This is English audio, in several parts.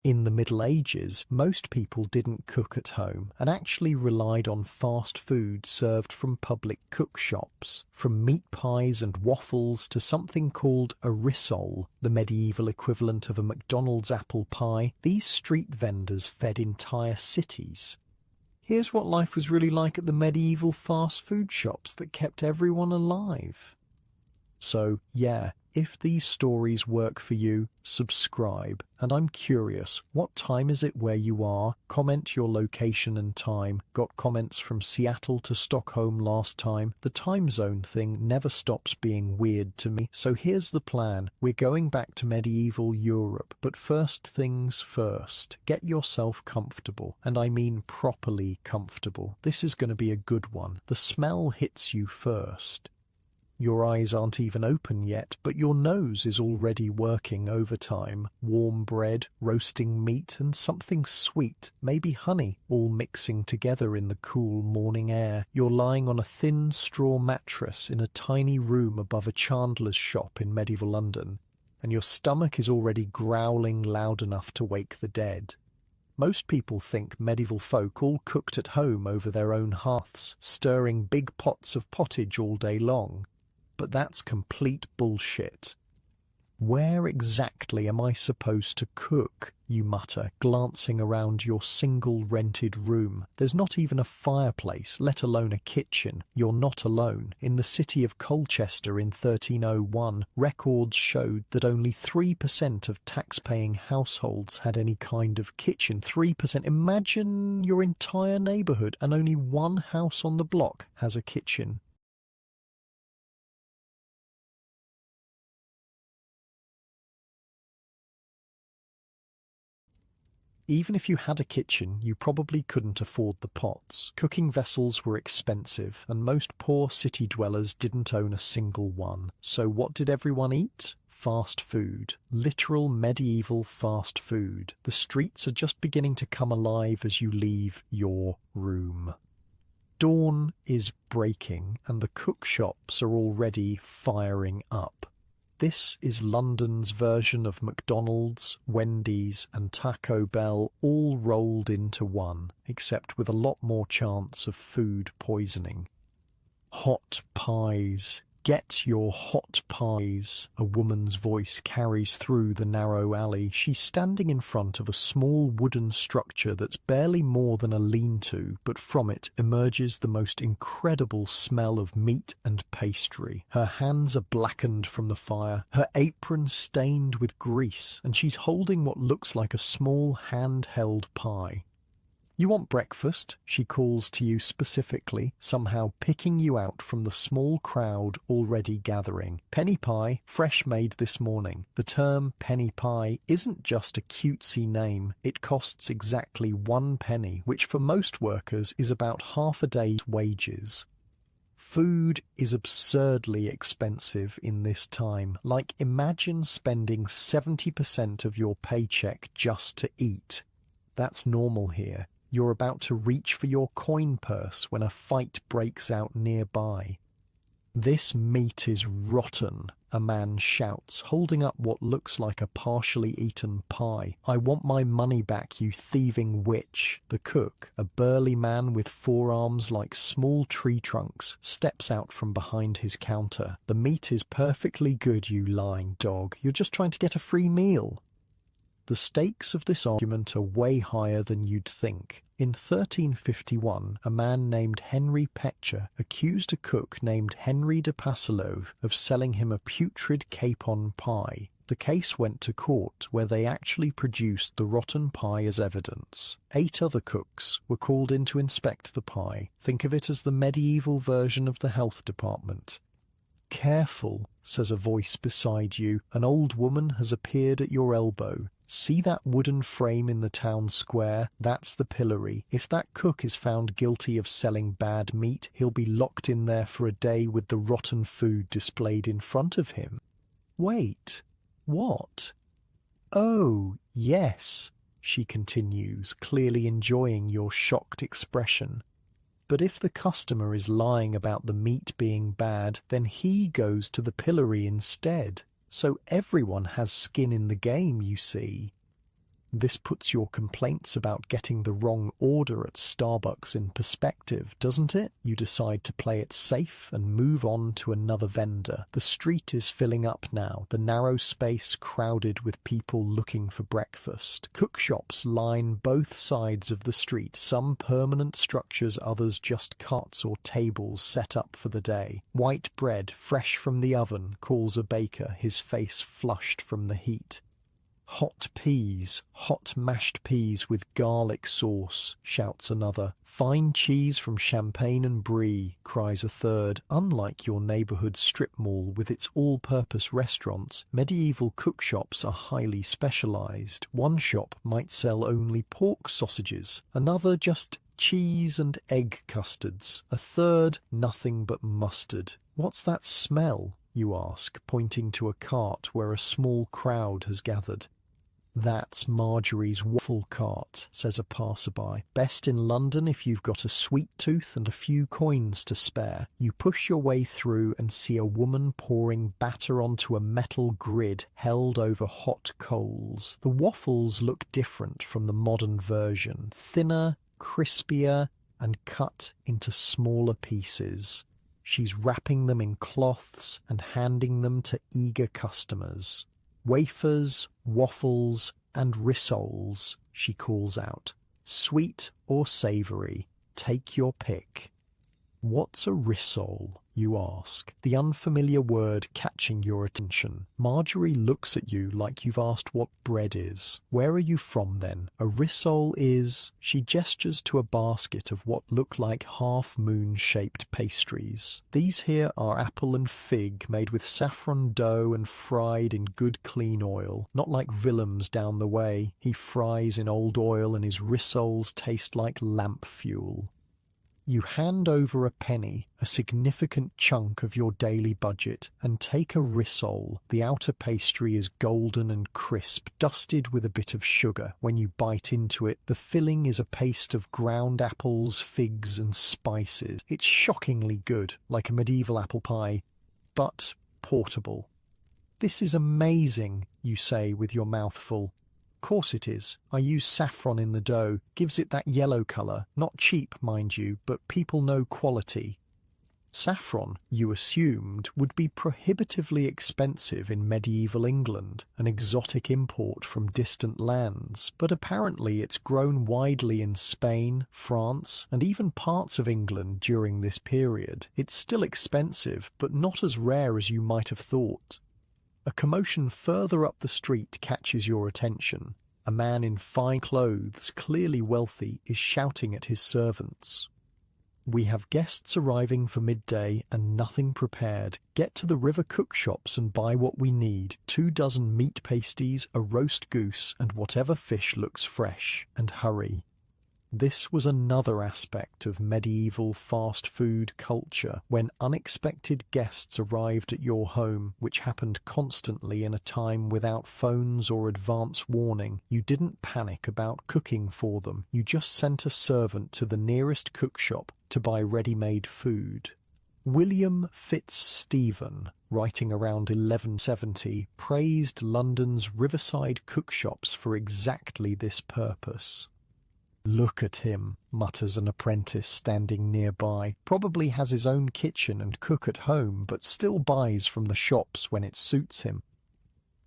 In the Middle Ages, most people didn't cook at home and actually relied on fast food served from public cook shops. From meat pies and waffles to something called a rissole, the medieval equivalent of a McDonald's apple pie, these street vendors fed entire cities. Here's what life was really like at the medieval fast food shops that kept everyone alive. So, yeah, if these stories work for you, subscribe. And I'm curious, what time is it where you are? Comment your location and time. Got comments from Seattle to Stockholm last time. The time zone thing never stops being weird to me. So here's the plan. We're going back to medieval Europe. But first things first. Get yourself comfortable. And I mean properly comfortable. This is going to be a good one. The smell hits you first. Your eyes aren't even open yet, but your nose is already working overtime. Warm bread, roasting meat, and something sweet, maybe honey, all mixing together in the cool morning air. You're lying on a thin straw mattress in a tiny room above a chandler's shop in medieval London, and your stomach is already growling loud enough to wake the dead. Most people think medieval folk all cooked at home over their own hearths, stirring big pots of pottage all day long. But that's complete bullshit. Where exactly am I supposed to cook? You mutter, glancing around your single rented room. There's not even a fireplace, let alone a kitchen. You're not alone. In the city of Colchester in 1301, records showed that only 3% of tax-paying households had any kind of kitchen. 3%. Imagine your entire neighborhood and only one house on the block has a kitchen. Even if you had a kitchen, you probably couldn't afford the pots. Cooking vessels were expensive, and most poor city dwellers didn't own a single one. So what did everyone eat? Fast food. Literal medieval fast food. The streets are just beginning to come alive as you leave your room. Dawn is breaking, and the cook shops are already firing up. This is London's version of McDonald's, Wendy's and Taco Bell all rolled into one, except with a lot more chance of food poisoning. Hot pies. Get your hot pies. A woman's voice carries through the narrow alley. She's standing in front of a small wooden structure that's barely more than a lean-to, but from it emerges the most incredible smell of meat and pastry. Her hands are blackened from the fire, her apron stained with grease, and she's holding what looks like a small hand-held pie. You want breakfast? She calls to you specifically, somehow picking you out from the small crowd already gathering. Penny pie, fresh made this morning. The term penny pie isn't just a cutesy name. It costs exactly 1 penny, which for most workers is about half a day's wages. Food is absurdly expensive in this time. Like, imagine spending 70% of your paycheck just to eat. That's normal here. You're about to reach for your coin purse when a fight breaks out nearby. "This meat is rotten," a man shouts, holding up what looks like a partially eaten pie. "I want my money back, you thieving witch." The cook, a burly man with forearms like small tree trunks, steps out from behind his counter. "The meat is perfectly good, you lying dog. You're just trying to get a free meal." The stakes of this argument are way higher than you'd think. In 1351, a man named Henry Petcher accused a cook named Henry de Passalove of selling him a putrid capon pie. The case went to court, where they actually produced the rotten pie as evidence. 8 other cooks were called in to inspect the pie. Think of it as the medieval version of the health department. "Careful," says a voice beside you. An old woman has appeared at your elbow. "See that wooden frame in the town square? That's the pillory. If that cook is found guilty of selling bad meat, he'll be locked in there for a day with the rotten food displayed in front of him." Wait, what? "Oh, yes," she continues, clearly enjoying your shocked expression. "But if the customer is lying about the meat being bad, then he goes to the pillory instead. So everyone has skin in the game, you see." This puts your complaints about getting the wrong order at Starbucks in perspective, doesn't it? You decide to play it safe and move on to another vendor. The street is filling up now, the narrow space crowded with people looking for breakfast. Cookshops line both sides of the street, some permanent structures, others just carts or tables set up for the day. White bread, fresh from the oven, calls a baker, his face flushed from the heat. Hot peas, hot mashed peas with garlic sauce, shouts another. Fine cheese from Champagne and Brie, cries a third. Unlike your neighbourhood strip mall with its all-purpose restaurants, medieval cookshops are highly specialised. One shop might sell only pork sausages, another just cheese and egg custards, a third nothing but mustard. What's that smell? You ask, pointing to a cart where a small crowd has gathered. That's Marjorie's waffle cart, says a passerby. Best in London if you've got a sweet tooth and a few coins to spare. You push your way through and see a woman pouring batter onto a metal grid held over hot coals. The waffles look different from the modern version, thinner, crispier, and cut into smaller pieces. She's wrapping them in cloths and handing them to eager customers. Wafers, waffles, and rissoles, she calls out. Sweet or savoury, take your pick. What's a rissole, you ask, the unfamiliar word catching your attention. Marjorie looks at you like you've asked what bread is. Where are you from then? A rissole is... She gestures to a basket of what look like half-moon-shaped pastries. These here are apple and fig made with saffron dough and fried in good clean oil. Not like Willem's down the way. He fries in old oil and his rissoles taste like lamp fuel. You hand over a penny, a significant chunk of your daily budget, and take a rissole. The outer pastry is golden and crisp, dusted with a bit of sugar. When you bite into it, the filling is a paste of ground apples, figs, and spices. It's shockingly good, like a medieval apple pie, but portable. This is amazing, you say with your mouth full. Course it is. I use saffron in the dough. Gives it that yellow colour. Not cheap, mind you, but people know quality. Saffron, you assumed, would be prohibitively expensive in medieval England, an exotic import from distant lands, but apparently it's grown widely in Spain, France, and even parts of England during this period. It's still expensive, but not as rare as you might have thought. A commotion further up the street catches your attention. A man in fine clothes, clearly wealthy, is shouting at his servants. We have guests arriving for midday and nothing prepared. Get to the river cookshops and buy what we need. 24 meat pasties, a roast goose, and whatever fish looks fresh. And hurry. This was another aspect of medieval fast food culture, when unexpected guests arrived at your home, which happened constantly in a time without phones or advance warning. You didn't panic about cooking for them. You just sent a servant to the nearest cookshop to buy ready-made food. William Fitzstephen, writing around 1170, praised London's riverside cookshops for exactly this purpose. Look at him, mutters an apprentice standing nearby. Probably has his own kitchen and cook at home, but still buys from the shops when it suits him.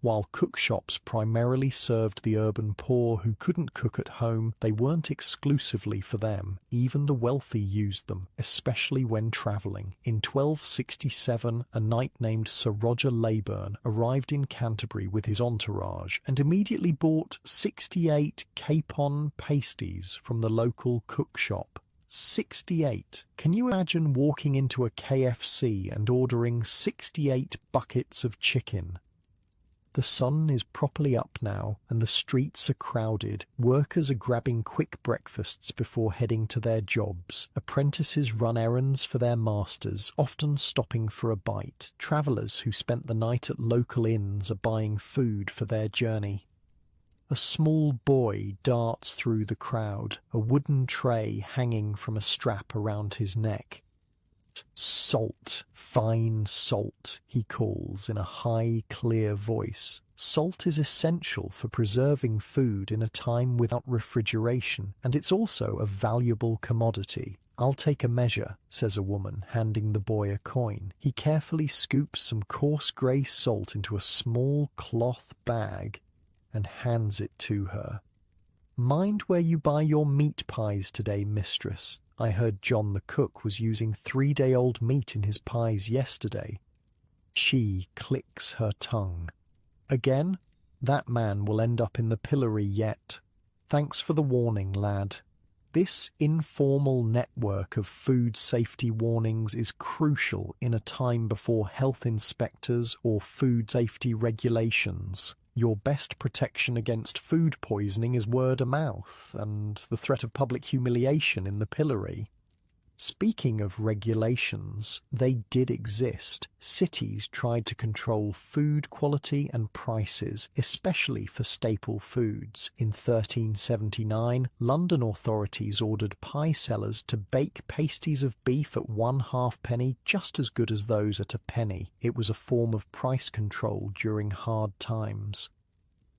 While cookshops primarily served the urban poor who couldn't cook at home, they weren't exclusively for them. Even the wealthy used them, especially when travelling. In 1267, a knight named Sir Roger Leyburn arrived in Canterbury with his entourage and immediately bought 68 capon pasties from the local cookshop. 68. Can you imagine walking into a KFC and ordering 68 buckets of chicken? The sun is properly up now, and the streets are crowded. Workers are grabbing quick breakfasts before heading to their jobs. Apprentices run errands for their masters, often stopping for a bite. Travellers who spent the night at local inns are buying food for their journey. A small boy darts through the crowd, a wooden tray hanging from a strap around his neck. Salt, fine salt, he calls in a high, clear voice. Salt is essential for preserving food in a time without refrigeration, and it's also a valuable commodity. "I'll take a measure," says a woman, handing the boy a coin. He carefully scoops some coarse grey salt into a small cloth bag and hands it to her. "Mind where you buy your meat pies today, mistress. I heard John the cook was using 3-day-old meat in his pies yesterday." She clicks her tongue. "Again? That man will end up in the pillory yet. Thanks for the warning, lad." This informal network of food safety warnings is crucial in a time before health inspectors or food safety regulations. Your best protection against food poisoning is word of mouth and the threat of public humiliation in the pillory. Speaking of regulations, they did exist. Cities tried to control food quality and prices, especially for staple foods. In 1379, London authorities ordered pie sellers to bake pasties of beef at 1/2 penny, just as good as those at a penny. It was a form of price control during hard times.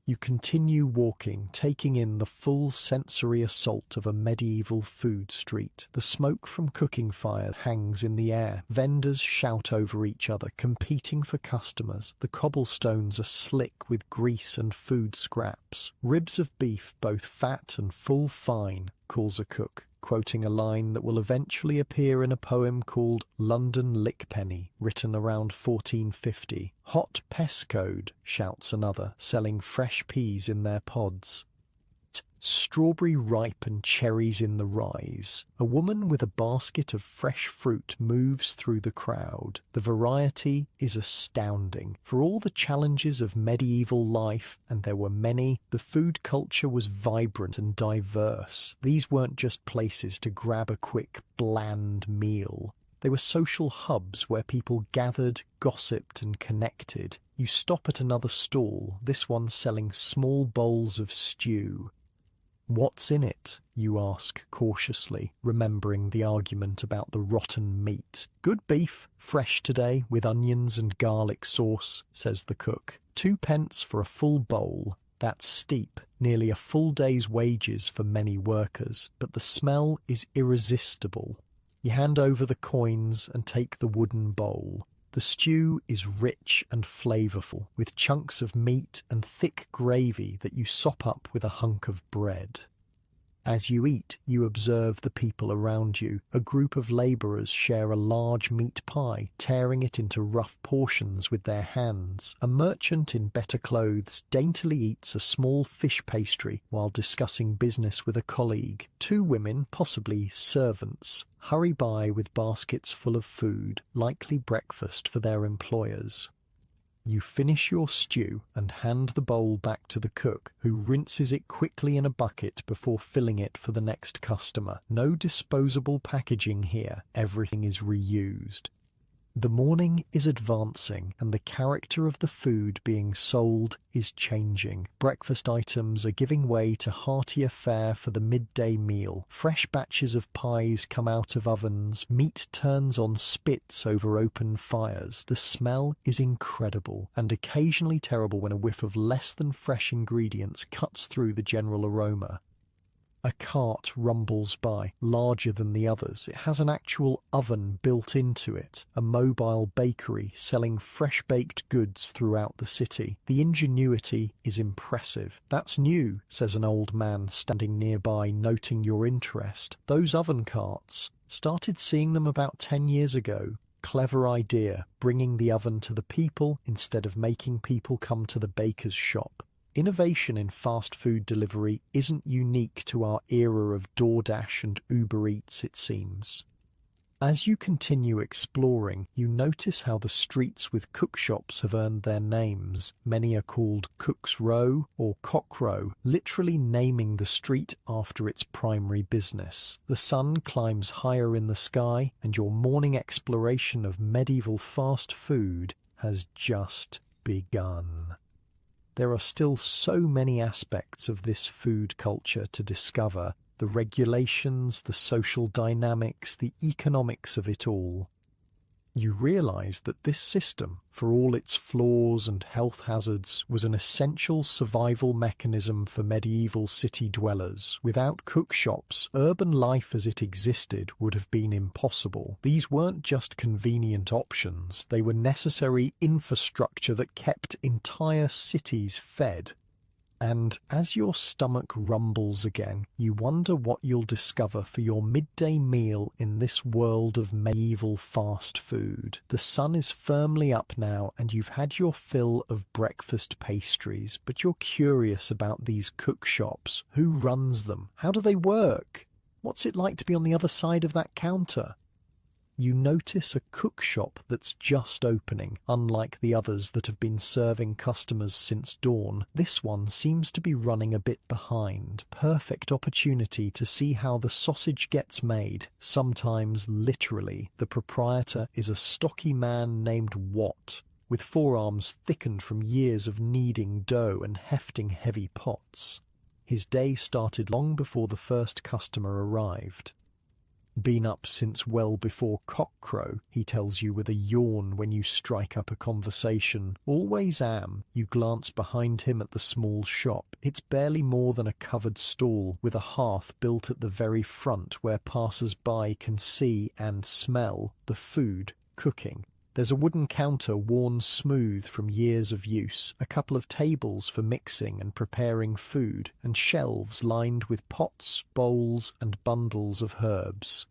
You continue walking, taking in the full sensory assault of a medieval food street. The smoke from cooking fires hangs in the air. Vendors shout over each other, competing for customers. The cobblestones are slick with grease and food scraps. "Ribs of beef, both fat and full fine," calls a cook, quoting a line that will eventually appear in a poem called London Lickpenny, written around 1450. "Hot pescode," shouts another, selling fresh peas in their pods. Strawberry ripe and cherries in the rise. A woman with a basket of fresh fruit moves through the crowd. The variety is astounding. For all the challenges of medieval life, and there were many, the food culture was vibrant and diverse. These weren't just places to grab a quick, bland meal. They were social hubs where people gathered, gossiped, and connected. You stop at another stall, this one selling small bowls of stew. "What's in it?" you ask cautiously, remembering the argument about the rotten meat. "Good beef, fresh today, with onions and garlic sauce," says the cook. 2 pence for a full bowl. That's steep, nearly a full day's wages for many workers, but the smell is irresistible. You hand over the coins and take the wooden bowl. The stew is rich and flavourful, with chunks of meat and thick gravy that you sop up with a hunk of bread. As you eat, you observe the people around you. A group of labourers share a large meat pie, tearing it into rough portions with their hands. A merchant in better clothes daintily eats a small fish pastry while discussing business with a colleague. 2 women, possibly servants, hurry by with baskets full of food, likely breakfast for their employers. You finish your stew and hand the bowl back to the cook, who rinses it quickly in a bucket before filling it for the next customer. No disposable packaging here. Everything is reused. The morning is advancing, and the character of the food being sold is changing. Breakfast items are giving way to heartier fare for the midday meal. Fresh batches of pies come out of ovens. Meat turns on spits over open fires. The smell is incredible, and occasionally terrible when a whiff of less than fresh ingredients cuts through the general aroma. A cart rumbles by, larger than the others. It has an actual oven built into it, a mobile bakery selling fresh-baked goods throughout the city. The ingenuity is impressive. "That's new," says an old man standing nearby, noting your interest. "Those oven carts. Started seeing them about 10 years ago. Clever idea, bringing the oven to the people instead of making people come to the baker's shop." Innovation in fast food delivery isn't unique to our era of DoorDash and Uber Eats, it seems. As you continue exploring, you notice how the streets with cook shops have earned their names. Many are called Cook's Row or Cock Row, literally naming the street after its primary business. The sun climbs higher in the sky, and your morning exploration of medieval fast food has just begun. There are still so many aspects of this food culture to discover: the regulations, the social dynamics, the economics of it all. You realize that this system, for all its flaws and health hazards, was an essential survival mechanism for medieval city dwellers. Without cookshops, urban life as it existed would have been impossible. These weren't just convenient options, they were necessary infrastructure that kept entire cities fed. And as your stomach rumbles again, you wonder what you'll discover for your midday meal in this world of medieval fast food. The sun is firmly up now and you've had your fill of breakfast pastries, but you're curious about these cookshops. Who runs them? How do they work? What's it like to be on the other side of that counter? You notice a cookshop that's just opening. Unlike the others that have been serving customers since dawn, this one seems to be running a bit behind. Perfect opportunity to see how the sausage gets made. Sometimes literally, the proprietor is a stocky man named Watt, with forearms thickened from years of kneading dough and hefting heavy pots. His day started long before the first customer arrived. Been up since well before cockcrow, he tells you with a yawn when you strike up a conversation. Always am. You glance behind him at the small shop. It's barely more than a covered stall, with a hearth built at the very front where passers-by can see and smell the food cooking. There's a wooden counter worn smooth from years of use, a couple of tables for mixing and preparing food, and shelves lined with pots, bowls, and bundles of herbs.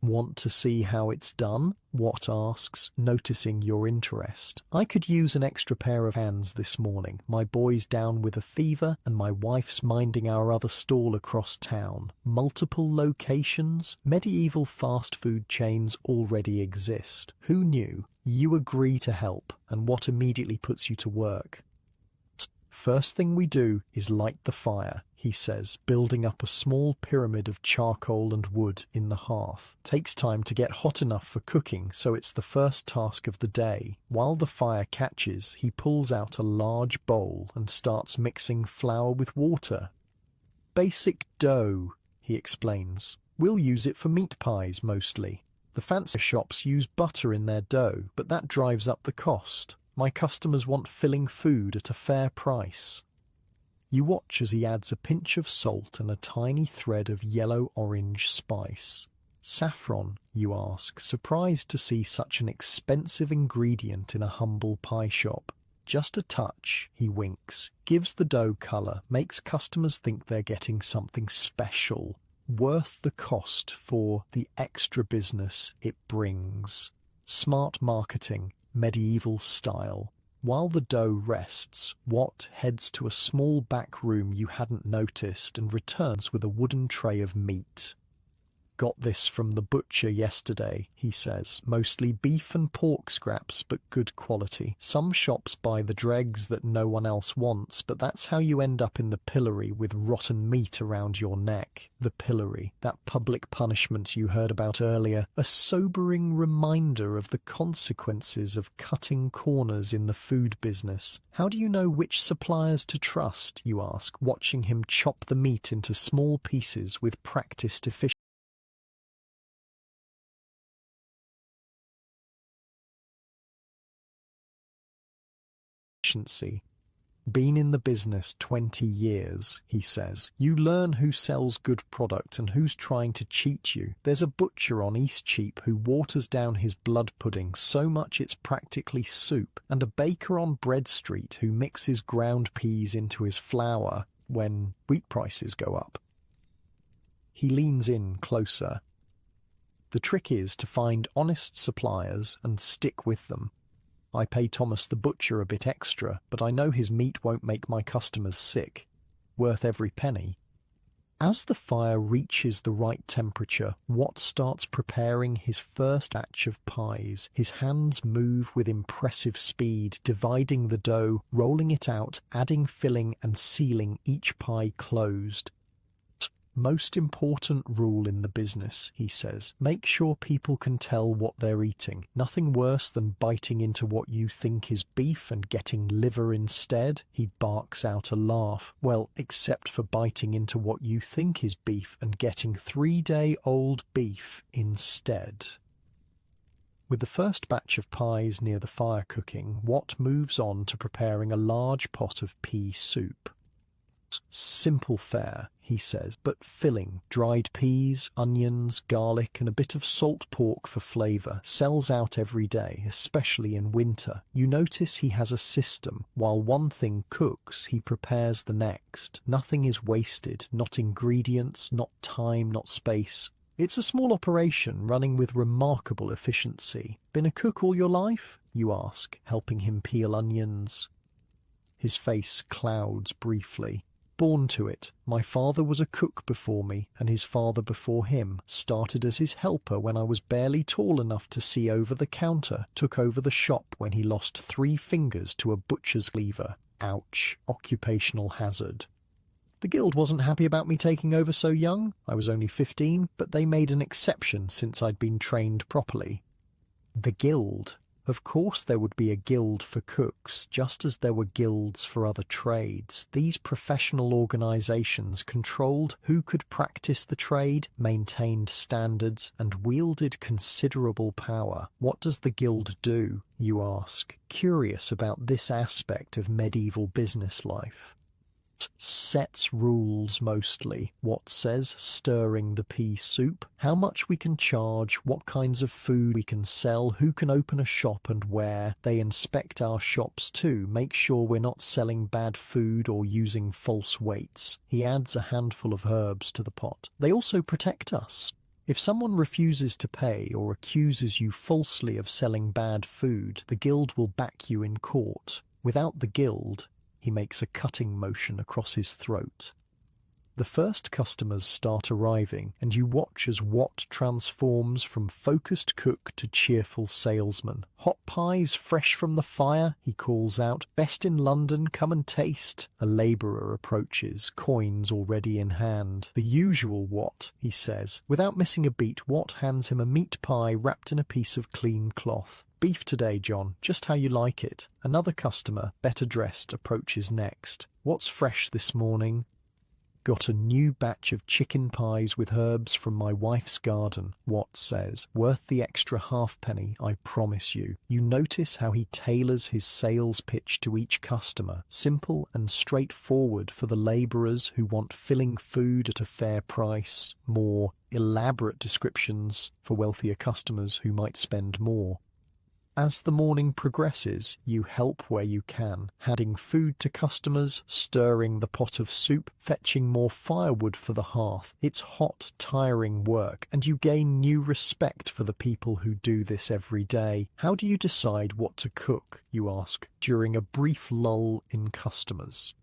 Want to see how it's done? Watt asks, noticing your interest. I could use an extra pair of hands this morning. My boy's down with a fever, and my wife's minding our other stall across town. Multiple locations? Medieval fast food chains already exist. Who knew? You agree to help, and Watt immediately puts you to work. First thing we do is light the fire, he says, building up a small pyramid of charcoal and wood in the hearth. Takes time to get hot enough for cooking, so it's the first task of the day. While the fire catches, he pulls out a large bowl and starts mixing flour with water. Basic dough, he explains. We'll use it for meat pies mostly. The fancy shops use butter in their dough, but that drives up the cost. My customers want filling food at a fair price. You watch as he adds a pinch of salt and a tiny thread of yellow-orange spice. Saffron, you ask, surprised to see such an expensive ingredient in a humble pie shop. Just a touch, he winks, gives the dough colour, makes customers think they're getting something special, worth the cost for the extra business it brings. Smart marketing, medieval style. While the dough rests, Watt heads to a small back room you hadn't noticed and returns with a wooden tray of meat. Got this from the butcher yesterday, he says. Mostly beef and pork scraps, but good quality. Some shops buy the dregs that no one else wants, but that's how you end up in the pillory with rotten meat around your neck. The pillory, that public punishment you heard about earlier, a sobering reminder of the consequences of cutting corners in the food business. How do you know which suppliers to trust, you ask, watching him chop the meat into small pieces with practiced efficiency. Been in the business 20 years, he says. You learn who sells good product and who's trying to cheat you. There's a butcher on Eastcheap who waters down his blood pudding so much it's practically soup, and a baker on Bread Street who mixes ground peas into his flour when wheat prices go up. He leans in closer. The trick is to find honest suppliers and stick with them. I pay Thomas the butcher a bit extra, but I know his meat won't make my customers sick. Worth every penny. As the fire reaches the right temperature, Watt starts preparing his first batch of pies. His hands move with impressive speed, dividing the dough, rolling it out, adding filling and sealing each pie closed. Most important rule in the business, he says. Make sure people can tell what they're eating. Nothing worse than biting into what you think is beef and getting liver instead. He barks out a laugh. Well, except for biting into what you think is beef and getting 3-day-old beef instead. With the first batch of pies near the fire cooking, Watt moves on to preparing a large pot of pea soup. Simple fare, he says, but filling. Dried peas, onions, garlic, and a bit of salt pork for flavour. Sells out every day, especially in winter. You notice he has a system. While one thing cooks, he prepares the next. Nothing is wasted, not ingredients, not time, not space. It's a small operation running with remarkable efficiency. Been a cook all your life? You ask, helping him peel onions. His face clouds briefly. Born to it. My father was a cook before me, and his father before him. Started as his helper when I was barely tall enough to see over the counter. Took over the shop when he lost 3 fingers to a butcher's cleaver. Ouch. Occupational hazard. The guild wasn't happy about me taking over so young. I was only 15, but they made an exception since I'd been trained properly. The guild. Of course there would be a guild for cooks, just as there were guilds for other trades. These professional organisations controlled who could practice the trade, maintained standards, and wielded considerable power. What does the guild do, you ask, curious about this aspect of medieval business life? Sets rules mostly. Watt says, stirring the pea soup. How much we can charge, what kinds of food we can sell, who can open a shop and where. They inspect our shops too, make sure we're not selling bad food or using false weights. He adds a handful of herbs to the pot. They also protect us. If someone refuses to pay or accuses you falsely of selling bad food, the guild will back you in court. Without the guild, he makes a cutting motion across his throat. The first customers start arriving, and you watch as Watt transforms from focused cook to cheerful salesman. Hot pies fresh from the fire, he calls out. Best in London, come and taste. A labourer approaches, coins already in hand. The usual Watt, he says. Without missing a beat, Watt hands him a meat pie wrapped in a piece of clean cloth. Beef today, John, just how you like it. Another customer, better dressed, approaches next. What's fresh this morning? Got a new batch of chicken pies with herbs from my wife's garden, Watt says. Worth the extra halfpenny, I promise you. You notice how he tailors his sales pitch to each customer. Simple and straightforward for the labourers who want filling food at a fair price. More elaborate descriptions for wealthier customers who might spend more. As the morning progresses, you help where you can, handing food to customers, stirring the pot of soup, fetching more firewood for the hearth. It's hot, tiring work, and you gain new respect for the people who do this every day. How do you decide what to cook, you ask, during a brief lull in customers?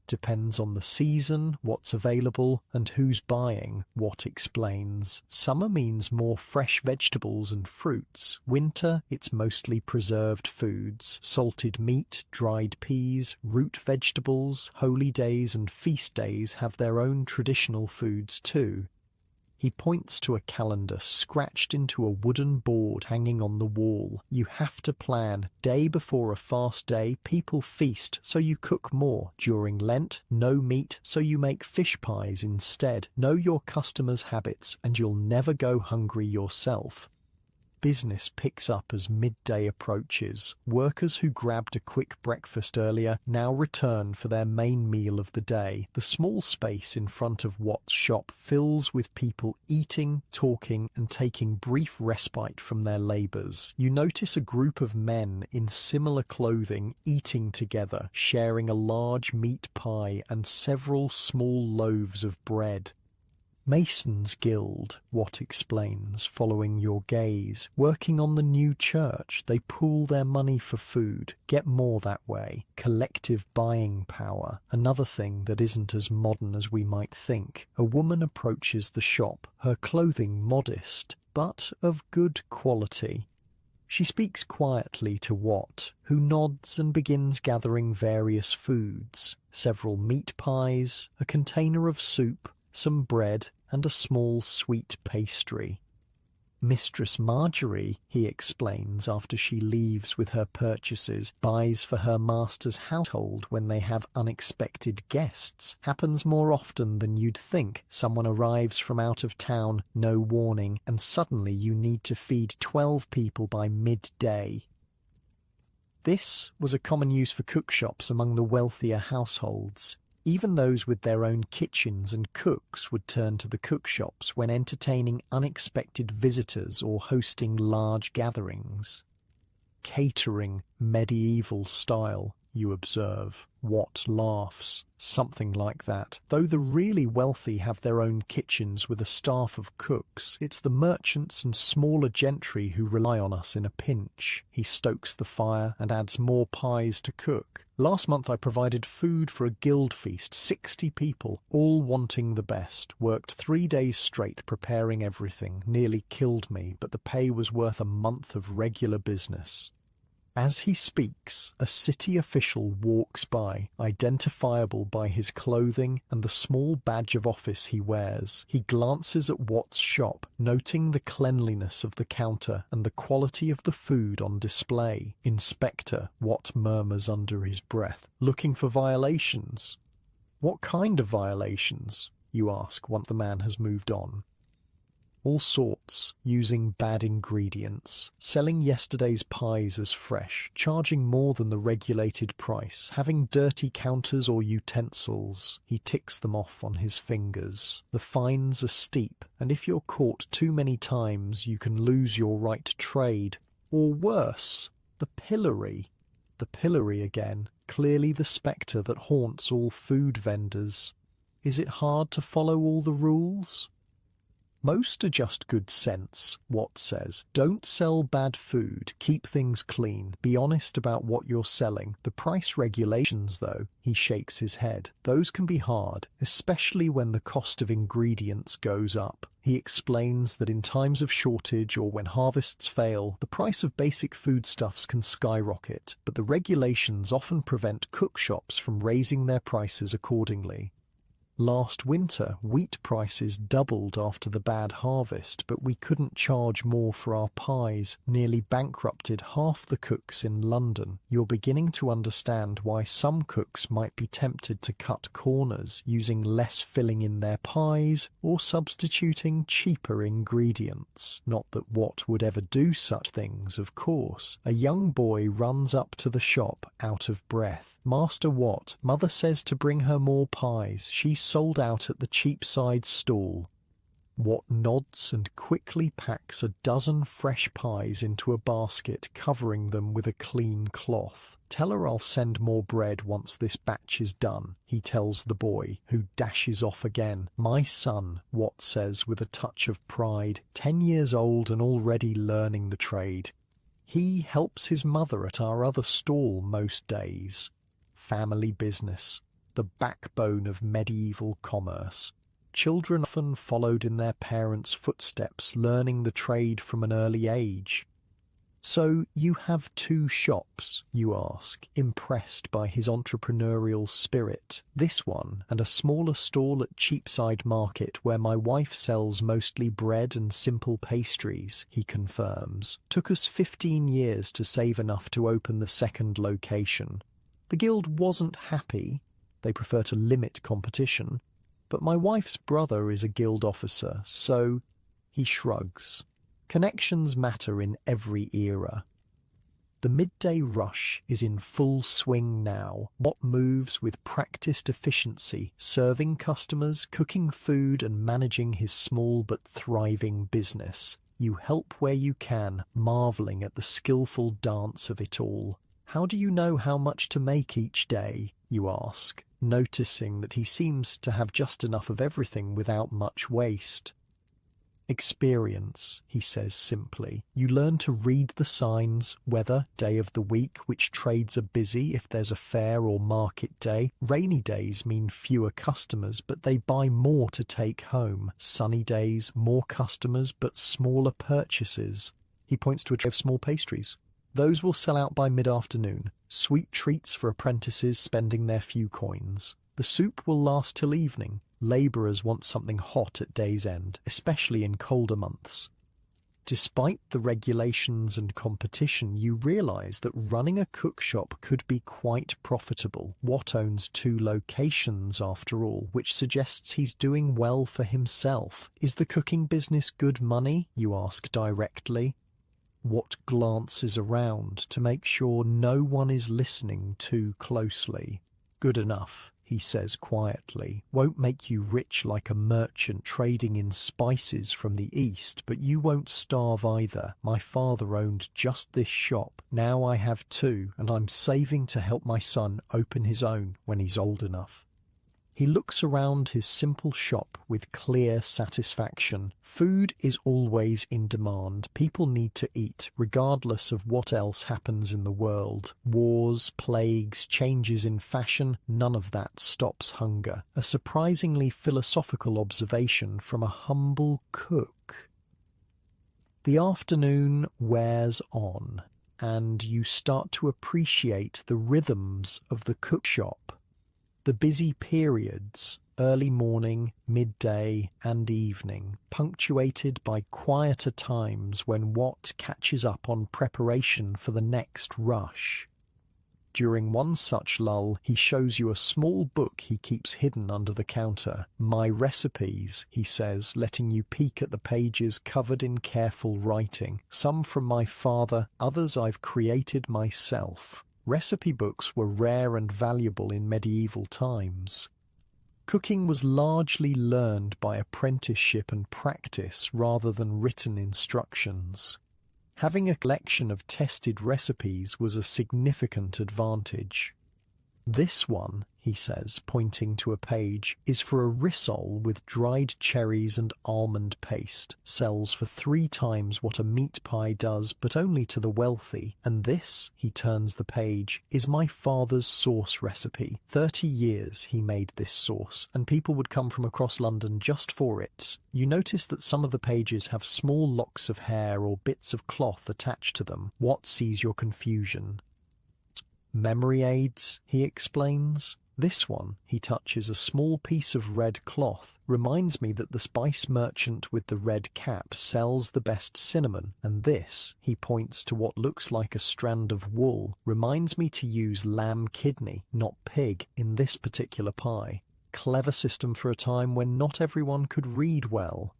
Depends on the season, what's available, and who's buying, Watt explains. Summer means more fresh vegetables and fruits. Winter, it's mostly preserved foods, salted meat, dried peas, root vegetables. Holy days and feast days have their own traditional foods too. He points to a calendar scratched into a wooden board hanging on the wall. You have to plan. Day before a fast day, people feast, so you cook more. During Lent, no meat, so you make fish pies instead. Know your customers' habits, and you'll never go hungry yourself. Business picks up as midday approaches. Workers who grabbed a quick breakfast earlier now return for their main meal of the day. The small space in front of Watt's shop fills with people eating, talking, and taking brief respite from their labours. You notice a group of men in similar clothing eating together, sharing a large meat pie and several small loaves of bread. Mason's Guild, Watt explains, following your gaze. Working on the new church, they pool their money for food, get more that way. Collective buying power, another thing that isn't as modern as we might think. A woman approaches the shop, her clothing modest, but of good quality. She speaks quietly to Watt, who nods and begins gathering various foods. Several meat pies, a container of soup, some bread, and a small sweet pastry. Mistress Marjorie, he explains after she leaves with her purchases, buys for her master's household when they have unexpected guests. Happens more often than you'd think. Someone arrives from out of town, no warning, and suddenly you need to feed 12 people by midday. This was a common use for cookshops among the wealthier households. Even those with their own kitchens and cooks would turn to the cookshops when entertaining unexpected visitors or hosting large gatherings. Catering, medieval style, you observe. Watt laughs. Something like that. Though the really wealthy have their own kitchens with a staff of cooks, it's the merchants and smaller gentry who rely on us in a pinch. He stokes the fire and adds more pies to cook. Last month I provided food for a guild feast, 60 people, all wanting the best. Worked 3 days straight preparing everything. Nearly killed me, but the pay was worth a month of regular business. As he speaks, a city official walks by, identifiable by his clothing and the small badge of office he wears. He glances at Watt's shop, noting the cleanliness of the counter and the quality of the food on display. Inspector, Watt murmurs under his breath, looking for violations. What kind of violations? You ask once the man has moved on. All sorts, using bad ingredients, selling yesterday's pies as fresh, charging more than the regulated price, having dirty counters or utensils. He ticks them off on his fingers. The fines are steep, and if you're caught too many times, you can lose your right to trade. Or worse, the pillory. The pillory again, clearly the spectre that haunts all food vendors. Is it hard to follow all the rules? Most are just good sense, Watt says. Don't sell bad food, keep things clean, be honest about what you're selling. The price regulations, though, he shakes his head. Those can be hard, especially when the cost of ingredients goes up. He explains that in times of shortage or when harvests fail, the price of basic foodstuffs can skyrocket, but the regulations often prevent cookshops from raising their prices accordingly. Last winter, wheat prices doubled after the bad harvest, but we couldn't charge more for our pies, nearly bankrupted half the cooks in London. You're beginning to understand why some cooks might be tempted to cut corners, using less filling in their pies or substituting cheaper ingredients. Not that Watt would ever do such things, of course. A young boy runs up to the shop, out of breath. Master Watt, mother says to bring her more pies. She's sold out at the Cheapside stall. Watt nods and quickly packs a dozen fresh pies into a basket, covering them with a clean cloth. Tell her I'll send more bread once this batch is done, he tells the boy, who dashes off again. My son, Watt says with a touch of pride, 10 years old and already learning the trade. He helps his mother at our other stall most days. Family business. The backbone of medieval commerce. Children often followed in their parents' footsteps, learning the trade from an early age. So you have 2 shops, you ask, impressed by his entrepreneurial spirit. This one and a smaller stall at Cheapside Market where my wife sells mostly bread and simple pastries, he confirms. Took us 15 years to save enough to open the second location. The guild wasn't happy. They prefer to limit competition. But my wife's brother is a guild officer, so he shrugs. Connections matter in every era. The midday rush is in full swing now. Watt moves with practiced efficiency, serving customers, cooking food and managing his small but thriving business. You help where you can, marvelling at the skillful dance of it all. How do you know how much to make each day, you ask, noticing that he seems to have just enough of everything without much waste. Experience, he says simply. You learn to read the signs, weather, day of the week, which trades are busy if there's a fair or market day. Rainy days mean fewer customers, but they buy more to take home. Sunny days, more customers, but smaller purchases. He points to a tray of small pastries. Those will sell out by mid-afternoon. Sweet treats for apprentices spending their few coins. The soup will last till evening. Labourers want something hot at day's end, especially in colder months. Despite the regulations and competition, you realize that running a cook shop could be quite profitable. Watt owns 2 locations after all, which suggests he's doing well for himself. Is the cooking business good money? You ask directly. Watt glances around to make sure no one is listening too closely. Good enough, he says quietly. Won't make you rich like a merchant trading in spices from the east, but you won't starve either. My father owned just this shop. Now I have 2, and I'm saving to help my son open his own when he's old enough. He looks around his simple shop with clear satisfaction. Food is always in demand. People need to eat, regardless of what else happens in the world. Wars, plagues, changes in fashion, none of that stops hunger. A surprisingly philosophical observation from a humble cook. The afternoon wears on, and you start to appreciate the rhythms of the cook shop. The busy periods, early morning, midday, and evening, punctuated by quieter times when Watt catches up on preparation for the next rush. During one such lull, he shows you a small book he keeps hidden under the counter. My recipes, he says, letting you peek at the pages covered in careful writing. Some from my father, others I've created myself. Recipe books were rare and valuable in medieval times. Cooking was largely learned by apprenticeship and practice rather than written instructions. Having a collection of tested recipes was a significant advantage. This one, he says, pointing to a page, is for a rissole with dried cherries and almond paste. Sells for 3 times what a meat pie does, but only to the wealthy. And this, he turns the page, is my father's sauce recipe. 30 years he made this sauce, and people would come from across London just for it. You notice that some of the pages have small locks of hair or bits of cloth attached to them. What sees your confusion? Memory aids, he explains. This one, he touches a small piece of red cloth, reminds me that the spice merchant with the red cap sells the best cinnamon, and this, he points to what looks like a strand of wool, reminds me to use lamb kidney, not pig, in this particular pie. Clever system for a time when not everyone could read well.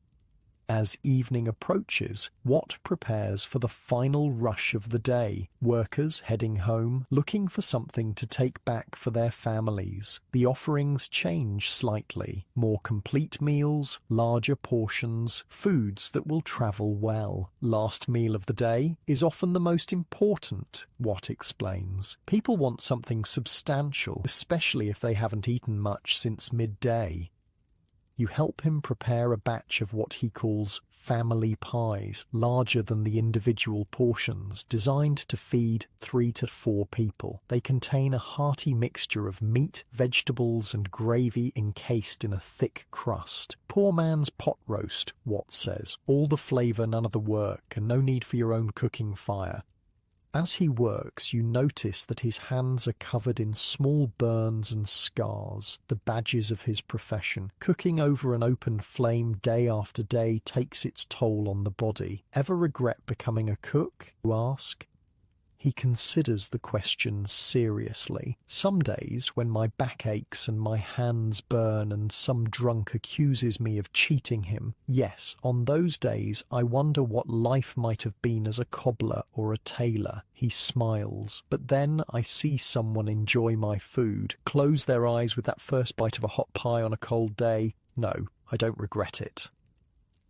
As evening approaches, Watt prepares for the final rush of the day. Workers heading home, looking for something to take back for their families. The offerings change slightly. More complete meals, larger portions, foods that will travel well. Last meal of the day is often the most important, Watt explains. People want something substantial, especially if they haven't eaten much since midday. You help him prepare a batch of what he calls family pies, larger than the individual portions, designed to feed 3 to 4 people. They contain a hearty mixture of meat, vegetables, and gravy encased in a thick crust. Poor man's pot roast, Watt says. All the flavour, none of the work, and no need for your own cooking fire. As he works, you notice that his hands are covered in small burns and scars, the badges of his profession. Cooking over an open flame day after day takes its toll on the body. Ever regret becoming a cook, you ask? He considers the question seriously. Some days, when my back aches and my hands burn and some drunk accuses me of cheating him, yes, on those days I wonder what life might have been as a cobbler or a tailor. He smiles. But then I see someone enjoy my food, close their eyes with that first bite of a hot pie on a cold day. No, I don't regret it.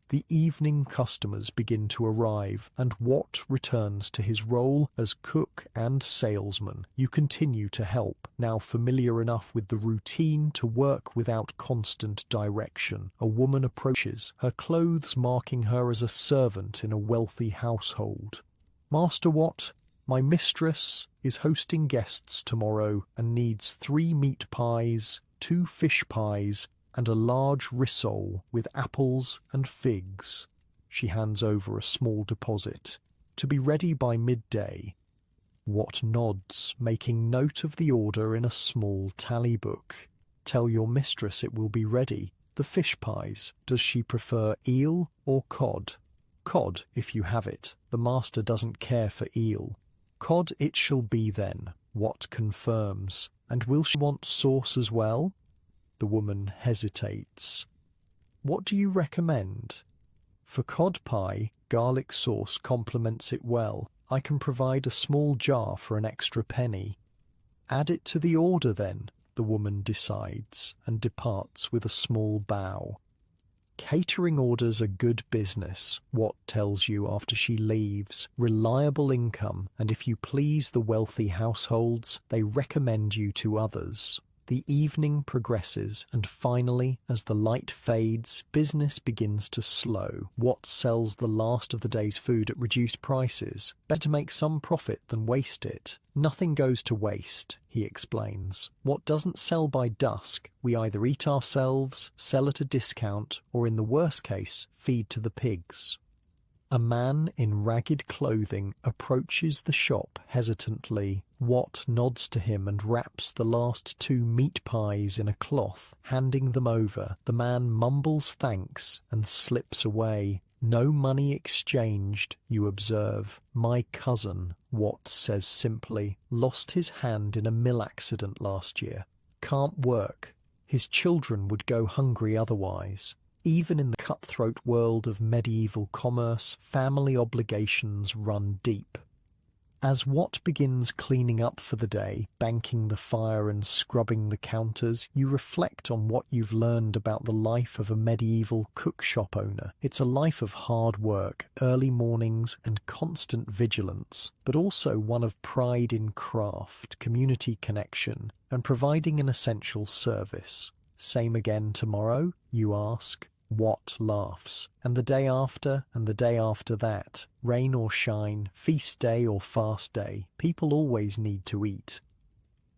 The evening customers begin to arrive, and Watt returns to his role as cook and salesman. You continue to help, now familiar enough with the routine to work without constant direction. A woman approaches, her clothes marking her as a servant in a wealthy household. Master Watt, my mistress is hosting guests tomorrow and needs 3 meat pies, 2 fish pies, and a large rissole with apples and figs. She hands over a small deposit. To be ready by midday. Watt nods, making note of the order in a small tally book. Tell your mistress it will be ready. The fish pies. Does she prefer eel or cod? Cod, if you have it. The master doesn't care for eel. Cod it shall be then. What confirms? And will she want sauce as well? The woman hesitates. What do you recommend? For cod pie, garlic sauce complements it well. I can provide a small jar for an extra penny. Add it to the order then, the woman decides, and departs with a small bow. Catering orders are good business, Watt tells you after she leaves. Reliable income, and if you please the wealthy households, they recommend you to others. The evening progresses, and finally, as the light fades, business begins to slow. Watt sells the last of the day's food at reduced prices. Better to make some profit than waste it. Nothing goes to waste, he explains. What doesn't sell by dusk, we either eat ourselves, sell at a discount, or in the worst case, feed to the pigs. A man in ragged clothing approaches the shop hesitantly. Watt nods to him and wraps the last 2 meat pies in a cloth, handing them over. The man mumbles thanks and slips away. No money exchanged, you observe. My cousin, Watt says simply, lost his hand in a mill accident last year. Can't work. His children would go hungry otherwise. Even in the cutthroat world of medieval commerce, family obligations run deep. As Watt begins cleaning up for the day, banking the fire and scrubbing the counters, you reflect on what you've learned about the life of a medieval cookshop owner. It's a life of hard work, early mornings and constant vigilance, but also one of pride in craft, community connection, and providing an essential service. Same again tomorrow, you ask? Watt laughs. And the day after, and the day after that. Rain or shine, feast day or fast day, people always need to eat.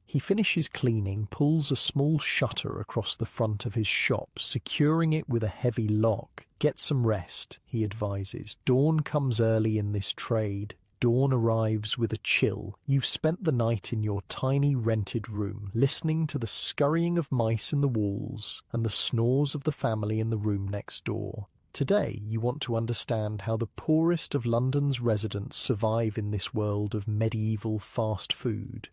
He finishes cleaning, pulls a small shutter across the front of his shop, securing it with a heavy lock. Get some rest, he advises. Dawn comes early in this trade. Dawn arrives with a chill. You've spent the night in your tiny rented room, listening to the scurrying of mice in the walls and the snores of the family in the room next door. Today you want to understand how the poorest of London's residents survive in this world of medieval fast food.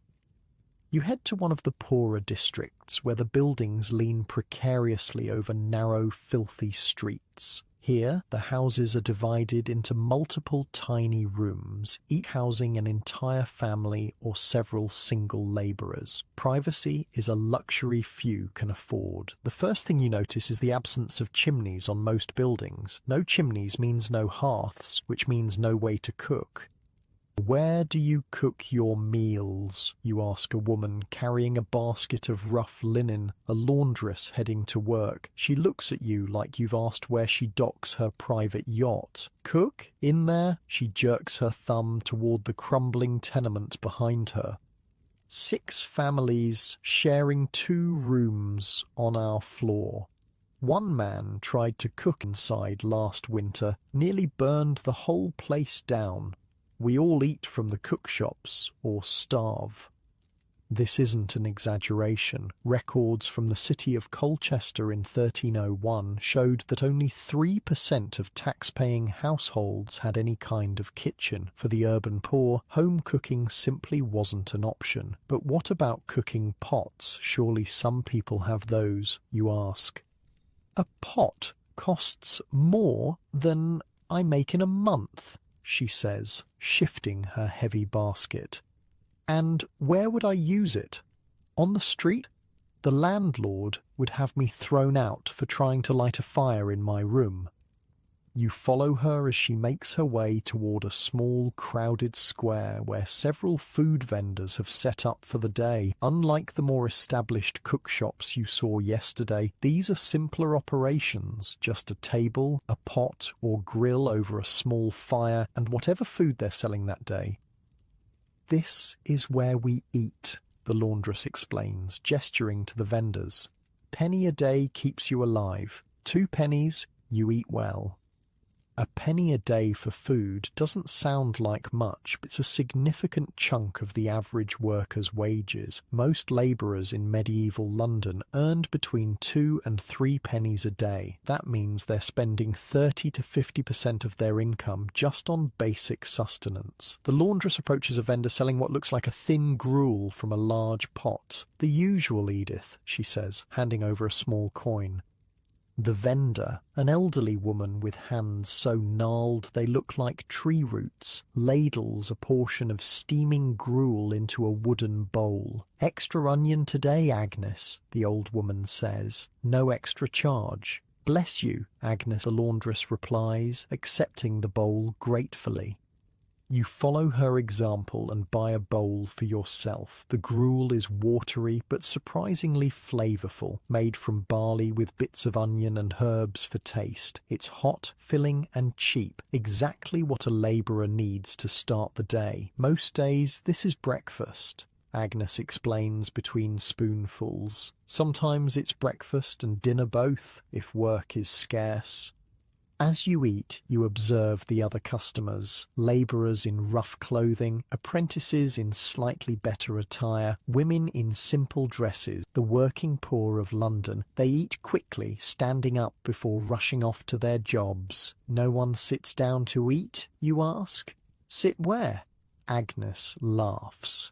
You head to one of the poorer districts where the buildings lean precariously over narrow, filthy streets. Here, the houses are divided into multiple tiny rooms, each housing an entire family or several single labourers. Privacy is a luxury few can afford. The first thing you notice is the absence of chimneys on most buildings. No chimneys means no hearths, which means no way to cook. Where do you cook your meals? You ask a woman carrying a basket of rough linen, a laundress heading to work. She looks at you like you've asked where she docks her private yacht. Cook? In there? She jerks her thumb toward the crumbling tenement behind her. 6 families sharing 2 rooms on our floor. One man tried to cook inside last winter, nearly burned the whole place down. We all eat from the cookshops or starve. This isn't an exaggeration. Records from the city of Colchester in 1301 showed that only 3% of tax-paying households had any kind of kitchen. For the urban poor, home cooking simply wasn't an option. But what about cooking pots? Surely some people have those, you ask. A pot costs more than I make in a month, she says, shifting her heavy basket. And where would I use it? On the street? The landlord would have me thrown out for trying to light a fire in my room. You follow her as she makes her way toward a small, crowded square where several food vendors have set up for the day. Unlike the more established cookshops you saw yesterday, these are simpler operations, just a table, a pot or grill over a small fire, and whatever food they're selling that day. This is where we eat, the laundress explains, gesturing to the vendors. Penny a day keeps you alive. 2 pennies, you eat well. A penny a day for food doesn't sound like much, but it's a significant chunk of the average worker's wages. Most labourers in medieval London earned between 2 and 3 pennies a day. That means they're spending 30 to 50% of their income just on basic sustenance. The laundress approaches a vendor selling what looks like a thin gruel from a large pot. "The usual, Edith," she says, handing over a small coin. The vendor, an elderly woman with hands so gnarled they look like tree roots, ladles a portion of steaming gruel into a wooden bowl. "Extra onion today, Agnes," the old woman says. "No extra charge." "Bless you," Agnes the laundress replies, accepting the bowl gratefully. You follow her example and buy a bowl for yourself. The gruel is watery but surprisingly flavourful, made from barley with bits of onion and herbs for taste. It's hot, filling and cheap, exactly what a labourer needs to start the day. Most days this is breakfast, Agnes explains between spoonfuls. Sometimes it's breakfast and dinner both, if work is scarce. As you eat, you observe the other customers, labourers in rough clothing, apprentices in slightly better attire, women in simple dresses, the working poor of London. They eat quickly, standing up before rushing off to their jobs. No one sits down to eat, you ask? Sit where? Agnes laughs.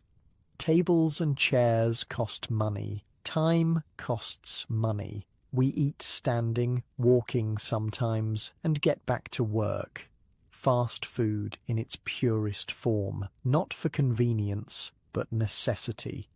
Tables and chairs cost money. Time costs money. We eat standing, walking sometimes, and get back to work. Fast food in its purest form, not for convenience, but necessity.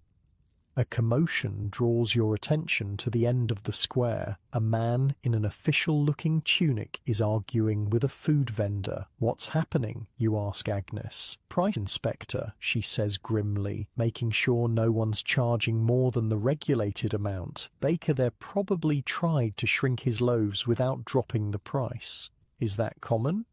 A commotion draws your attention to the end of the square. A man in an official-looking tunic is arguing with a food vendor. "What's happening?" you ask Agnes. "Price inspector," she says grimly, making sure no one's charging more than the regulated amount. Baker there probably tried to shrink his loaves without dropping the price. Is that common?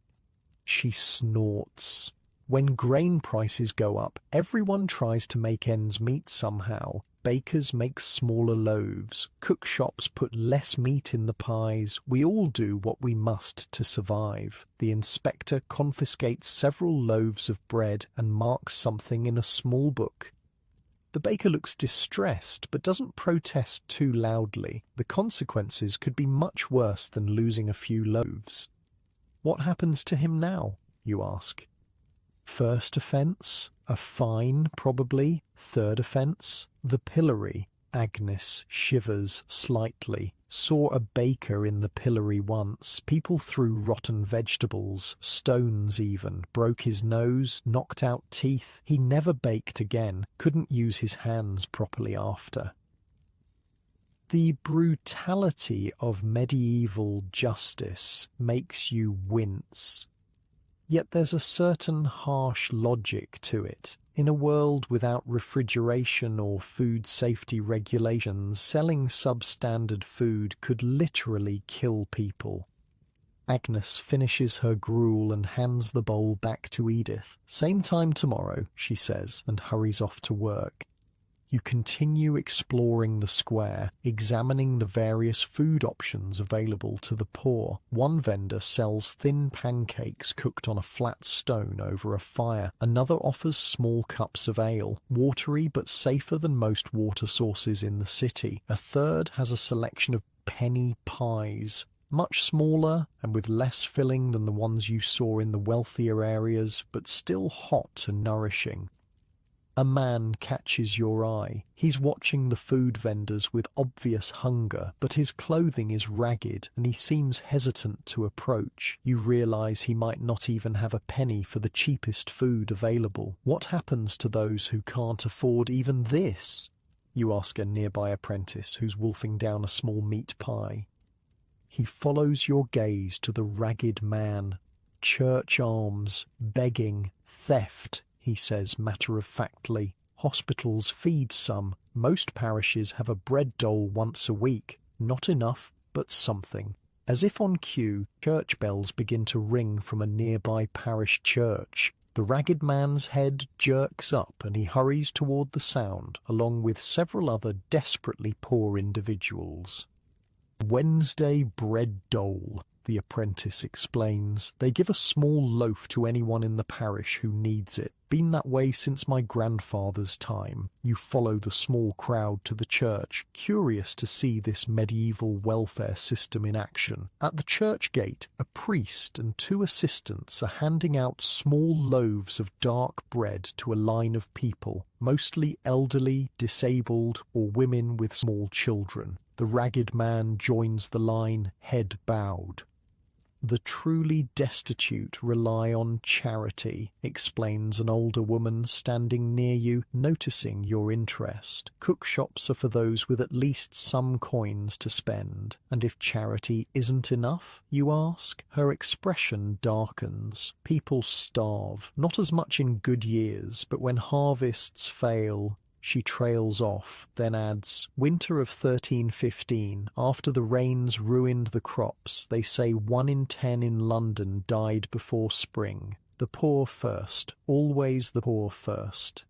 She snorts. When grain prices go up, everyone tries to make ends meet somehow. Bakers make smaller loaves. Cook shops put less meat in the pies. We all do what we must to survive. The inspector confiscates several loaves of bread and marks something in a small book. The baker looks distressed, but doesn't protest too loudly. The consequences could be much worse than losing a few loaves. What happens to him now, you ask? First offence? A fine, probably. Third offence? The pillory. Agnes shivers slightly. Saw a baker in the pillory once. People threw rotten vegetables, stones even. Broke his nose, knocked out teeth. He never baked again. Couldn't use his hands properly after. The brutality of medieval justice makes you wince. Yet there's a certain harsh logic to it. In a world without refrigeration or food safety regulations, selling substandard food could literally kill people. Agnes finishes her gruel and hands the bowl back to Edith. "Same time tomorrow," she says, and hurries off to work. You continue exploring the square, examining the various food options available to the poor. One vendor sells thin pancakes cooked on a flat stone over a fire. Another offers small cups of ale, watery but safer than most water sources in the city. A third has a selection of penny pies, much smaller and with less filling than the ones you saw in the wealthier areas, but still hot and nourishing. A man catches your eye. He's watching the food vendors with obvious hunger, but his clothing is ragged and he seems hesitant to approach. You realise he might not even have a penny for the cheapest food available. What happens to those who can't afford even this? You ask a nearby apprentice who's wolfing down a small meat pie. He follows your gaze to the ragged man. Church alms, begging, theft, he says matter-of-factly. Hospitals feed some. Most parishes have a bread dole once a week. Not enough, but something. As if on cue, church bells begin to ring from a nearby parish church. The ragged man's head jerks up and he hurries toward the sound, along with several other desperately poor individuals. Wednesday bread dole. the apprentice explains. They give a small loaf to anyone in the parish who needs it. Been that way since my grandfather's time. You follow the small crowd to the church, curious to see this medieval welfare system in action. At the church gate, a priest and 2 assistants are handing out small loaves of dark bread to a line of people, mostly elderly, disabled, or women with small children. The ragged man joins the line, head bowed. The truly destitute rely on charity, explains an older woman standing near you, noticing your interest. Cook shops are for those with at least some coins to spend. And if charity isn't enough, you ask? Her expression darkens. People starve, not as much in good years, but when harvests fail, she trails off, then adds, winter of 1315, after the rains ruined the crops, they say 1 in 10 in London died before spring. The poor first, always the poor first.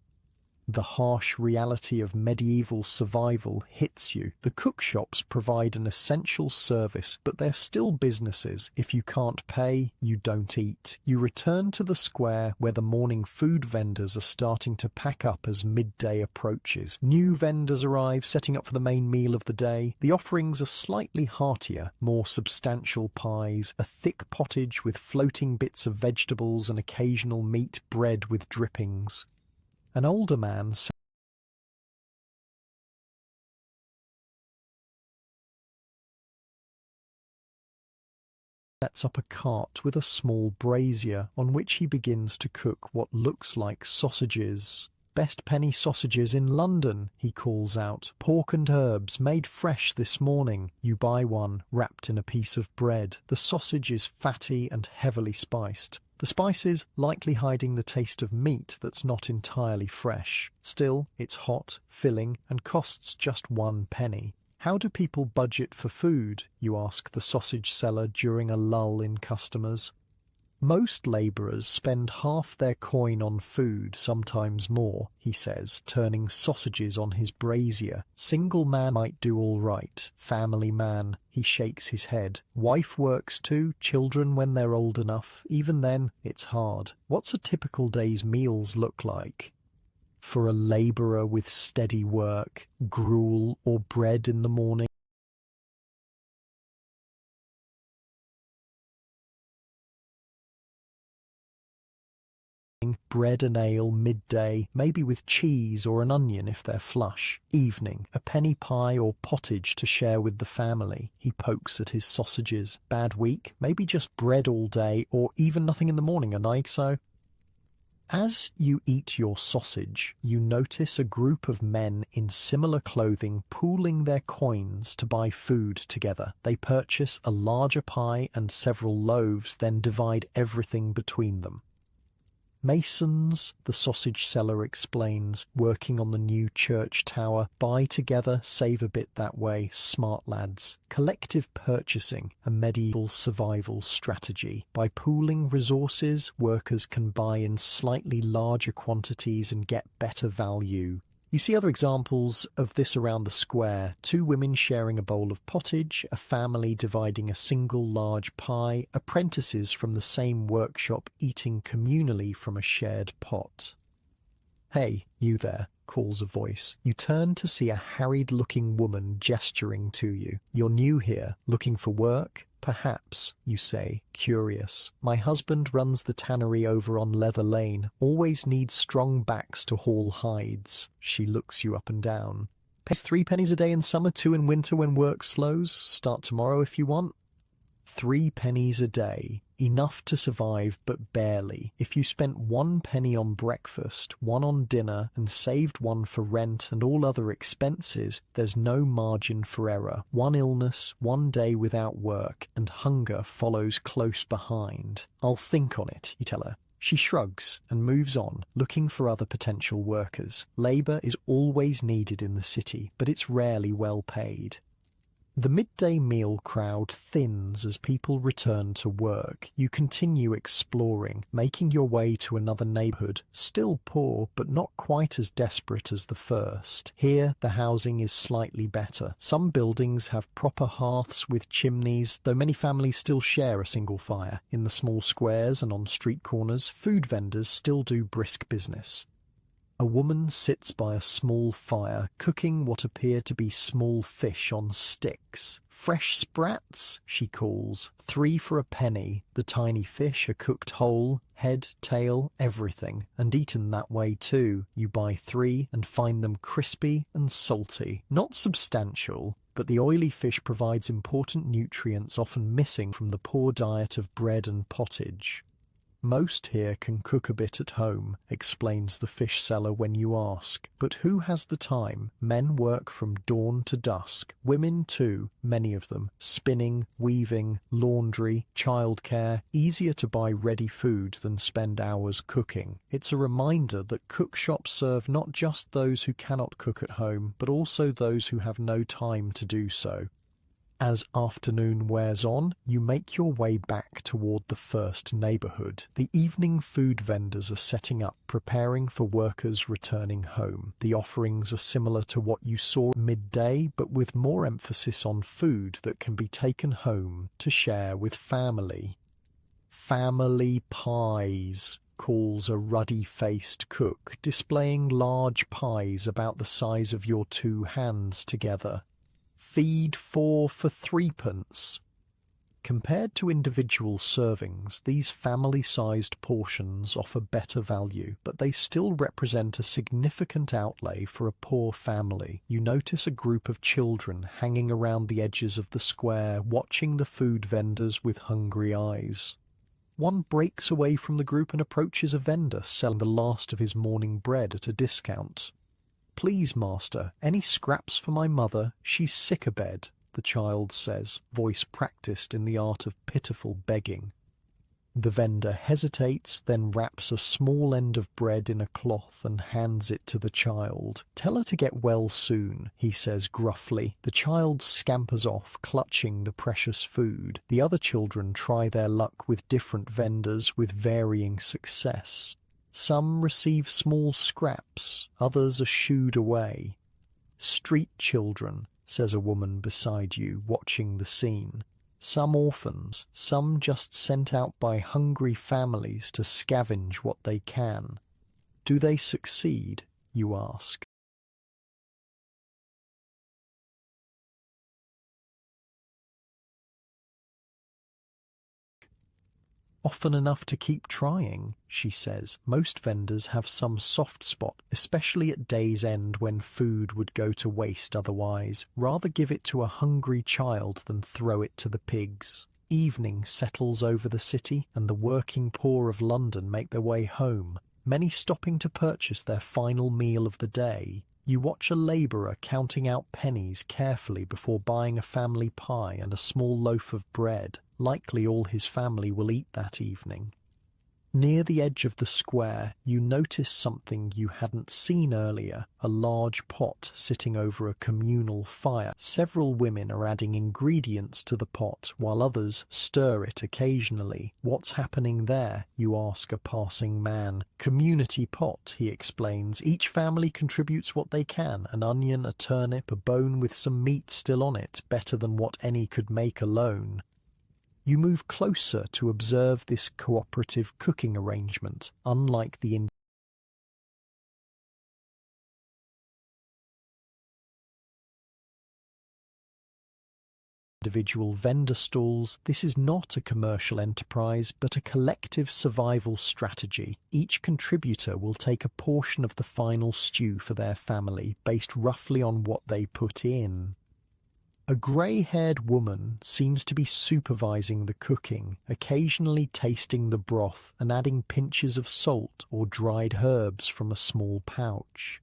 The harsh reality of medieval survival hits you. The cookshops provide an essential service, but they're still businesses. If you can't pay, you don't eat. You return to the square where the morning food vendors are starting to pack up as midday approaches. New vendors arrive, setting up for the main meal of the day. The offerings are slightly heartier, more substantial pies, a thick pottage with floating bits of vegetables and occasional meat, bread with drippings. An older man sets up a cart with a small brazier on which he begins to cook what looks like sausages. Best penny sausages in London, he calls out. Pork and herbs, made fresh this morning. You buy one, wrapped in a piece of bread. The sausage is fatty and heavily spiced. The spices likely hiding the taste of meat that's not entirely fresh. Still, it's hot, filling, and costs just 1 penny. How do people budget for food, you ask the sausage seller during a lull in customers. Most labourers spend half their coin on food, sometimes more, he says, turning sausages on his brazier. Single man might do all right. Family man, he shakes his head. Wife works too, children when they're old enough. Even then, it's hard. What's a typical day's meals look like? For a labourer with steady work, gruel or bread in the morning. Bread and ale midday, maybe with cheese or an onion if they're flush. Evening, a penny pie or pottage to share with the family. He pokes at his sausages. Bad week, maybe just bread all day or even nothing in the morning, and so. As you eat your sausage, you notice a group of men in similar clothing pooling their coins to buy food together. They purchase a larger pie and several loaves, then divide everything between them. Masons, the sausage seller explains, working on the new church tower, buy together, save a bit that way, smart lads. Collective purchasing, a medieval survival strategy. By pooling resources, workers can buy in slightly larger quantities and get better value. You see other examples of this around the square. 2 women sharing a bowl of pottage, a family dividing a single large pie, apprentices from the same workshop eating communally from a shared pot. "Hey, you there," calls a voice. You turn to see a harried-looking woman gesturing to you. "You're new here, looking for work?" "Perhaps," you say, curious. "My husband runs the tannery over on Leather Lane. Always needs strong backs to haul hides." She looks you up and down. "Pays 3 pennies a day in summer, 2 in winter when work slows. Start tomorrow if you want." 3 pennies a day. Enough to survive, but barely. If you spent 1 penny on breakfast, 1 on dinner, and saved 1 for rent and all other expenses, there's no margin for error. 1 illness, 1 day without work, and hunger follows close behind. "I'll think on it," you tell her. She shrugs and moves on, looking for other potential workers. Labour is always needed in the city, but it's rarely well paid. The midday meal crowd thins as people return to work. You continue exploring, making your way to another neighborhood, still poor but not quite as desperate as the first. Here, the housing is slightly better. Some buildings have proper hearths with chimneys, though many families still share a single fire. In the small squares and on street corners, food vendors still do brisk business. A woman sits by a small fire, cooking what appear to be small fish on sticks. "Fresh sprats," she calls. 3 for a penny. The tiny fish are cooked whole, head, tail, everything, and eaten that way too. You buy 3 and find them crispy and salty. Not substantial, but the oily fish provides important nutrients often missing from the poor diet of bread and pottage. "Most here can cook a bit at home," explains the fish seller when you ask. "But who has the time? Men work from dawn to dusk. Women too, many of them. Spinning, weaving, laundry, childcare. Easier to buy ready food than spend hours cooking." It's a reminder that cook shops serve not just those who cannot cook at home, but also those who have no time to do so. As afternoon wears on, you make your way back toward the first neighborhood. The evening food vendors are setting up, preparing for workers returning home. The offerings are similar to what you saw midday, but with more emphasis on food that can be taken home to share with family. "Family pies," calls a ruddy-faced cook, displaying large pies about the size of your 2 hands together. "Feed 4 for 3p." Compared to individual servings, these family-sized portions offer better value, but they still represent a significant outlay for a poor family. You notice a group of children hanging around the edges of the square, watching the food vendors with hungry eyes. One breaks away from the group and approaches a vendor selling the last of his morning bread at a discount. "Please, master, any scraps for my mother? She's sick abed," the child says, voice practiced in the art of pitiful begging. The vendor hesitates, then wraps a small end of bread in a cloth and hands it to the child. "Tell her to get well soon," he says gruffly. The child scampers off, clutching the precious food. The other children try their luck with different vendors with varying success. Some receive small scraps, others are shooed away. "Street children," says a woman beside you, watching the scene. Some orphans, some just sent out by hungry families to scavenge what they can. "Do they succeed?" you ask. "Often enough to keep trying," she says. Most vendors have some soft spot, especially at day's end when food would go to waste otherwise. Rather give it to a hungry child than throw it to the pigs. Evening settles over the city, and the working poor of London make their way home, many stopping to purchase their final meal of the day. You watch a labourer counting out pennies carefully before buying a family pie and a small loaf of bread. Likely all his family will eat that evening. Near the edge of the square, you notice something you hadn't seen earlier, a large pot sitting over a communal fire. Several women are adding ingredients to the pot, while others stir it occasionally. "What's happening there?" you ask a passing man. "Community pot," he explains. "Each family contributes what they can, an onion, a turnip, a bone with some meat still on it, better than what any could make alone." You move closer to observe this cooperative cooking arrangement, unlike the individual vendor stalls. This is not a commercial enterprise, but a collective survival strategy. Each contributor will take a portion of the final stew for their family, based roughly on what they put in. A grey-haired woman seems to be supervising the cooking, occasionally tasting the broth and adding pinches of salt or dried herbs from a small pouch.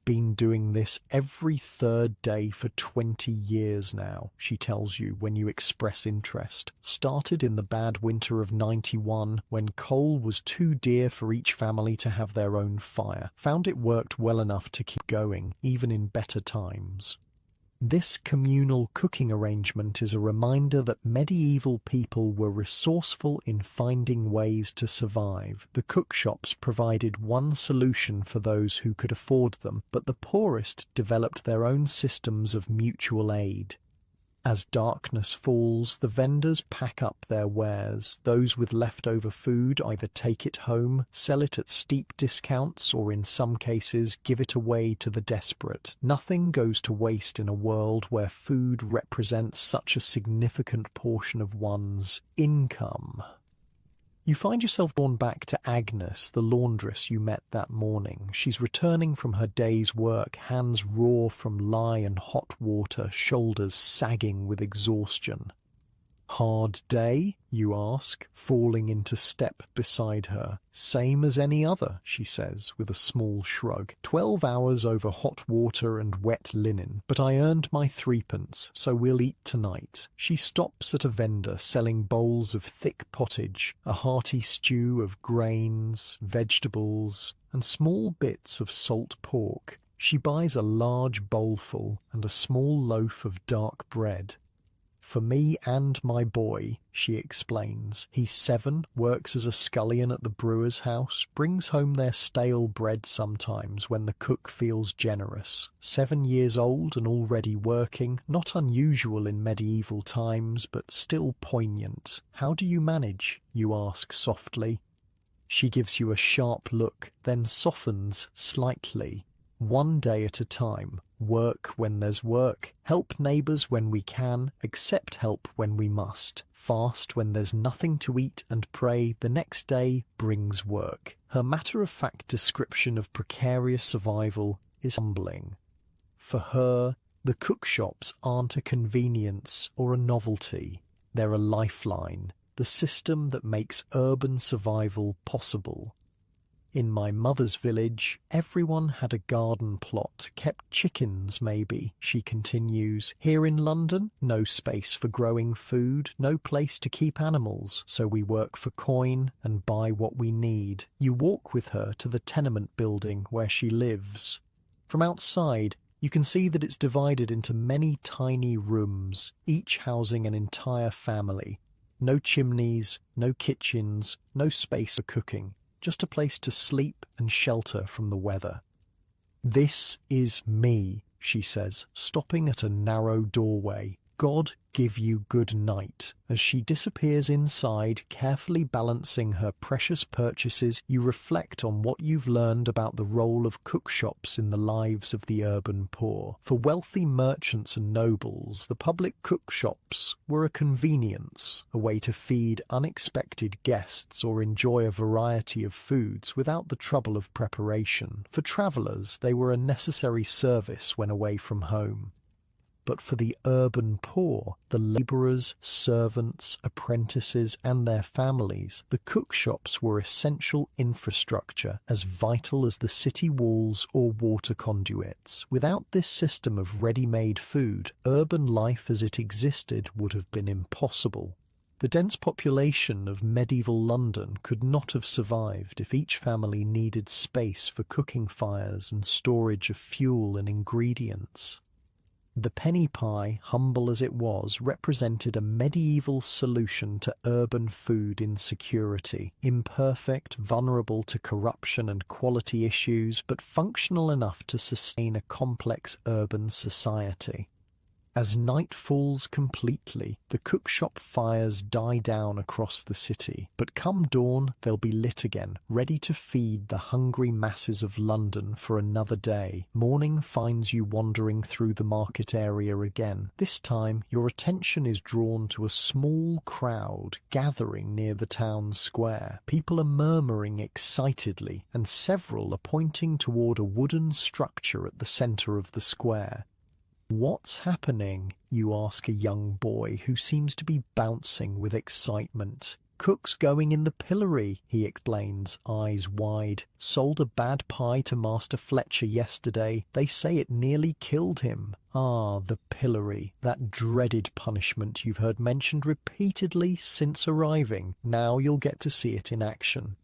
"Been doing this every 3rd day for 20 years now," she tells you when you express interest. "Started in the bad winter of 91, when coal was too dear for each family to have their own fire. Found it worked well enough to keep going, even in better times." This communal cooking arrangement is a reminder that medieval people were resourceful in finding ways to survive. The cookshops provided one solution for those who could afford them, but the poorest developed their own systems of mutual aid. As darkness falls, the vendors pack up their wares. Those with leftover food either take it home, sell it at steep discounts, or in some cases give it away to the desperate. Nothing goes to waste in a world where food represents such a significant portion of one's income. You find yourself drawn back to Agnes, the laundress you met that morning. She's returning from her day's work, hands raw from lye and hot water, shoulders sagging with exhaustion. "Hard day?" you ask, falling into step beside her. "Same as any other," she says, with a small shrug. 12 hours over hot water and wet linen, but I earned my threepence, so we'll eat tonight. She stops at a vendor selling bowls of thick pottage, a hearty stew of grains, vegetables, and small bits of salt pork. She buys a large bowlful and a small loaf of dark bread. "For me and my boy," she explains. "He's 7, works as a scullion at the brewer's house, brings home their stale bread sometimes when the cook feels generous. 7 years old and already working, not unusual in medieval times, but still poignant. How do you manage?" you ask softly. She gives you a sharp look, then softens slightly. "One day at a time. Work when there's work. Help neighbours when we can. Accept help when we must. Fast when there's nothing to eat and pray the next day brings work." Her matter-of-fact description of precarious survival is humbling. For her, the cookshops aren't a convenience or a novelty. They're a lifeline, the system that makes urban survival possible. "In my mother's village, everyone had a garden plot, kept chickens maybe," she continues. "Here in London, no space for growing food, no place to keep animals, so we work for coin and buy what we need." You walk with her to the tenement building where she lives. From outside, you can see that it's divided into many tiny rooms, each housing an entire family. No chimneys, no kitchens, no space for cooking. Just a place to sleep and shelter from the weather. "This is me," she says, stopping at a narrow doorway. "God give you good night." As she disappears inside, carefully balancing her precious purchases, you reflect on what you've learned about the role of cookshops in the lives of the urban poor. For wealthy merchants and nobles, the public cookshops were a convenience, a way to feed unexpected guests or enjoy a variety of foods without the trouble of preparation. For travellers, they were a necessary service when away from home. But for the urban poor, the labourers, servants, apprentices and their families, the cookshops were essential infrastructure, as vital as the city walls or water conduits. Without this system of ready-made food, urban life as it existed would have been impossible. The dense population of medieval London could not have survived if each family needed space for cooking fires and storage of fuel and ingredients. The penny pie, humble as it was, represented a medieval solution to urban food insecurity, imperfect, vulnerable to corruption and quality issues, but functional enough to sustain a complex urban society. As night falls completely, the cookshop fires die down across the city, but come dawn they'll be lit again, ready to feed the hungry masses of London for another day. Morning finds you wandering through the market area again. This time your attention is drawn to a small crowd gathering near the town square. People are murmuring excitedly, and several are pointing toward a wooden structure at the centre of the square. "What's happening?" you ask a young boy who seems to be bouncing with excitement. "Cook's going in the pillory," he explains, eyes wide. "Sold a bad pie to Master Fletcher yesterday. They say it nearly killed him." Ah, the pillory, that dreaded punishment you've heard mentioned repeatedly since arriving. Now you'll get to see it in action.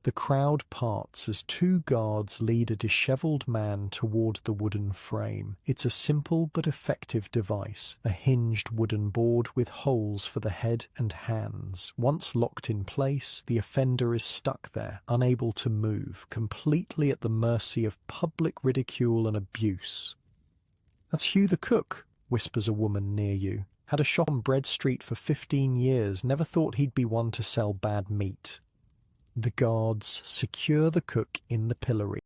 The crowd parts as two guards lead a disheveled man toward the wooden frame. It's a simple but effective device, a hinged wooden board with holes for the head and hands. Once locked in place, the offender is stuck there, unable to move, completely at the mercy of public ridicule and abuse. "That's Hugh the cook," whispers a woman near you. "Had a shop on Bread Street for 15 years, never thought he'd be one to sell bad meat." The guards secure the cook in the pillory.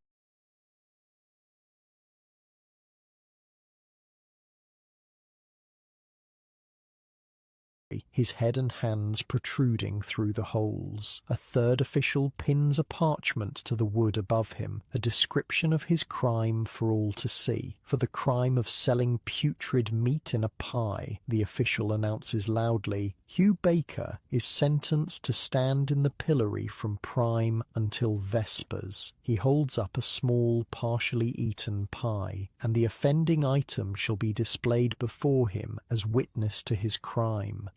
His head and hands protruding through the holes. A third official pins a parchment to the wood above him, a description of his crime for all to see. For the crime of selling putrid meat in a pie, the official announces loudly, "Hugh Baker is sentenced to stand in the pillory from prime until vespers." He holds up a small, partially eaten pie, and the offending item shall be displayed before him as witness to his crime.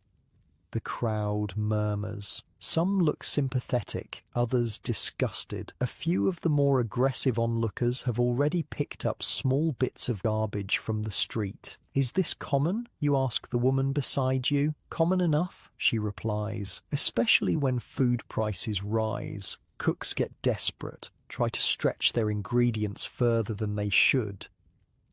The crowd murmurs. Some look sympathetic, others disgusted. A few of the more aggressive onlookers have already picked up small bits of garbage from the street. "Is this common?" you ask the woman beside you. "Common enough," she replies, "especially when food prices rise. Cooks get desperate, try to stretch their ingredients further than they should."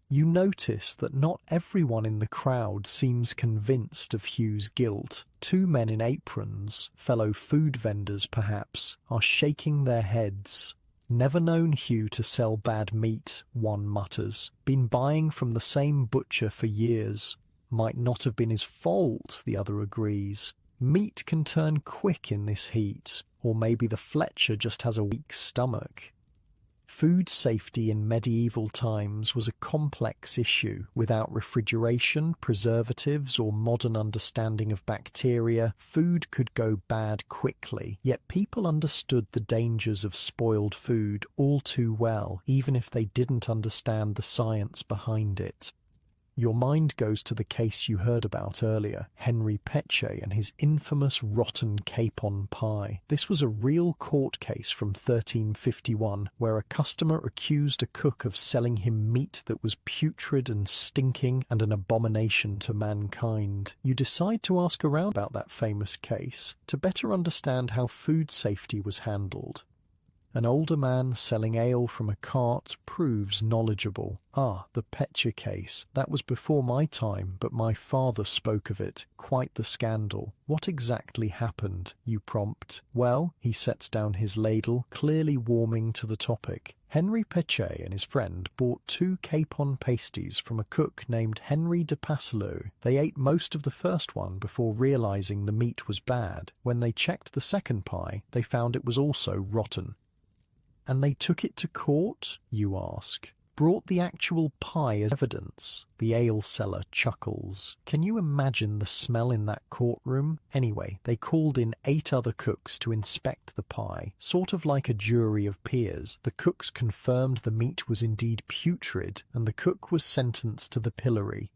You notice that not everyone in the crowd seems convinced of Hugh's guilt. Two men in aprons, fellow food vendors perhaps, are shaking their heads. "Never known Hugh to sell bad meat," one mutters. "Been buying from the same butcher for years." "Might not have been his fault," the other agrees. "Meat can turn quick in this heat, or maybe the Fletcher just has a weak stomach." Food safety in medieval times was a complex issue. Without refrigeration, preservatives, or modern understanding of bacteria, food could go bad quickly. Yet people understood the dangers of spoiled food all too well, even if they didn't understand the science behind it. Your mind goes to the case you heard about earlier, Henry Peche and his infamous rotten capon pie. This was a real court case from 1351, where a customer accused a cook of selling him meat that was putrid and stinking and an abomination to mankind. You decide to ask around about that famous case to better understand how food safety was handled. An older man selling ale from a cart proves knowledgeable. "Ah, the Peche case. That was before my time, but my father spoke of it. Quite the scandal." "What exactly happened?" you prompt. "Well," he sets down his ladle, clearly warming to the topic. "Henry Peche and his friend bought 2 capon pasties from a cook named Henry de Passelot. They ate most of the first one before realizing the meat was bad. When they checked the second pie, they found it was also rotten." "And they took it to court?" you ask. "Brought the actual pie as evidence?" The ale seller chuckles. "Can you imagine the smell in that courtroom?" Anyway, they called in 8 other cooks to inspect the pie, sort of like a jury of peers. The cooks confirmed the meat was indeed putrid, and the cook was sentenced to the pillory.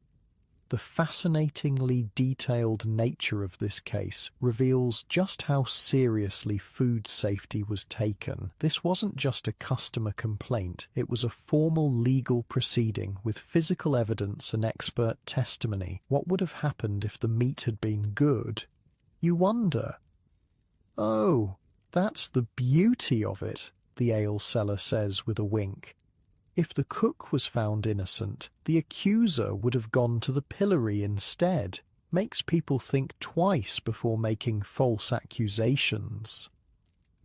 The fascinatingly detailed nature of this case reveals just how seriously food safety was taken. This wasn't just a customer complaint, it was a formal legal proceeding with physical evidence and expert testimony. What would have happened if the meat had been good? You wonder. "Oh, that's the beauty of it," the ale seller says with a wink. "If the cook was found innocent, the accuser would have gone to the pillory instead. Makes people think twice before making false accusations."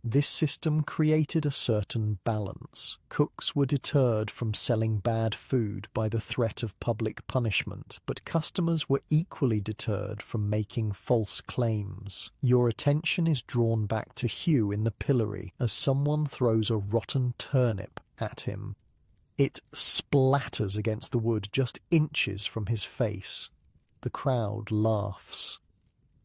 This system created a certain balance. Cooks were deterred from selling bad food by the threat of public punishment, but customers were equally deterred from making false claims. Your attention is drawn back to Hugh in the pillory as someone throws a rotten turnip at him. It splatters against the wood just inches from his face. The crowd laughs.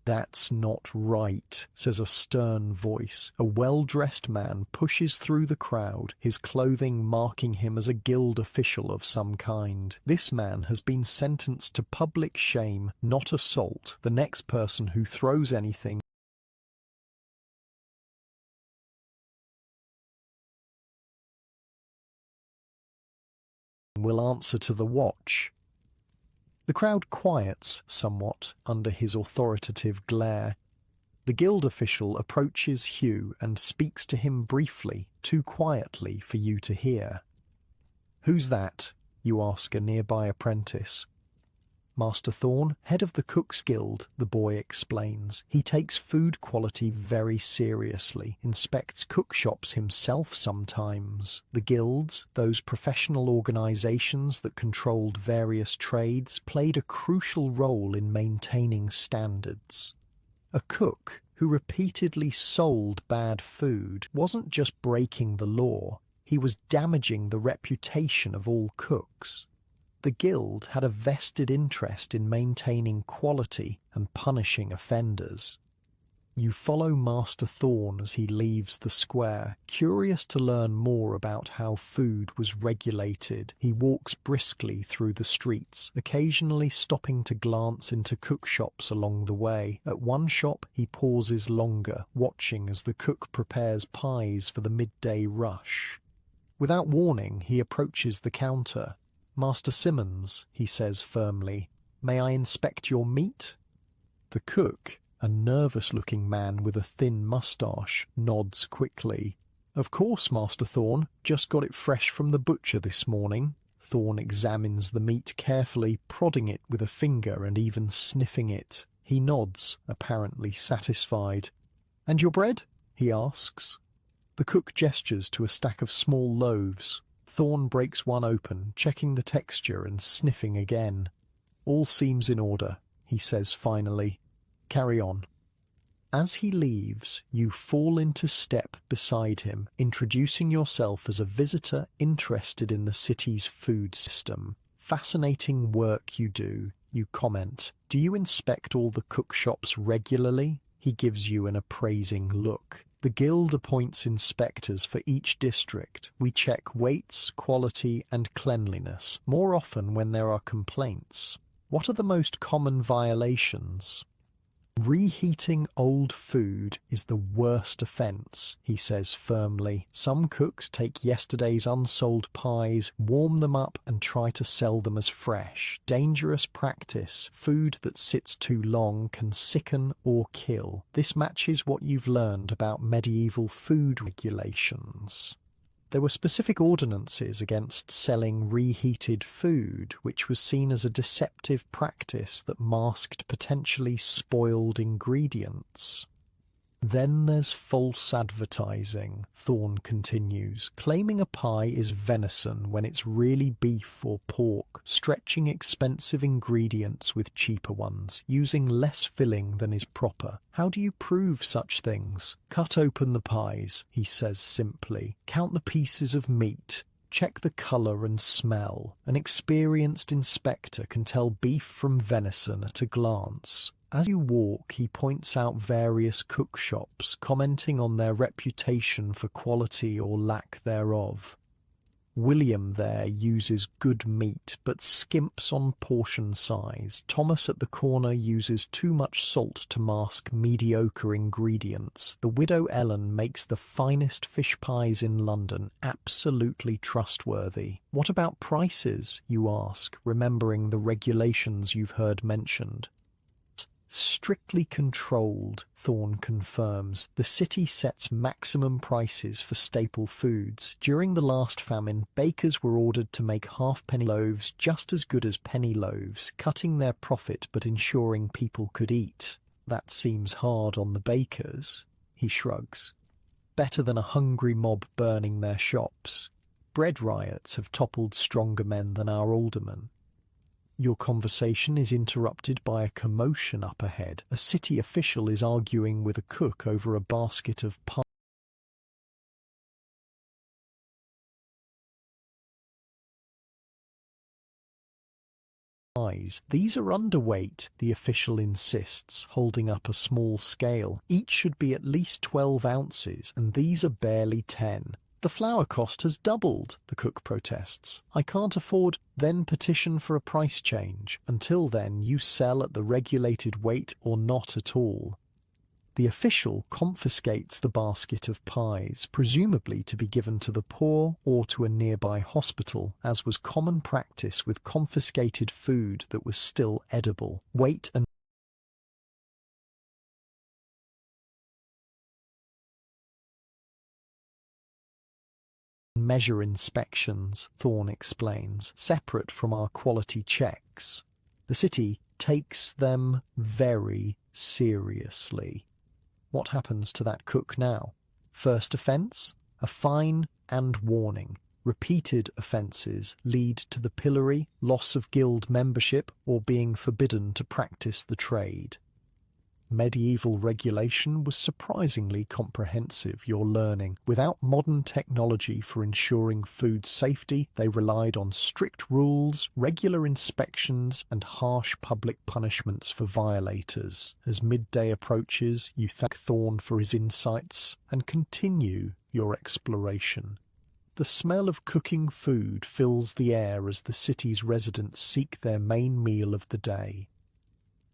"That's not right," says a stern voice. A well-dressed man pushes through the crowd, his clothing marking him as a guild official of some kind. "This man has been sentenced to public shame, not assault. The next person who throws anything will answer to the watch. The crowd quiets somewhat under his authoritative glare. The guild official approaches Hugh and speaks to him briefly, too quietly for you to hear. "Who's that?" you ask a nearby apprentice. "Master Thorn, head of the Cook's Guild," the boy explains. He takes food quality very seriously, inspects cook shops himself sometimes. The guilds, those professional organizations that controlled various trades, played a crucial role in maintaining standards. A cook who repeatedly sold bad food wasn't just breaking the law, he was damaging the reputation of all cooks. The guild had a vested interest in maintaining quality and punishing offenders. You follow Master Thorn as he leaves the square, curious to learn more about how food was regulated. He walks briskly through the streets, occasionally stopping to glance into cook shops along the way. At one shop, he pauses longer, watching as the cook prepares pies for the midday rush. Without warning, he approaches the counter. "Master Simmons," he says firmly, "may I inspect your meat?" The cook, a nervous-looking man with a thin moustache, nods quickly. "Of course, Master Thorn. Just got it fresh from the butcher this morning." Thorn examines the meat carefully, prodding it with a finger and even sniffing it. He nods, apparently satisfied. "And your bread?" he asks. The cook gestures to a stack of small loaves. Thorn breaks one open, checking the texture and sniffing again. "All seems in order," he says finally. "Carry on." As he leaves, you fall into step beside him, introducing yourself as a visitor interested in the city's food system. "Fascinating work you do," you comment. "Do you inspect all the cook shops regularly?" He gives you an appraising look. "The guild appoints inspectors for each district. We check weights, quality, and cleanliness, more often when there are complaints." "What are the most common violations?" "Reheating old food is the worst offence," he says firmly. "Some cooks take yesterday's unsold pies, warm them up and try to sell them as fresh. Dangerous practice. Food that sits too long can sicken or kill." This matches what you've learned about medieval food regulations. There were specific ordinances against selling reheated food, which was seen as a deceptive practice that masked potentially spoiled ingredients. "Then there's false advertising," Thorn continues, "claiming a pie is venison when it's really beef or pork, stretching expensive ingredients with cheaper ones, using less filling than is proper. How do you prove such things? Cut open the pies," he says simply. "Count the pieces of meat. Check the colour and smell. An experienced inspector can tell beef from venison at a glance." As you walk, he points out various cook shops, commenting on their reputation for quality or lack thereof. William there uses good meat, but skimps on portion size. Thomas at the corner uses too much salt to mask mediocre ingredients. The widow Ellen makes the finest fish pies in London, absolutely trustworthy. "What about prices?" you ask, remembering the regulations you've heard mentioned. "Strictly controlled," Thorn confirms. "The city sets maximum prices for staple foods. During the last famine, bakers were ordered to make half-penny loaves just as good as penny loaves, cutting their profit but ensuring people could eat." "That seems hard on the bakers," he shrugs. "Better than a hungry mob burning their shops. Bread riots have toppled stronger men than our aldermen." Your conversation is interrupted by a commotion up ahead. A city official is arguing with a cook over a basket of pies. "These are underweight," the official insists, holding up a small scale. "Each should be at least 12 ounces, and these are barely 10. "The flour cost has doubled," the cook protests. "I can't afford." "Then petition for a price change. Until then, you sell at the regulated weight or not at all." The official confiscates the basket of pies, presumably to be given to the poor or to a nearby hospital, as was common practice with confiscated food that was still edible. Wait and measure inspections, Thorne explains, separate from our quality checks. The city takes them very seriously. What happens to that cook now? First offence? A fine and warning. Repeated offences lead to the pillory, loss of guild membership, or being forbidden to practice the trade. Medieval regulation was surprisingly comprehensive, you're learning. Without modern technology for ensuring food safety, they relied on strict rules, regular inspections, and harsh public punishments for violators. As midday approaches, you thank Thorne for his insights and continue your exploration. The smell of cooking food fills the air as the city's residents seek their main meal of the day.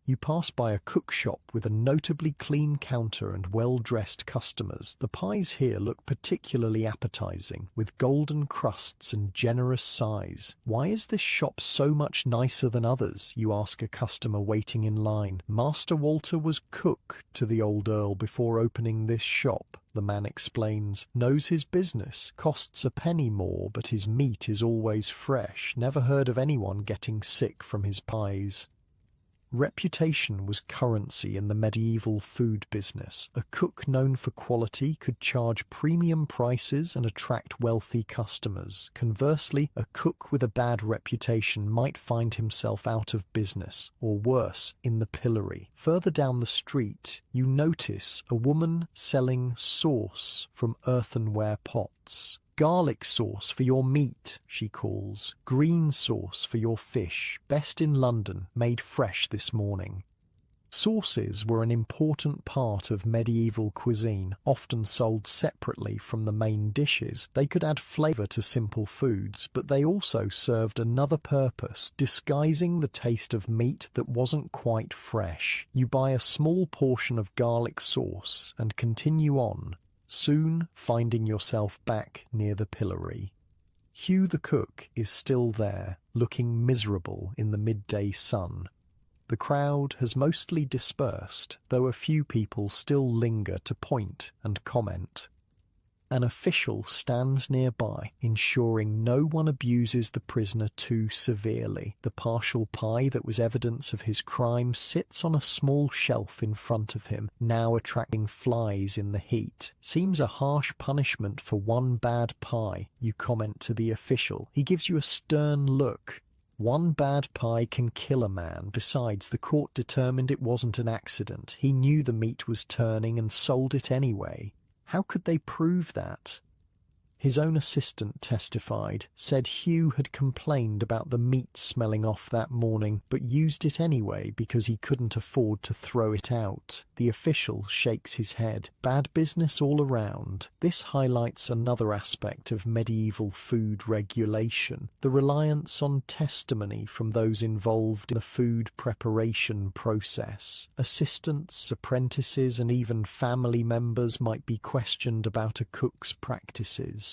You pass by a cook shop with a notably clean counter and well-dressed customers. The pies here look particularly appetizing, with golden crusts and generous size. Why is this shop so much nicer than others? You ask a customer waiting in line. Master Walter was cook to the old Earl before opening this shop. The man explains, knows his business, costs a penny more, but his meat is always fresh. Never heard of anyone getting sick from his pies. Reputation was currency in the medieval food business. A cook known for quality could charge premium prices and attract wealthy customers. Conversely, a cook with a bad reputation might find himself out of business, or worse, in the pillory. Further down the street, you notice a woman selling sauce from earthenware pots. Garlic sauce for your meat, she calls. Green sauce for your fish. Best in London, made fresh this morning. Sauces were an important part of medieval cuisine, often sold separately from the main dishes. They could add flavour to simple foods, but they also served another purpose, disguising the taste of meat that wasn't quite fresh. You buy a small portion of garlic sauce and continue on, soon finding yourself back near the pillory. Hugh the cook is still there, looking miserable in the midday sun. The crowd has mostly dispersed, though a few people still linger to point and comment. An official stands nearby, ensuring no one abuses the prisoner too severely. The partial pie that was evidence of his crime sits on a small shelf in front of him, now attracting flies in the heat. Seems a harsh punishment for one bad pie, you comment to the official. He gives you a stern look. One bad pie can kill a man. Besides, the court determined it wasn't an accident. He knew the meat was turning and sold it anyway. How could they prove that? His own assistant testified, said Hugh had complained about the meat smelling off that morning, but used it anyway because he couldn't afford to throw it out. The official shakes his head. Bad business all around. This highlights another aspect of medieval food regulation, the reliance on testimony from those involved in the food preparation process. Assistants, apprentices, and even family members might be questioned about a cook's practices.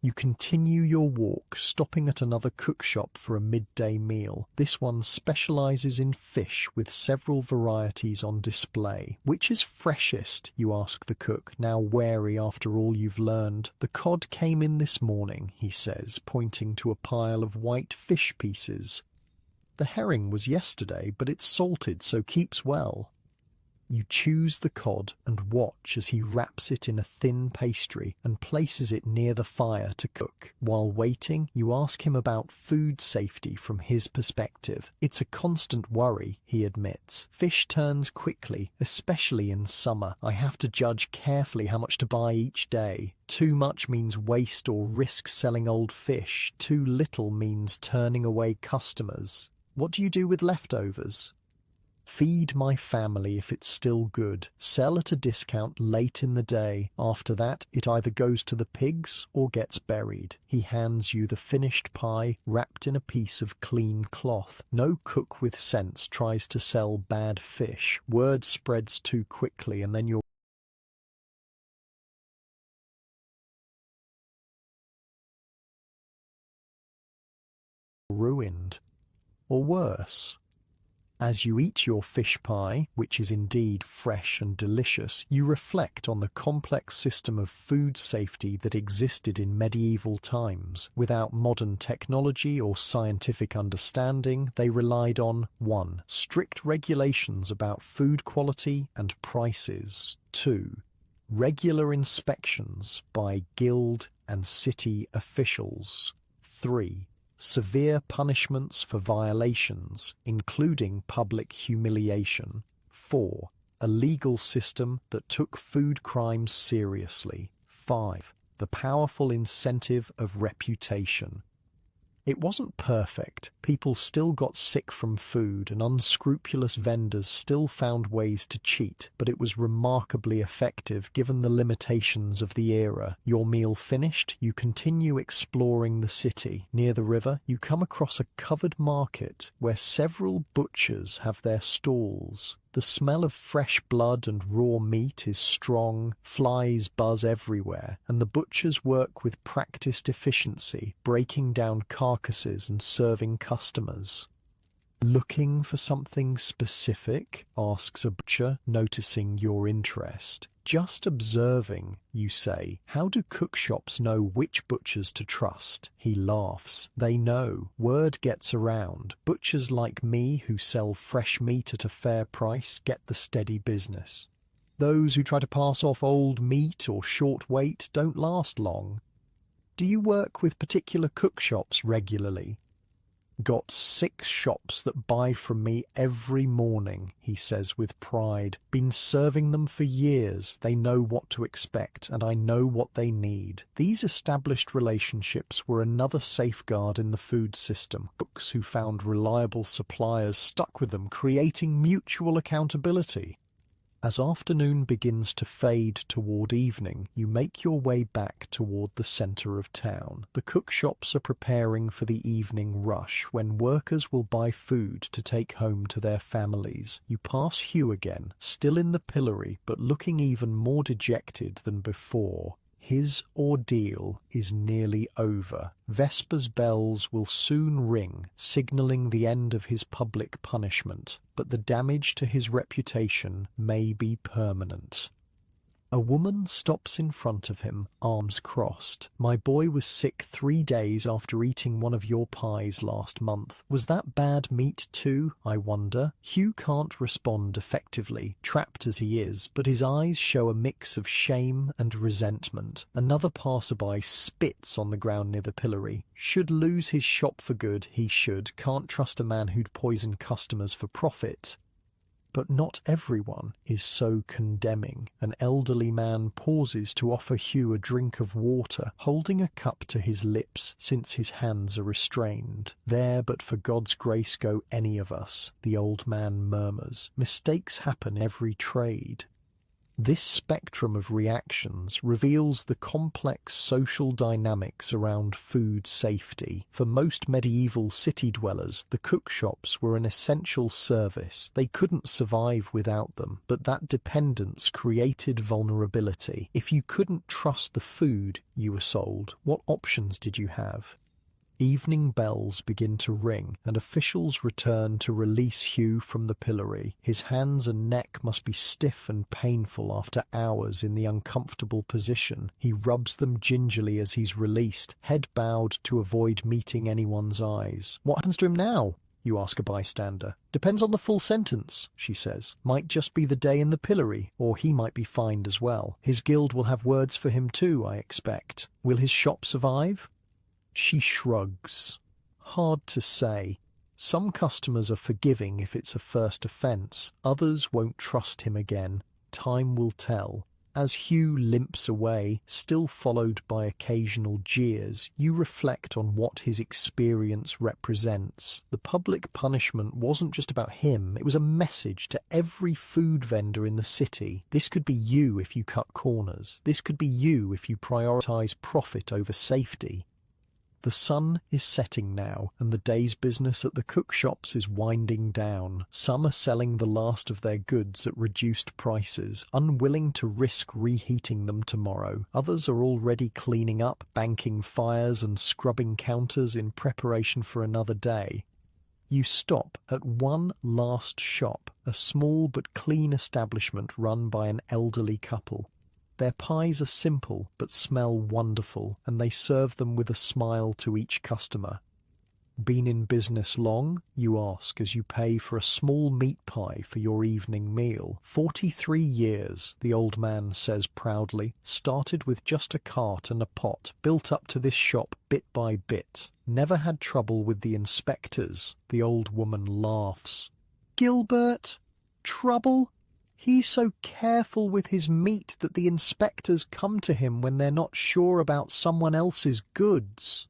You continue your walk, stopping at another cook shop for a midday meal. This one specializes in fish with several varieties on display. Which is freshest, you ask the cook, now wary after all you've learned. The cod came in this morning, he says, pointing to a pile of white fish pieces. The herring was yesterday, but it's salted, so keeps well. You choose the cod and watch as he wraps it in a thin pastry and places it near the fire to cook. While waiting, you ask him about food safety from his perspective. It's a constant worry, he admits. Fish turns quickly, especially in summer. I have to judge carefully how much to buy each day. Too much means waste or risk selling old fish. Too little means turning away customers. What do you do with leftovers? Feed my family if it's still good. Sell at a discount late in the day. After that, it either goes to the pigs or gets buried. He hands you the finished pie wrapped in a piece of clean cloth. No cook with sense tries to sell bad fish. Word spreads too quickly and then you're ruined. Or worse. As you eat your fish pie, which is indeed fresh and delicious, you reflect on the complex system of food safety that existed in medieval times. Without modern technology or scientific understanding, they relied on 1. Strict regulations about food quality and prices. 2. Regular inspections by guild and city officials. 3. Severe punishments for violations, including public humiliation. 4. A legal system that took food crimes seriously. 5. The powerful incentive of reputation. It wasn't perfect. People still got sick from food and unscrupulous vendors still found ways to cheat, but it was remarkably effective given the limitations of the era. Your meal finished, you continue exploring the city. Near the river, you come across a covered market where several butchers have their stalls. The smell of fresh blood and raw meat is strong, flies buzz everywhere, and the butchers work with practiced efficiency, breaking down carcasses and serving customers. "Looking for something specific?" asks a butcher, noticing your interest. "Just observing," you say. "How do cook shops know which butchers to trust?" He laughs. "They know. Word gets around. Butchers like me who sell fresh meat at a fair price get the steady business. Those who try to pass off old meat or short weight don't last long." "Do you work with particular cook shops regularly?" "Got 6 shops that buy from me every morning," he says with pride. "Been serving them for years. They know what to expect, and I know what they need." These established relationships were another safeguard in the food system. Cooks who found reliable suppliers stuck with them, creating mutual accountability. As afternoon begins to fade toward evening, you make your way back toward the center of town. The cook shops are preparing for the evening rush, when workers will buy food to take home to their families. You pass Hugh again, still in the pillory, but looking even more dejected than before. His ordeal is nearly over. Vespers bells will soon ring, signaling the end of his public punishment, but the damage to his reputation may be permanent. A woman stops in front of him, arms crossed. "My boy was sick 3 days after eating one of your pies last month. Was that bad meat too, I wonder?" Hugh can't respond effectively, trapped as he is, but his eyes show a mix of shame and resentment. Another passerby spits on the ground near the pillory. Should lose his shop for good, he should. Can't trust a man who'd poison customers for profit. But not everyone is so condemning. An elderly man pauses to offer Hugh a drink of water, holding a cup to his lips since his hands are restrained. "There but for God's grace go any of us," the old man murmurs. "Mistakes happen in every trade." This spectrum of reactions reveals the complex social dynamics around food safety. For most medieval city dwellers, the cook shops were an essential service. They couldn't survive without them, but that dependence created vulnerability. If you couldn't trust the food you were sold, what options did you have? Evening bells begin to ring, and officials return to release Hugh from the pillory. His hands and neck must be stiff and painful after hours in the uncomfortable position. He rubs them gingerly as he's released, head bowed to avoid meeting anyone's eyes. "What happens to him now?" you ask a bystander. "Depends on the full sentence," she says. "Might just be the day in the pillory, or he might be fined as well. His guild will have words for him too, I expect. Will his shop survive?" She shrugs. Hard to say. Some customers are forgiving if it's a first offence. Others won't trust him again. Time will tell. As Hugh limps away, still followed by occasional jeers, you reflect on what his experience represents. The public punishment wasn't just about him, it was a message to every food vendor in the city. This could be you if you cut corners. This could be you if you prioritize profit over safety. The sun is setting now, and the day's business at the cook shops is winding down. Some are selling the last of their goods at reduced prices, unwilling to risk reheating them tomorrow. Others are already cleaning up, banking fires and scrubbing counters in preparation for another day. You stop at one last shop, a small but clean establishment run by an elderly couple. Their pies are simple but smell wonderful, and they serve them with a smile to each customer. "Been in business long?" you ask as you pay for a small meat pie for your evening meal. 43 years, the old man says proudly. "Started with just a cart and a pot, built up to this shop bit by bit. Never had trouble with the inspectors." The old woman laughs. "Gilbert? Trouble? He's so careful with his meat that the inspectors come to him when they're not sure about someone else's goods."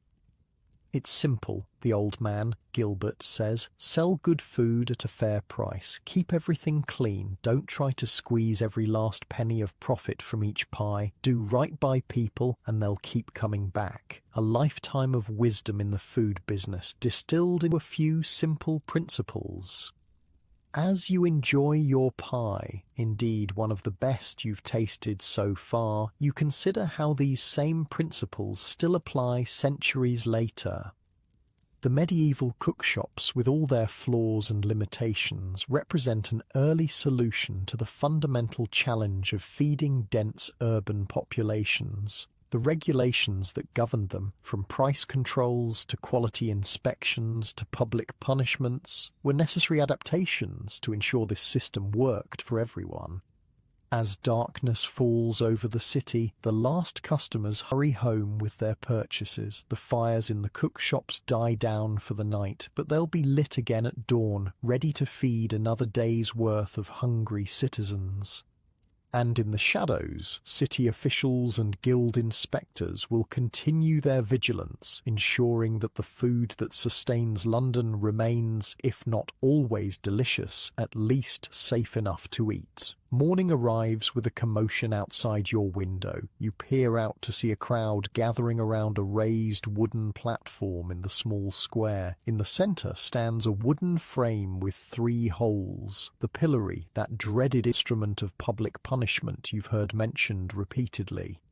"It's simple," the old man, Gilbert, says. "Sell good food at a fair price. Keep everything clean. Don't try to squeeze every last penny of profit from each pie. Do right by people and they'll keep coming back." A lifetime of wisdom in the food business, distilled into a few simple principles. As you enjoy your pie, indeed one of the best you've tasted so far, you consider how these same principles still apply centuries later. The medieval cookshops, with all their flaws and limitations, represent an early solution to the fundamental challenge of feeding dense urban populations. The regulations that governed them, from price controls to quality inspections to public punishments, were necessary adaptations to ensure this system worked for everyone. As darkness falls over the city, the last customers hurry home with their purchases. The fires in the cookshops die down for the night, but they'll be lit again at dawn, ready to feed another day's worth of hungry citizens. And in the shadows, city officials and guild inspectors will continue their vigilance, ensuring that the food that sustains London remains, if not always delicious, at least safe enough to eat. Morning arrives with a commotion outside your window. You peer out to see a crowd gathering around a raised wooden platform in the small square. In the centre stands a wooden frame with 3 holes. The pillory, that dreaded instrument of public punishment you've heard mentioned repeatedly.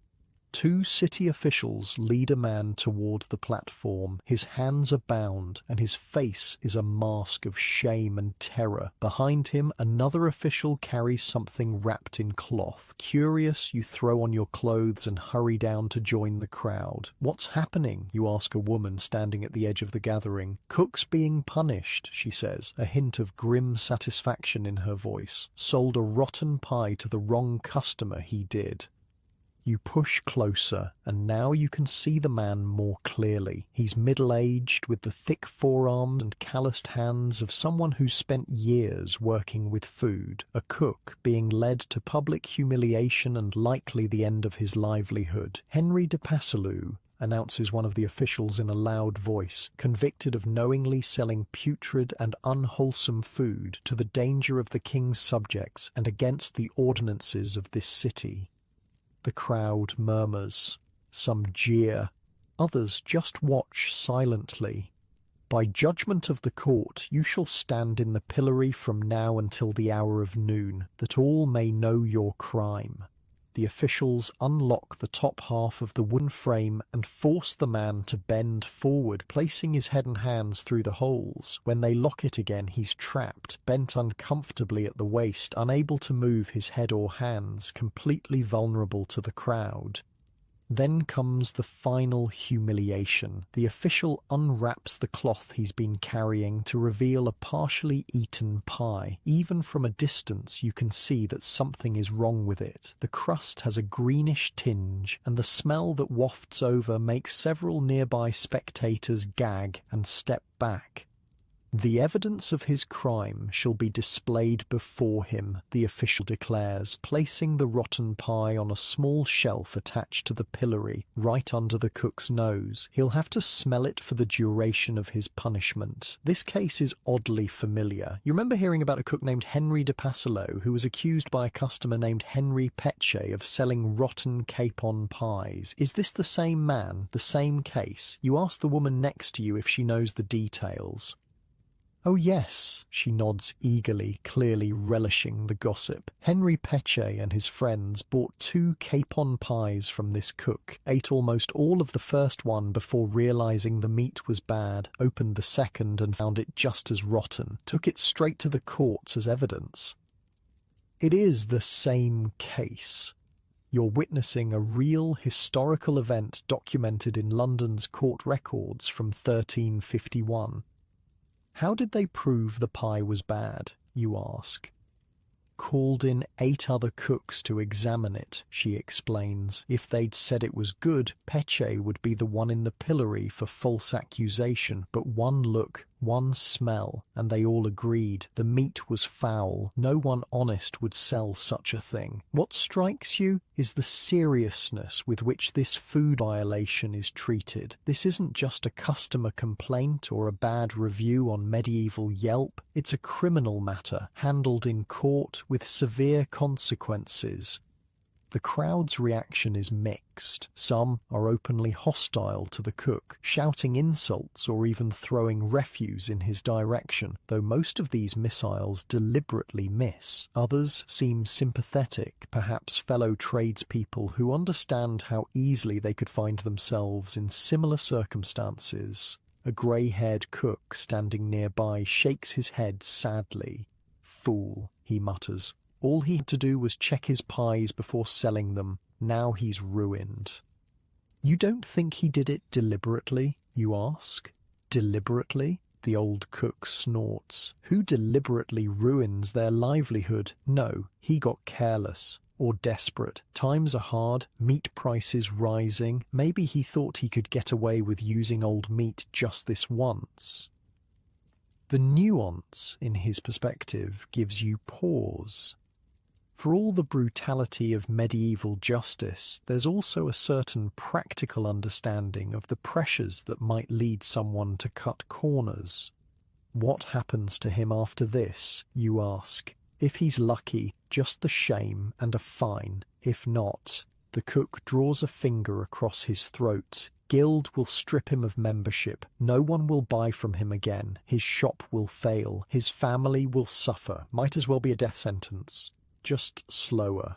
2 city officials lead a man toward the platform. His hands are bound, and his face is a mask of shame and terror. Behind him, another official carries something wrapped in cloth. Curious, you throw on your clothes and hurry down to join the crowd. "What's happening?" you ask a woman standing at the edge of the gathering. "Cook's being punished," she says, a hint of grim satisfaction in her voice. "Sold a rotten pie to the wrong customer, he did." You push closer, and now you can see the man more clearly. He's middle-aged, with the thick forearms and calloused hands of someone who's spent years working with food, a cook being led to public humiliation and likely the end of his livelihood. "Henry de Passalou," announces one of the officials in a loud voice, "convicted of knowingly selling putrid and unwholesome food to the danger of the king's subjects and against the ordinances of this city." The crowd murmurs. Some jeer. Others just watch silently. "By judgment of the court, you shall stand in the pillory from now until the hour of noon, that all may know your crime." The officials unlock the top half of the wooden frame and force the man to bend forward, placing his head and hands through the holes. When they lock it again, he's trapped, bent uncomfortably at the waist, unable to move his head or hands, completely vulnerable to the crowd. Then comes the final humiliation. The official unwraps the cloth he's been carrying to reveal a partially eaten pie. Even from a distance you can see that something is wrong with it. The crust has a greenish tinge, and the smell that wafts over makes several nearby spectators gag and step back. The evidence of his crime shall be displayed before him, the official declares, placing the rotten pie on a small shelf attached to the pillory, right under the cook's nose. He'll have to smell it for the duration of his punishment. This case is oddly familiar. You remember hearing about a cook named Henry de Passelow who was accused by a customer named Henry Peche of selling rotten capon pies. Is this the same man, the same case? You ask the woman next to you if she knows the details. Oh yes, she nods eagerly, clearly relishing the gossip. Henry Peche and his friends bought 2 capon pies from this cook, ate almost all of the first one before realizing the meat was bad, opened the second and found it just as rotten, took it straight to the courts as evidence. It is the same case. You're witnessing a real historical event documented in London's court records from 1351. How did they prove the pie was bad, you ask? Called in 8 other cooks to examine it, she explains. If they'd said it was good, Peche would be the one in the pillory for false accusation, but one look, one smell, and they all agreed. The meat was foul. No one honest would sell such a thing. What strikes you is the seriousness with which this food violation is treated. This isn't just a customer complaint or a bad review on medieval Yelp. It's a criminal matter, handled in court with severe consequences. The crowd's reaction is mixed. Some are openly hostile to the cook, shouting insults or even throwing refuse in his direction, though most of these missiles deliberately miss. Others seem sympathetic, perhaps fellow tradespeople who understand how easily they could find themselves in similar circumstances. A grey-haired cook standing nearby shakes his head sadly. "Fool," he mutters. All he had to do was check his pies before selling them. Now he's ruined. You don't think he did it deliberately, you ask? Deliberately? The old cook snorts. Who deliberately ruins their livelihood? No, he got careless. Or desperate. Times are hard, meat prices rising. Maybe he thought he could get away with using old meat just this once. The nuance in his perspective gives you pause. For all the brutality of medieval justice, there's also a certain practical understanding of the pressures that might lead someone to cut corners. What happens to him after this, you ask? If he's lucky, just the shame and a fine. If not, the cook draws a finger across his throat. Guild will strip him of membership. No one will buy from him again. His shop will fail. His family will suffer. Might as well be a death sentence. Just slower.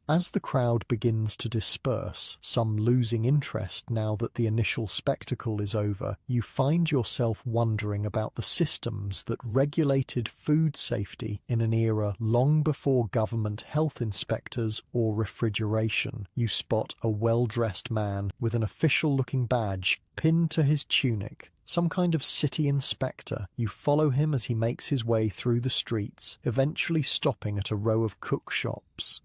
As the crowd begins to disperse, some losing interest now that the initial spectacle is over, you find yourself wondering about the systems that regulated food safety in an era long before government health inspectors or refrigeration. You spot a well-dressed man with an official-looking badge pinned to his tunic. Some kind of city inspector. You follow him as he makes his way through the streets, eventually stopping at a row of cook shops.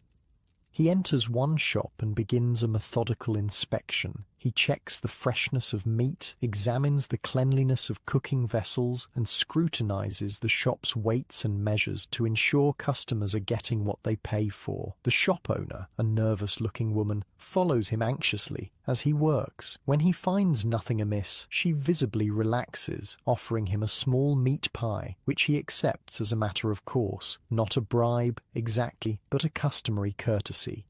He enters one shop and begins a methodical inspection. He checks the freshness of meat, examines the cleanliness of cooking vessels, and scrutinizes the shop's weights and measures to ensure customers are getting what they pay for. The shop owner, a nervous-looking woman, follows him anxiously as he works. When he finds nothing amiss, she visibly relaxes, offering him a small meat pie, which he accepts as a matter of course. Not a bribe, exactly, but a customary courtesy.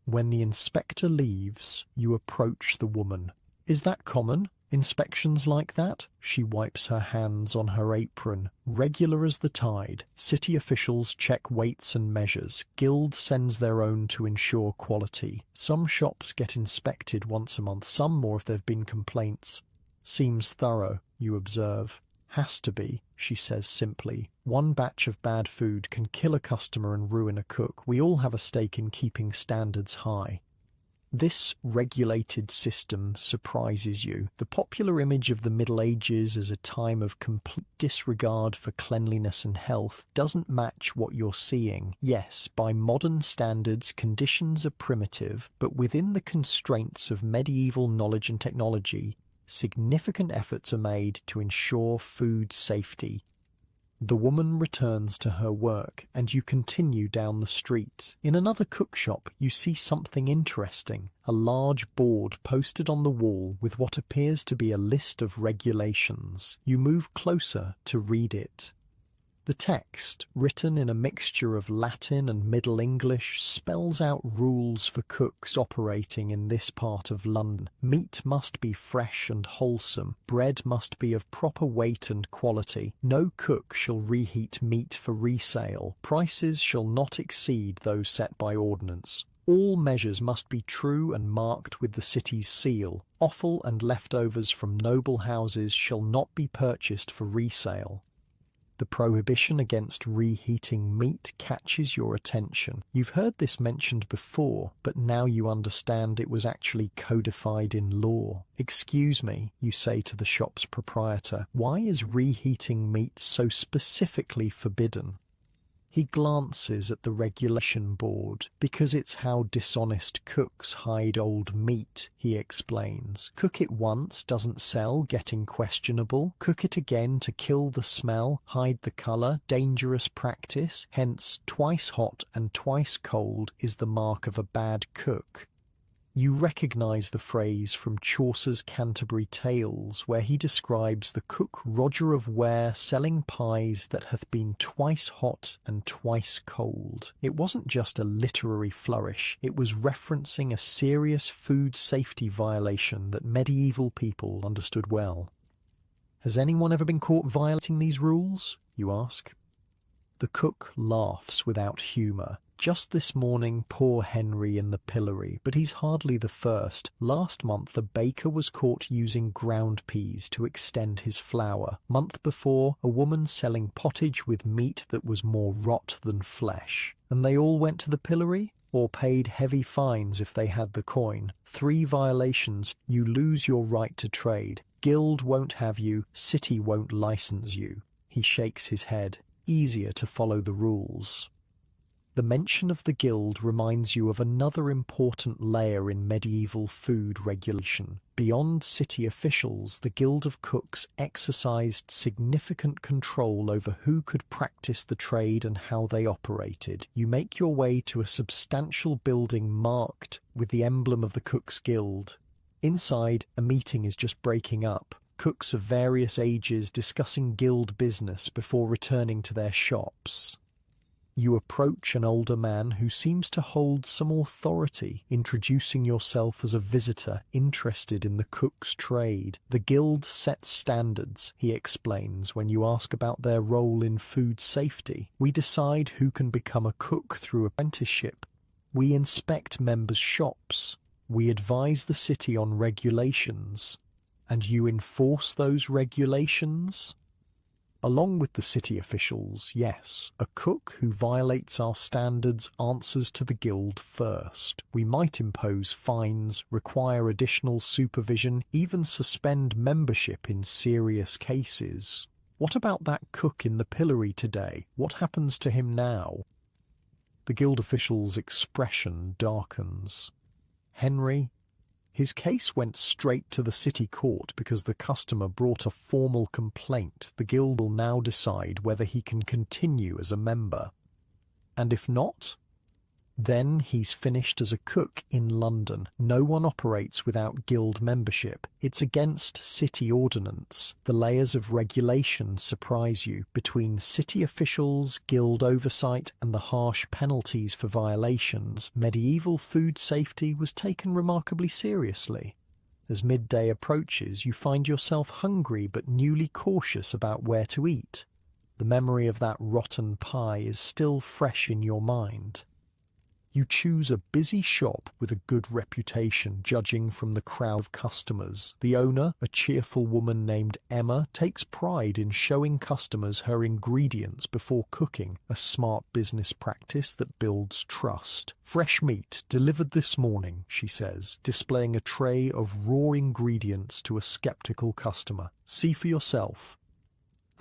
When the inspector leaves, you approach the woman. Is that common? Inspections like that? She wipes her hands on her apron. Regular as the tide. City officials check weights and measures. Guild sends their own to ensure quality. Some shops get inspected once a month, some more if there have been complaints. Seems thorough, you observe. Has to be, she says simply. One batch of bad food can kill a customer and ruin a cook. We all have a stake in keeping standards high. This regulated system surprises you. The popular image of the Middle Ages as a time of complete disregard for cleanliness and health doesn't match what you're seeing. Yes, by modern standards, conditions are primitive, but within the constraints of medieval knowledge and technology, significant efforts are made to ensure food safety. The woman returns to her work, and you continue down the street. In another cook shop, you see something interesting, a large board posted on the wall with what appears to be a list of regulations. You move closer to read it. The text, written in a mixture of Latin and Middle English, spells out rules for cooks operating in this part of London. Meat must be fresh and wholesome. Bread must be of proper weight and quality. No cook shall reheat meat for resale. Prices shall not exceed those set by ordinance. All measures must be true and marked with the city's seal. Offal and leftovers from noble houses shall not be purchased for resale. The prohibition against reheating meat catches your attention. You've heard this mentioned before, but now you understand it was actually codified in law. "Excuse me," you say to the shop's proprietor, "why is reheating meat so specifically forbidden?" He glances at the regulation board. "Because it's how dishonest cooks hide old meat," he explains. "Cook it once, doesn't sell, getting questionable. Cook it again to kill the smell, hide the colour, dangerous practice. Hence, twice hot and twice cold is the mark of a bad cook." You recognise the phrase from Chaucer's Canterbury Tales, where he describes the cook Roger of Ware selling pies that hath been twice hot and twice cold. It wasn't just a literary flourish, it was referencing a serious food safety violation that medieval people understood well. "Has anyone ever been caught violating these rules?" you ask. The cook laughs without humour. "Just this morning poor Henry in the pillory, but he's hardly the first. Last month a baker was caught using ground peas to extend his flour. Month before, a woman selling pottage with meat that was more rot than flesh. And they all went to the pillory? Or paid heavy fines if they had the coin. 3 violations, you lose your right to trade. Guild won't have you, city won't license you." He shakes his head. Easier to follow the rules. The mention of the guild reminds you of another important layer in medieval food regulation. Beyond city officials, the Guild of Cooks exercised significant control over who could practice the trade and how they operated. You make your way to a substantial building marked with the emblem of the Cooks Guild. Inside, a meeting is just breaking up. Cooks of various ages discussing guild business before returning to their shops. You approach an older man who seems to hold some authority, introducing yourself as a visitor interested in the cook's trade. "The guild sets standards," he explains when you ask about their role in food safety. "We decide who can become a cook through apprenticeship. We inspect members' shops. We advise the city on regulations. And you enforce those regulations?" Along with the city officials, yes, a cook who violates our standards answers to the guild first. We might impose fines, require additional supervision, even suspend membership in serious cases. What about that cook in the pillory today? What happens to him now? The guild official's expression darkens. "Henry, his case went straight to the city court because the customer brought a formal complaint. The guild will now decide whether he can continue as a member. And if not, then he's finished as a cook in London. No one operates without guild membership. It's against city ordinance. The layers of regulation surprise you. Between city officials, guild oversight, and the harsh penalties for violations, medieval food safety was taken remarkably seriously. As midday approaches, you find yourself hungry but newly cautious about where to eat. The memory of that rotten pie is still fresh in your mind. You choose a busy shop with a good reputation, judging from the crowd of customers. The owner, a cheerful woman named Emma, takes pride in showing customers her ingredients before cooking, a smart business practice that builds trust. "Fresh meat, delivered this morning," she says, displaying a tray of raw ingredients to a skeptical customer. "See for yourself."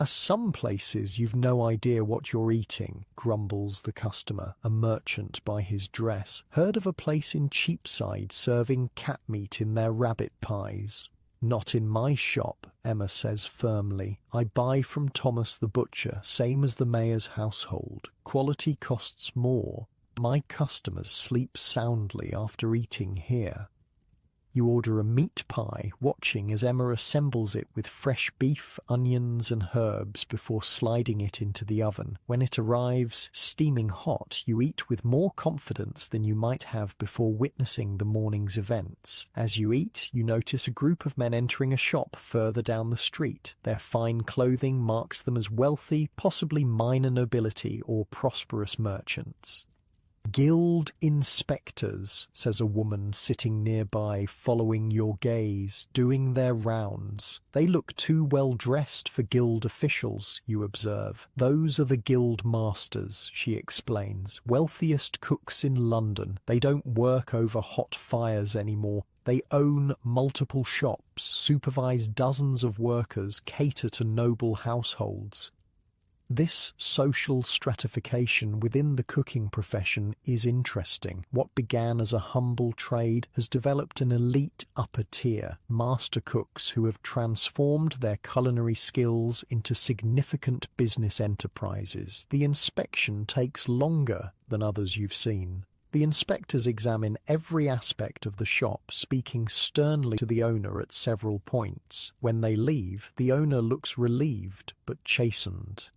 "At some places you've no idea what you're eating," grumbles the customer, a merchant by his dress. "Heard of a place in Cheapside serving cat meat in their rabbit pies?" Not in my shop, Emma says firmly. I buy from Thomas the butcher, same as the mayor's household. Quality costs more. My customers sleep soundly after eating here. You order a meat pie, watching as Emma assembles it with fresh beef, onions and herbs before sliding it into the oven. When it arrives steaming hot, you eat with more confidence than you might have before witnessing the morning's events. As you eat, you notice a group of men entering a shop further down the street. Their fine clothing marks them as wealthy, possibly minor nobility or prosperous merchants. Guild inspectors, says a woman sitting nearby, following your gaze, doing their rounds. They look too well dressed for guild officials, you observe. Those are the guild masters, she explains. Wealthiest cooks in London. They don't work over hot fires anymore. They own multiple shops, supervise dozens of workers, cater to noble households. This social stratification within the cooking profession is interesting. What began as a humble trade has developed an elite upper tier, master cooks who have transformed their culinary skills into significant business enterprises. The inspection takes longer than others you've seen. The inspectors examine every aspect of the shop, speaking sternly to the owner at several points. When they leave, the owner looks relieved but chastened.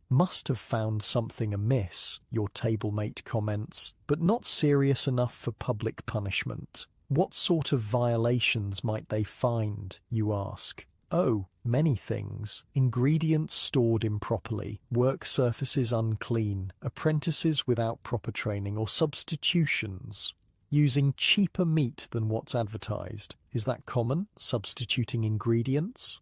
Must have found something amiss, your table-mate comments, but not serious enough for public punishment. What sort of violations might they find, you ask? Oh, many things. Ingredients stored improperly, work surfaces unclean, apprentices without proper training, or substitutions. Using cheaper meat than what's advertised. Is that common, substituting ingredients?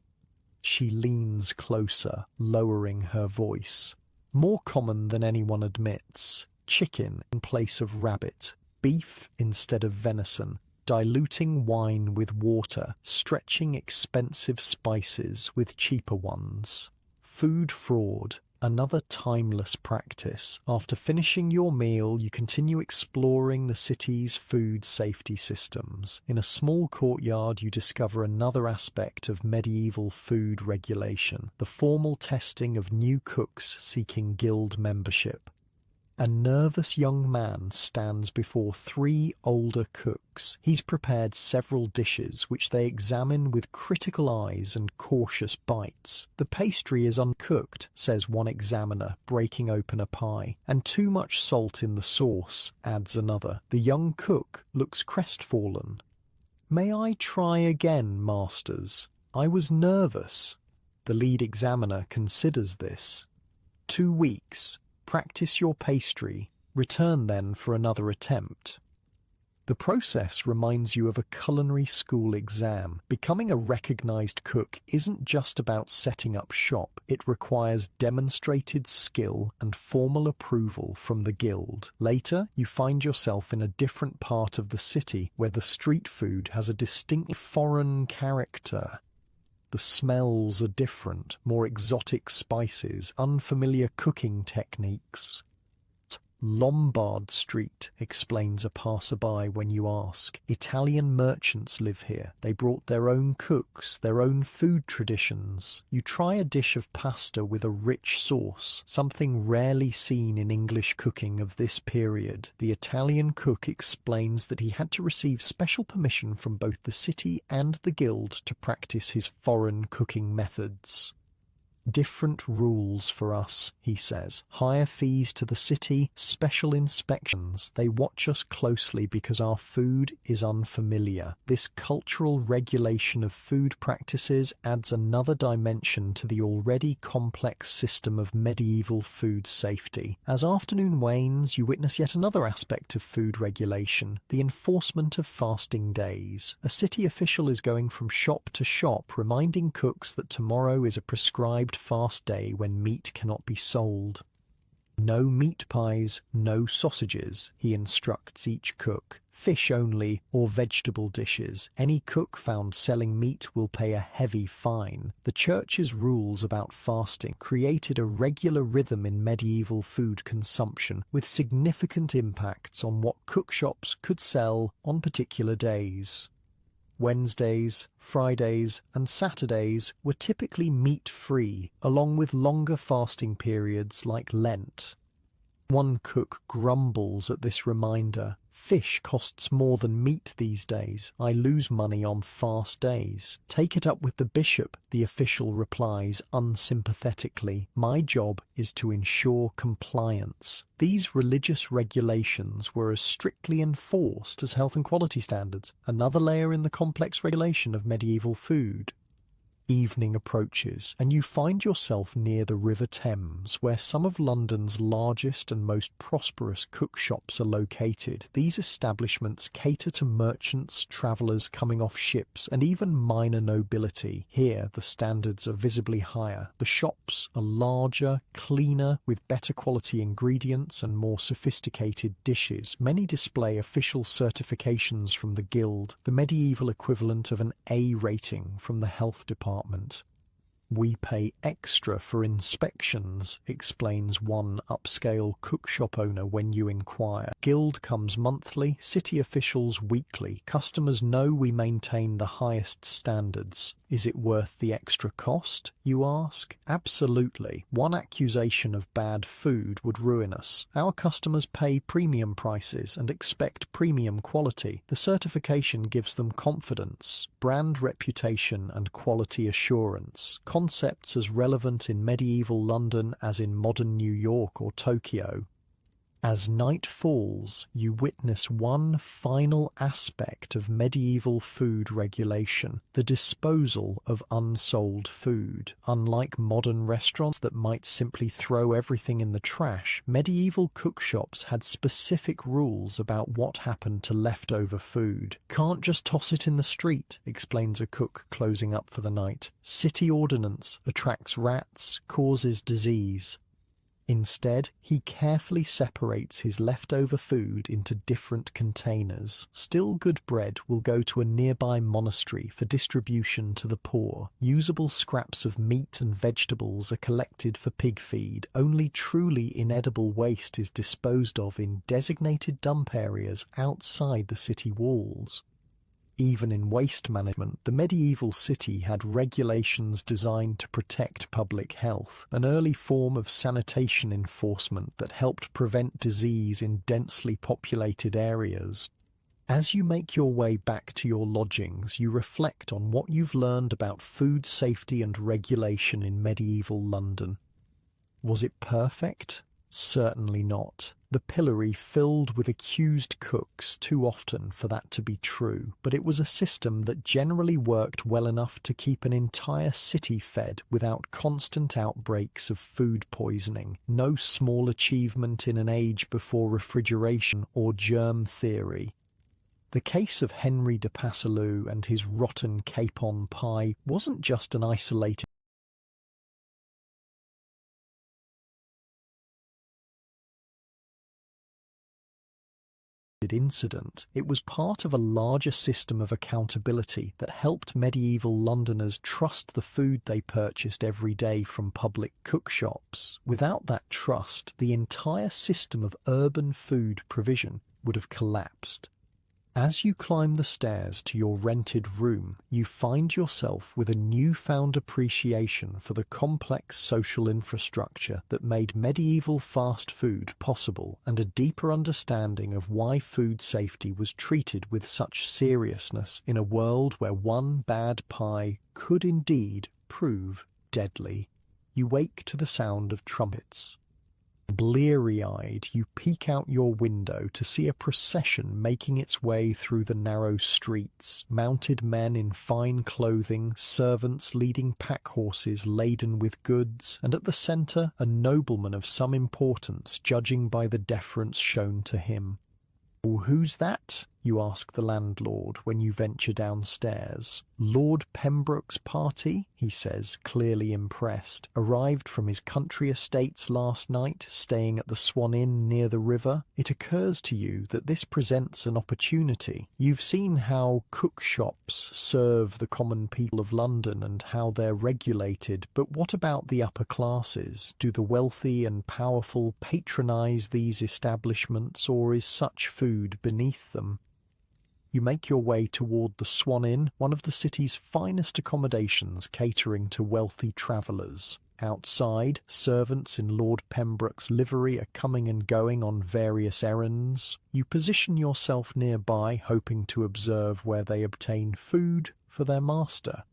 She leans closer, lowering her voice. More common than anyone admits. Chicken in place of rabbit. Beef instead of venison. Diluting wine with water. Stretching expensive spices with cheaper ones. Food fraud. Another timeless practice. After finishing your meal, you continue exploring the city's food safety systems. In a small courtyard, you discover another aspect of medieval food regulation, the formal testing of new cooks seeking guild membership. A nervous young man stands before 3 older cooks. He's prepared several dishes which they examine with critical eyes and cautious bites. The pastry is uncooked, says one examiner, breaking open a pie. And too much salt in the sauce, adds another. The young cook looks crestfallen. May I try again, masters? I was nervous. The lead examiner considers this. 2 weeks. Practice your pastry, return then for another attempt. The process reminds you of a culinary school exam. Becoming a recognized cook isn't just about setting up shop. It requires demonstrated skill and formal approval from the guild. Later, you find yourself in a different part of the city where the street food has a distinct foreign character. The smells are different, more exotic spices, unfamiliar cooking techniques. Lombard Street, explains a passerby when you ask. Italian merchants live here. They brought their own cooks, their own food traditions. You try a dish of pasta with a rich sauce, something rarely seen in English cooking of this period. The Italian cook explains that he had to receive special permission from both the city and the guild to practice his foreign cooking methods. Different rules for us, he says. Higher fees to the city, special inspections. They watch us closely because our food is unfamiliar. This cultural regulation of food practices adds another dimension to the already complex system of medieval food safety. As afternoon wanes, you witness yet another aspect of food regulation, the enforcement of fasting days. A city official is going from shop to shop, reminding cooks that tomorrow is a prescribed fast day when meat cannot be sold. No meat pies, no sausages, he instructs each cook. Fish only, or vegetable dishes. Any cook found selling meat will pay a heavy fine. The church's rules about fasting created a regular rhythm in medieval food consumption, with significant impacts on what cook shops could sell on particular days. Wednesdays, Fridays, and Saturdays were typically meat-free, along with longer fasting periods like Lent. One cook grumbles at this reminder. Fish costs more than meat these days. I lose money on fast days. Take it up with the bishop, the official replies unsympathetically. My job is to ensure compliance. These religious regulations were as strictly enforced as health and quality standards, another layer in the complex regulation of medieval food. Evening approaches, and you find yourself near the River Thames, where some of London's largest and most prosperous cook shops are located. These establishments cater to merchants, travellers coming off ships, and even minor nobility. Here, the standards are visibly higher. The shops are larger, cleaner, with better quality ingredients and more sophisticated dishes. Many display official certifications from the Guild, the medieval equivalent of an A rating from the health department. We pay extra for inspections, explains one upscale cookshop owner when you inquire. Guild comes monthly, city officials weekly. Customers know we maintain the highest standards. Is it worth the extra cost, you ask? Absolutely. One accusation of bad food would ruin us. Our customers pay premium prices and expect premium quality. The certification gives them confidence, brand reputation, and quality assurance. Concepts as relevant in medieval London as in modern New York or Tokyo. As night falls, you witness one final aspect of medieval food regulation, the disposal of unsold food. Unlike modern restaurants that might simply throw everything in the trash, medieval cookshops had specific rules about what happened to leftover food. Can't just toss it in the street, explains a cook closing up for the night. City ordinance attracts rats, causes disease. Instead, he carefully separates his leftover food into different containers. Still good bread will go to a nearby monastery for distribution to the poor. Usable scraps of meat and vegetables are collected for pig feed. Only truly inedible waste is disposed of in designated dump areas outside the city walls. Even in waste management, the medieval city had regulations designed to protect public health, an early form of sanitation enforcement that helped prevent disease in densely populated areas. As you make your way back to your lodgings, you reflect on what you've learned about food safety and regulation in medieval London. Was it perfect? Certainly not. The pillory filled with accused cooks too often for that to be true, but it was a system that generally worked well enough to keep an entire city fed without constant outbreaks of food poisoning. No small achievement in an age before refrigeration or germ theory. The case of Henry de Passalou and his rotten capon pie wasn't just an isolated incident. It was part of a larger system of accountability that helped medieval Londoners trust the food they purchased every day from public cookshops. Without that trust, the entire system of urban food provision would have collapsed. As you climb the stairs to your rented room, you find yourself with a newfound appreciation for the complex social infrastructure that made medieval fast food possible and a deeper understanding of why food safety was treated with such seriousness in a world where one bad pie could indeed prove deadly. You wake to the sound of trumpets. Bleary-eyed, you peek out your window to see a procession making its way through the narrow streets. Mounted men in fine clothing, servants leading pack horses laden with goods, and at the centre a nobleman of some importance, judging by the deference shown to him. "Who's that?" you ask the landlord when you venture downstairs. "Lord Pembroke's party," he says, clearly impressed. "Arrived from his country estates last night, staying at the Swan Inn near the river." It occurs to you that this presents an opportunity. You've seen how cook shops serve the common people of London and how they're regulated, but what about the upper classes? Do the wealthy and powerful patronize these establishments, or is such food beneath them? You make your way toward the Swan Inn, one of the city's finest accommodations catering to wealthy travellers. Outside, servants in Lord Pembroke's livery are coming and going on various errands. You position yourself nearby, hoping to observe where they obtain food for their master.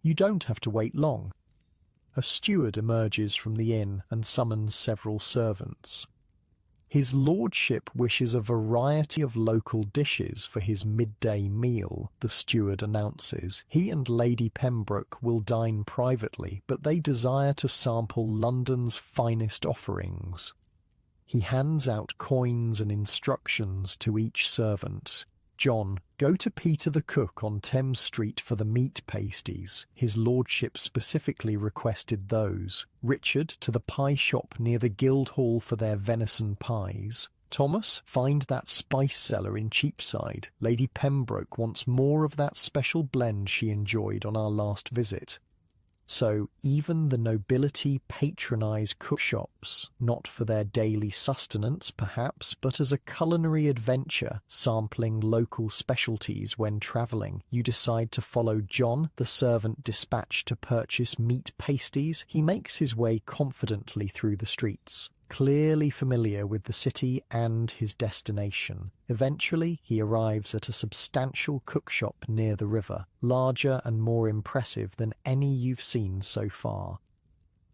You don't have to wait long. A steward emerges from the inn and summons several servants. His lordship wishes a variety of local dishes for his midday meal, the steward announces. He and Lady Pembroke will dine privately, but they desire to sample London's finest offerings. He hands out coins and instructions to each servant. John, go to Peter the cook on Thames Street for the meat pasties. His lordship specifically requested those. Richard, to the pie shop near the Guildhall for their venison pies. Thomas, find that spice cellar in Cheapside. Lady Pembroke wants more of that special blend she enjoyed on our last visit. So even the nobility patronise cookshops, not for their daily sustenance perhaps, but as a culinary adventure, sampling local specialties when travelling. You decide to follow John, the servant dispatched to purchase meat pasties. He makes his way confidently through the streets, clearly familiar with the city and his destination. Eventually, he arrives at a substantial cookshop near the river, larger and more impressive than any you've seen so far.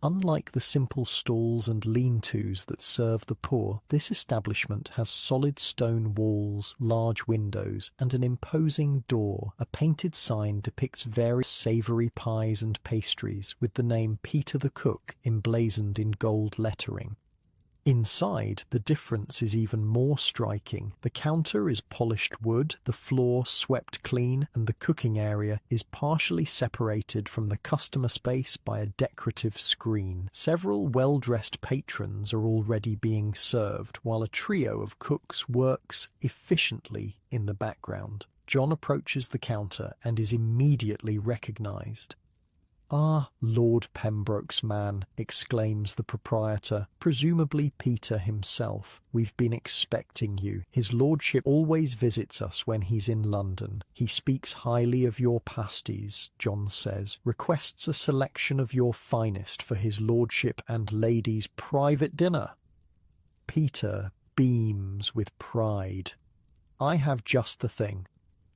Unlike the simple stalls and lean-tos that serve the poor, this establishment has solid stone walls, large windows, and an imposing door. A painted sign depicts various savoury pies and pastries, with the name Peter the Cook emblazoned in gold lettering. Inside, the difference is even more striking. The counter is polished wood, the floor swept clean, and the cooking area is partially separated from the customer space by a decorative screen. Several well-dressed patrons are already being served, while a trio of cooks works efficiently in the background. John approaches the counter and is immediately recognised. "Ah, Lord Pembroke's man," exclaims the proprietor, presumably Peter himself. "We've been expecting you. His lordship always visits us when he's in London. He speaks highly of your pasties," John says, "requests a selection of your finest for his lordship and lady's private dinner." Peter beams with pride. "I have just the thing.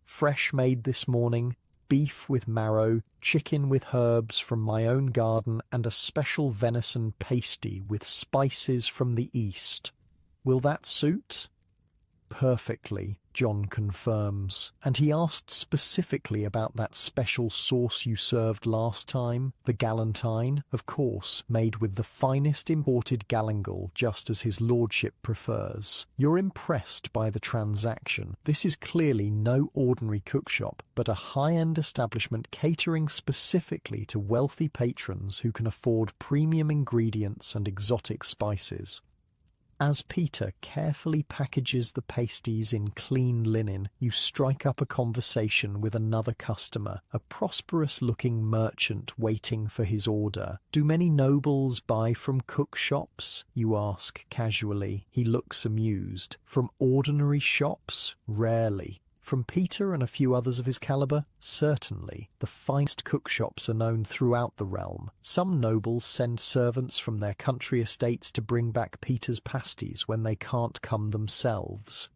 Fresh made this morning, beef with marrow, chicken with herbs from my own garden, and a special venison pasty with spices from the East. Will that suit?" "Perfectly," John confirms, and he asked specifically about that special sauce you served last time, the galantine, of course, made with the finest imported galangal, just as his lordship prefers. You're impressed by the transaction. This is clearly no ordinary cookshop, but a high-end establishment catering specifically to wealthy patrons who can afford premium ingredients and exotic spices. As Peter carefully packages the pasties in clean linen, you strike up a conversation with another customer, a prosperous-looking merchant waiting for his order. "Do many nobles buy from cookshops?" you ask casually. He looks amused. "From ordinary shops? Rarely. From Peter and a few others of his calibre? Certainly. The finest cookshops are known throughout the realm. Some nobles send servants from their country estates to bring back Peter's pasties when they can't come themselves."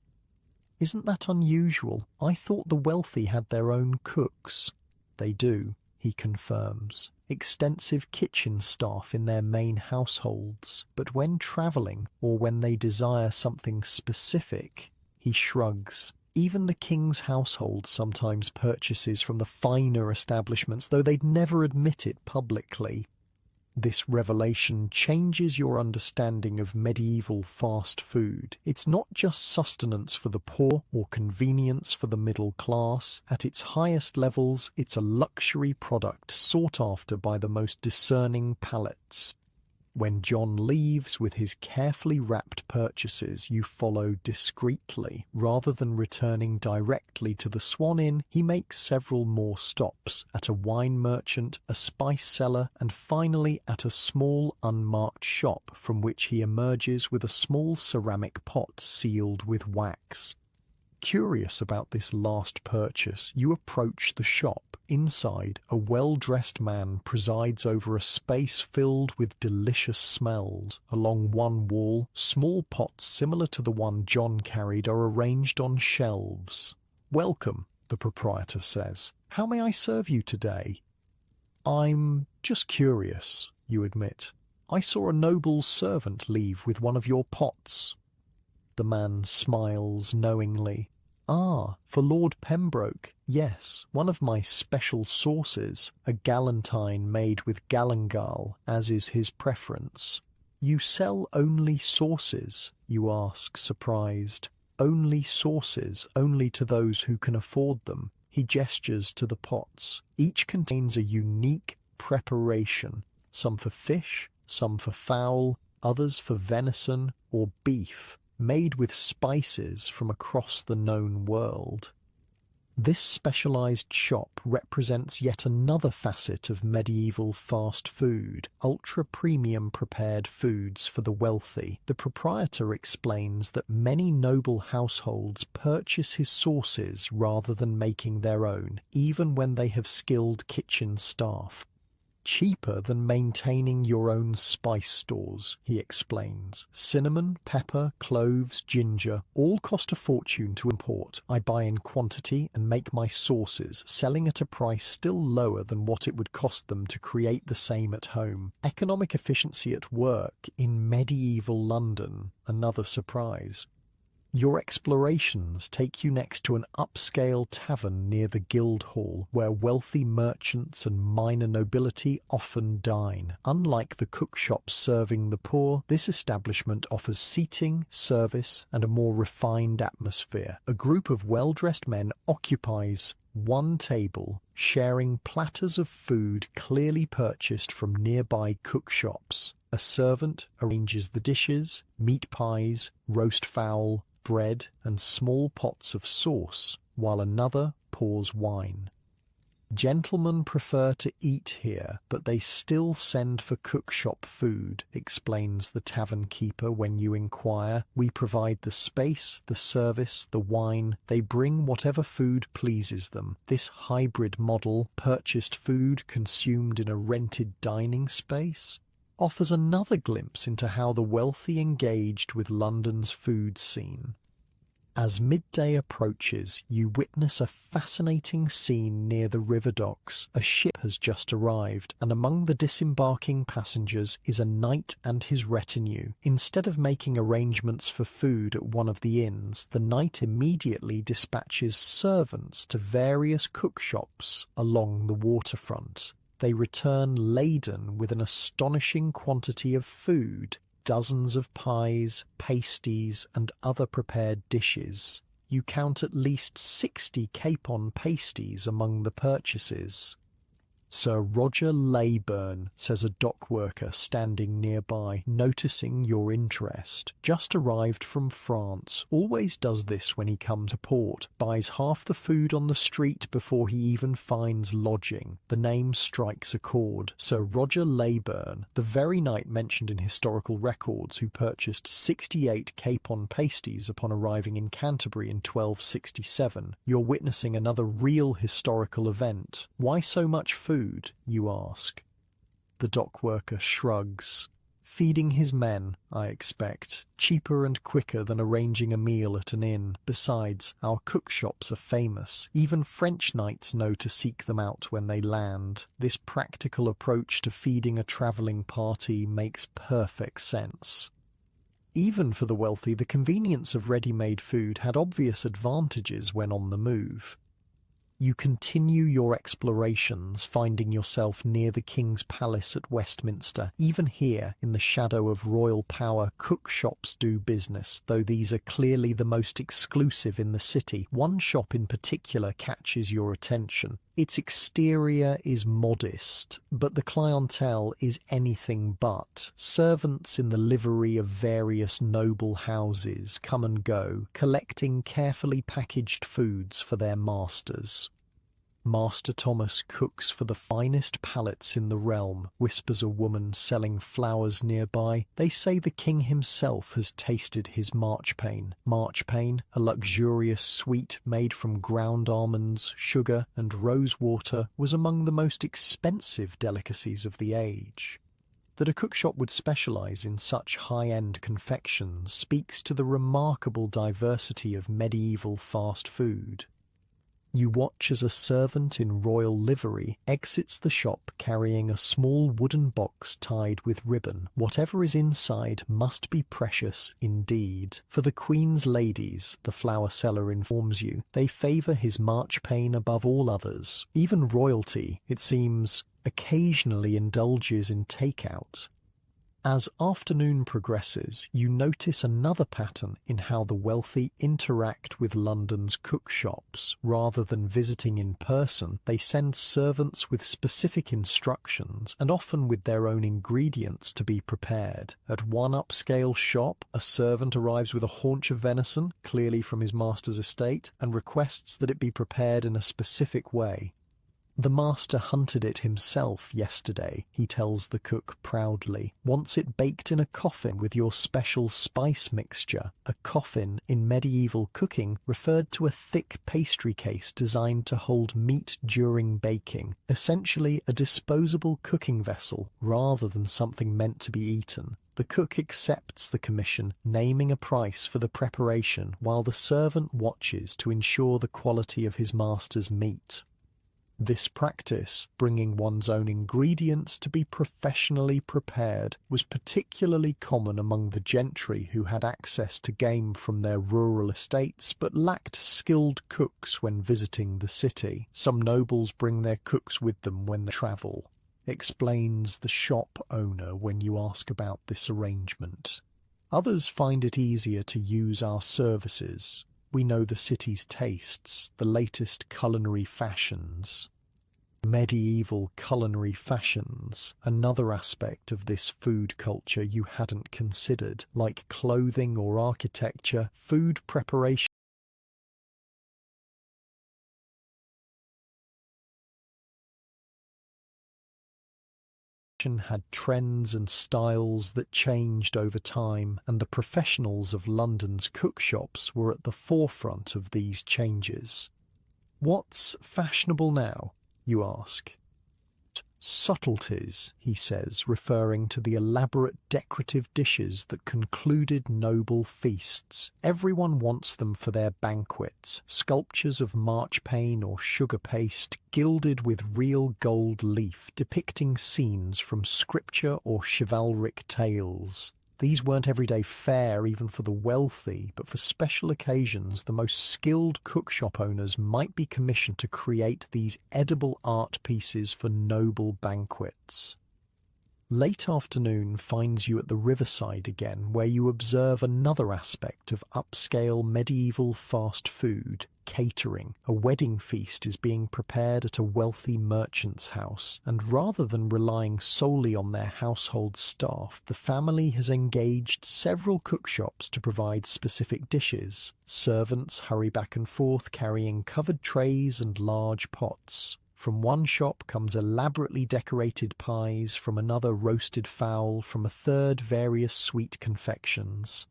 "Isn't that unusual? I thought the wealthy had their own cooks." "They do," he confirms. "Extensive kitchen staff in their main households. But when travelling, or when they desire something specific," he shrugs. "Even the king's household sometimes purchases from the finer establishments, though they'd never admit it publicly." This revelation changes your understanding of medieval fast food. It's not just sustenance for the poor or convenience for the middle class. At its highest levels, it's a luxury product sought after by the most discerning palates. When John leaves with his carefully wrapped purchases, you follow discreetly. Rather than returning directly to the Swan Inn, he makes several more stops, at a wine merchant, a spice cellar, and finally at a small unmarked shop from which he emerges with a small ceramic pot sealed with wax. Curious about this last purchase, you approach the shop. Inside, a well-dressed man presides over a space filled with delicious smells. Along one wall, small pots similar to the one John carried are arranged on shelves. "Welcome," the proprietor says. "How may I serve you today?" "I'm just curious," you admit. "I saw a noble's servant leave with one of your pots." The man smiles knowingly. "Ah, for Lord Pembroke, yes, one of my special sauces, a galantine made with galangal, as is his preference." "You sell only sauces?" you ask, surprised. "Only sauces, only to those who can afford them." He gestures to the pots. Each contains a unique preparation, some for fish, some for fowl, others for venison or beef, made with spices from across the known world. This specialized shop represents yet another facet of medieval fast food, ultra-premium prepared foods for the wealthy. The proprietor explains that many noble households purchase his sauces rather than making their own, even when they have skilled kitchen staff. "Cheaper than maintaining your own spice stores," he explains. "Cinnamon, pepper, cloves, ginger, all cost a fortune to import. I buy in quantity and make my sauces, selling at a price still lower than what it would cost them to create the same at home." Economic efficiency at work in medieval London, another surprise. Your explorations take you next to an upscale tavern near the Guildhall, where wealthy merchants and minor nobility often dine. Unlike the cookshops serving the poor, this establishment offers seating, service, and a more refined atmosphere. A group of well-dressed men occupies one table, sharing platters of food clearly purchased from nearby cookshops. A servant arranges the dishes, meat pies, roast fowl, bread, and small pots of sauce, while another pours wine. "Gentlemen prefer to eat here, but they still send for cookshop food," explains the tavern keeper when you inquire. "We provide the space, the service, the wine. They bring whatever food pleases them. This hybrid model, purchased food consumed in a rented dining space, offers another glimpse into how the wealthy engaged with London's food scene." As midday approaches, you witness a fascinating scene near the river docks. A ship has just arrived, and among the disembarking passengers is a knight and his retinue. Instead of making arrangements for food at one of the inns, the knight immediately dispatches servants to various cookshops along the waterfront. They return laden with an astonishing quantity of food, dozens of pies, pasties, and other prepared dishes. You count at least 60 capon pasties among the purchases. "Sir Roger Leyburn," says a dock worker standing nearby, noticing your interest. "Just arrived from France. Always does this when he comes to port. Buys half the food on the street before he even finds lodging." The name strikes a chord. Sir Roger Leyburn, the very knight mentioned in historical records who purchased 68 capon pasties upon arriving in Canterbury in 1267. You're witnessing another real historical event. Why so much food, you ask? The dock worker shrugs. "Feeding his men, I expect. Cheaper and quicker than arranging a meal at an inn. Besides, our cookshops are famous. Even French knights know to seek them out when they land. This practical approach to feeding a travelling party makes perfect sense." Even for the wealthy, the convenience of ready-made food had obvious advantages when on the move. You continue your explorations, finding yourself near the King's Palace at Westminster. Even here, in the shadow of royal power, cookshops do business, though these are clearly the most exclusive in the city. One shop in particular catches your attention. Its exterior is modest, but the clientele is anything but. Servants in the livery of various noble houses come and go, collecting carefully packaged foods for their masters. Master Thomas cooks for the finest palates in the realm, whispers a woman selling flowers nearby. They say the king himself has tasted his marchpane. Marchpane, a luxurious sweet made from ground almonds, sugar, and rose water, was among the most expensive delicacies of the age. That a cookshop would specialize in such high-end confections speaks to the remarkable diversity of medieval fast food. You watch as a servant in royal livery exits the shop carrying a small wooden box tied with ribbon. Whatever is inside must be precious indeed. For the Queen's ladies, the flower seller informs you, they favour his marchpane above all others. Even royalty, it seems, occasionally indulges in takeout. As afternoon progresses, you notice another pattern in how the wealthy interact with London's cookshops. Rather than visiting in person, they send servants with specific instructions and often with their own ingredients to be prepared. At one upscale shop, a servant arrives with a haunch of venison, clearly from his master's estate, and requests that it be prepared in a specific way. The master hunted it himself yesterday, he tells the cook proudly. Wants it baked in a coffin with your special spice mixture. A coffin, in medieval cooking, referred to a thick pastry case designed to hold meat during baking, essentially a disposable cooking vessel rather than something meant to be eaten. The cook accepts the commission, naming a price for the preparation while the servant watches to ensure the quality of his master's meat. This practice, bringing one's own ingredients to be professionally prepared, was particularly common among the gentry who had access to game from their rural estates but lacked skilled cooks when visiting the city. Some nobles bring their cooks with them when they travel, explains the shop owner when you ask about this arrangement. Others find it easier to use our services. We know the city's tastes, the latest culinary fashions. Medieval culinary fashions, another aspect of this food culture you hadn't considered. Like clothing or architecture, food preparation had trends and styles that changed over time, and the professionals of London's cookshops were at the forefront of these changes. What's fashionable now, you ask? Subtleties, he says, referring to the elaborate decorative dishes that concluded noble feasts. Everyone wants them for their banquets, sculptures of marchpane or sugar paste gilded with real gold leaf depicting scenes from scripture or chivalric tales. These weren't everyday fare even for the wealthy, but for special occasions the most skilled cookshop owners might be commissioned to create these edible art pieces for noble banquets. Late afternoon finds you at the riverside again, where you observe another aspect of upscale medieval fast food, catering. A wedding feast is being prepared at a wealthy merchant's house, and rather than relying solely on their household staff, the family has engaged several cookshops to provide specific dishes. Servants hurry back and forth carrying covered trays and large pots. From one shop comes elaborately decorated pies, from another roasted fowl, from a third various sweet confections.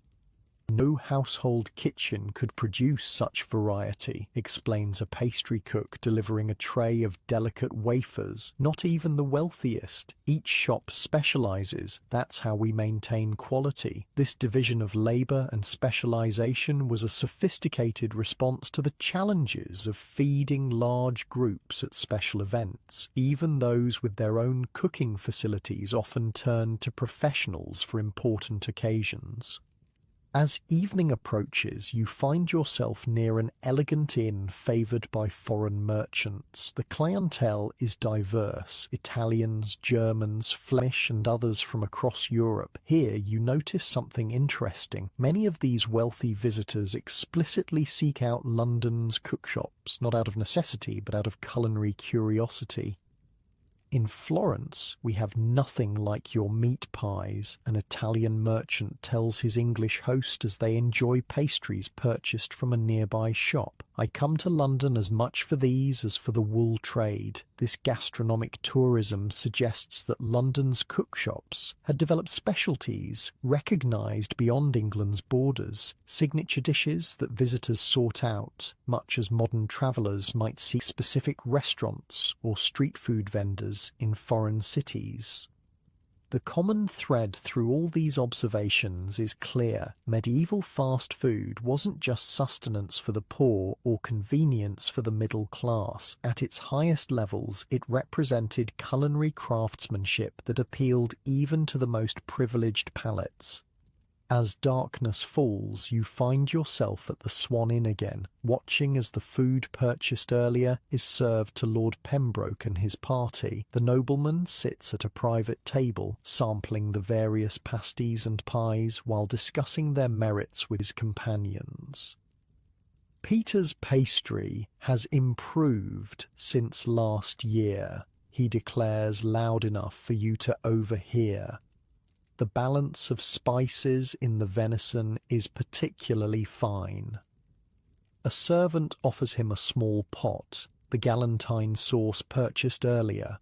No household kitchen could produce such variety, explains a pastry cook delivering a tray of delicate wafers. Not even the wealthiest. Each shop specializes. That's how we maintain quality. This division of labor and specialization was a sophisticated response to the challenges of feeding large groups at special events. Even those with their own cooking facilities often turned to professionals for important occasions. As evening approaches, you find yourself near an elegant inn favoured by foreign merchants. The clientele is diverse: Italians, Germans, Flemish, and others from across Europe. Here you notice something interesting. Many of these wealthy visitors explicitly seek out London's cookshops, not out of necessity, but out of culinary curiosity. In Florence, we have nothing like your meat pies, an Italian merchant tells his English host as they enjoy pastries purchased from a nearby shop. I come to London as much for these as for the wool trade. This gastronomic tourism suggests that London's cookshops had developed specialties recognised beyond England's borders, signature dishes that visitors sought out, much as modern travellers might seek specific restaurants or street food vendors in foreign cities. The common thread through all these observations is clear. Medieval fast food wasn't just sustenance for the poor or convenience for the middle class. At its highest levels, it represented culinary craftsmanship that appealed even to the most privileged palates. As darkness falls, you find yourself at the Swan Inn again, watching as the food purchased earlier is served to Lord Pembroke and his party. The nobleman sits at a private table, sampling the various pasties and pies while discussing their merits with his companions. Peter's pastry has improved since last year, he declares loud enough for you to overhear. The balance of spices in the venison is particularly fine. A servant offers him a small pot, the galantine sauce purchased earlier.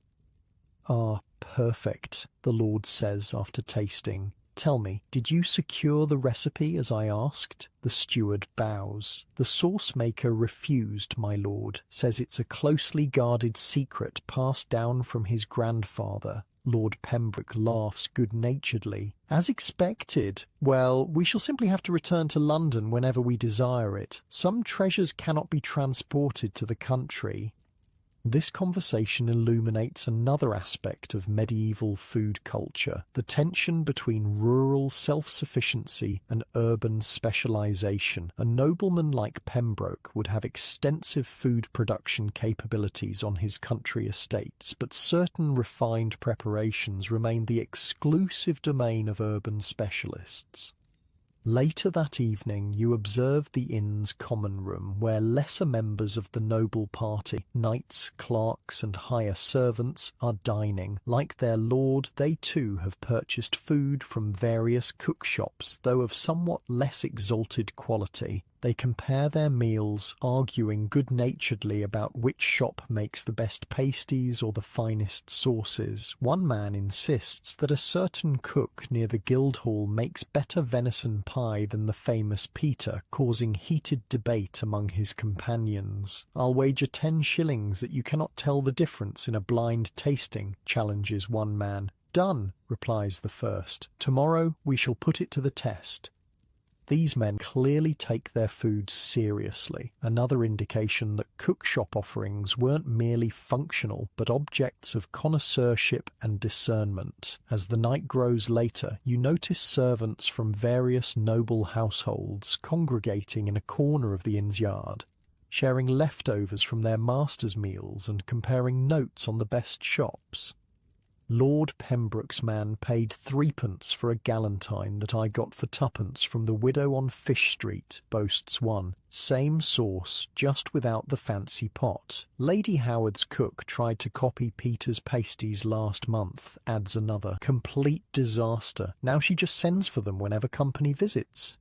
"Ah, perfect," the lord says after tasting. "Tell me, did you secure the recipe as I asked?" The steward bows. "The sauce maker refused, my lord. Says it's a closely guarded secret passed down from his grandfather." Lord Pembroke laughs good-naturedly. "As expected. Well, we shall simply have to return to London whenever we desire it. Some treasures cannot be transported to the country." This conversation illuminates another aspect of medieval food culture, the tension between rural self-sufficiency and urban specialization. A nobleman like Pembroke would have extensive food production capabilities on his country estates, but certain refined preparations remain the exclusive domain of urban specialists. Later that evening you observe the inn's common room, where lesser members of the noble party, knights, clerks, and higher servants, are dining. Like their lord, they too have purchased food from various cookshops, though of somewhat less exalted quality. They compare their meals, arguing good-naturedly about which shop makes the best pasties or the finest sauces. One man insists that a certain cook near the Guildhall makes better venison pie than the famous Peter, causing heated debate among his companions. "I'll wager 10 shillings that you cannot tell the difference in a blind tasting," challenges one man. "Done," replies the first. "Tomorrow we shall put it to the test." These men clearly take their food seriously, another indication that cookshop offerings weren't merely functional, but objects of connoisseurship and discernment. As the night grows later, you notice servants from various noble households congregating in a corner of the inn's yard, sharing leftovers from their master's meals and comparing notes on the best shops. "Lord Pembroke's man paid 3p for a galantine that I got for 2p from the widow on Fish Street," boasts one. "Same sauce, just without the fancy pot. Lady Howard's cook tried to copy Peter's pasties last month," adds another. "Complete disaster. Now she just sends for them whenever company visits."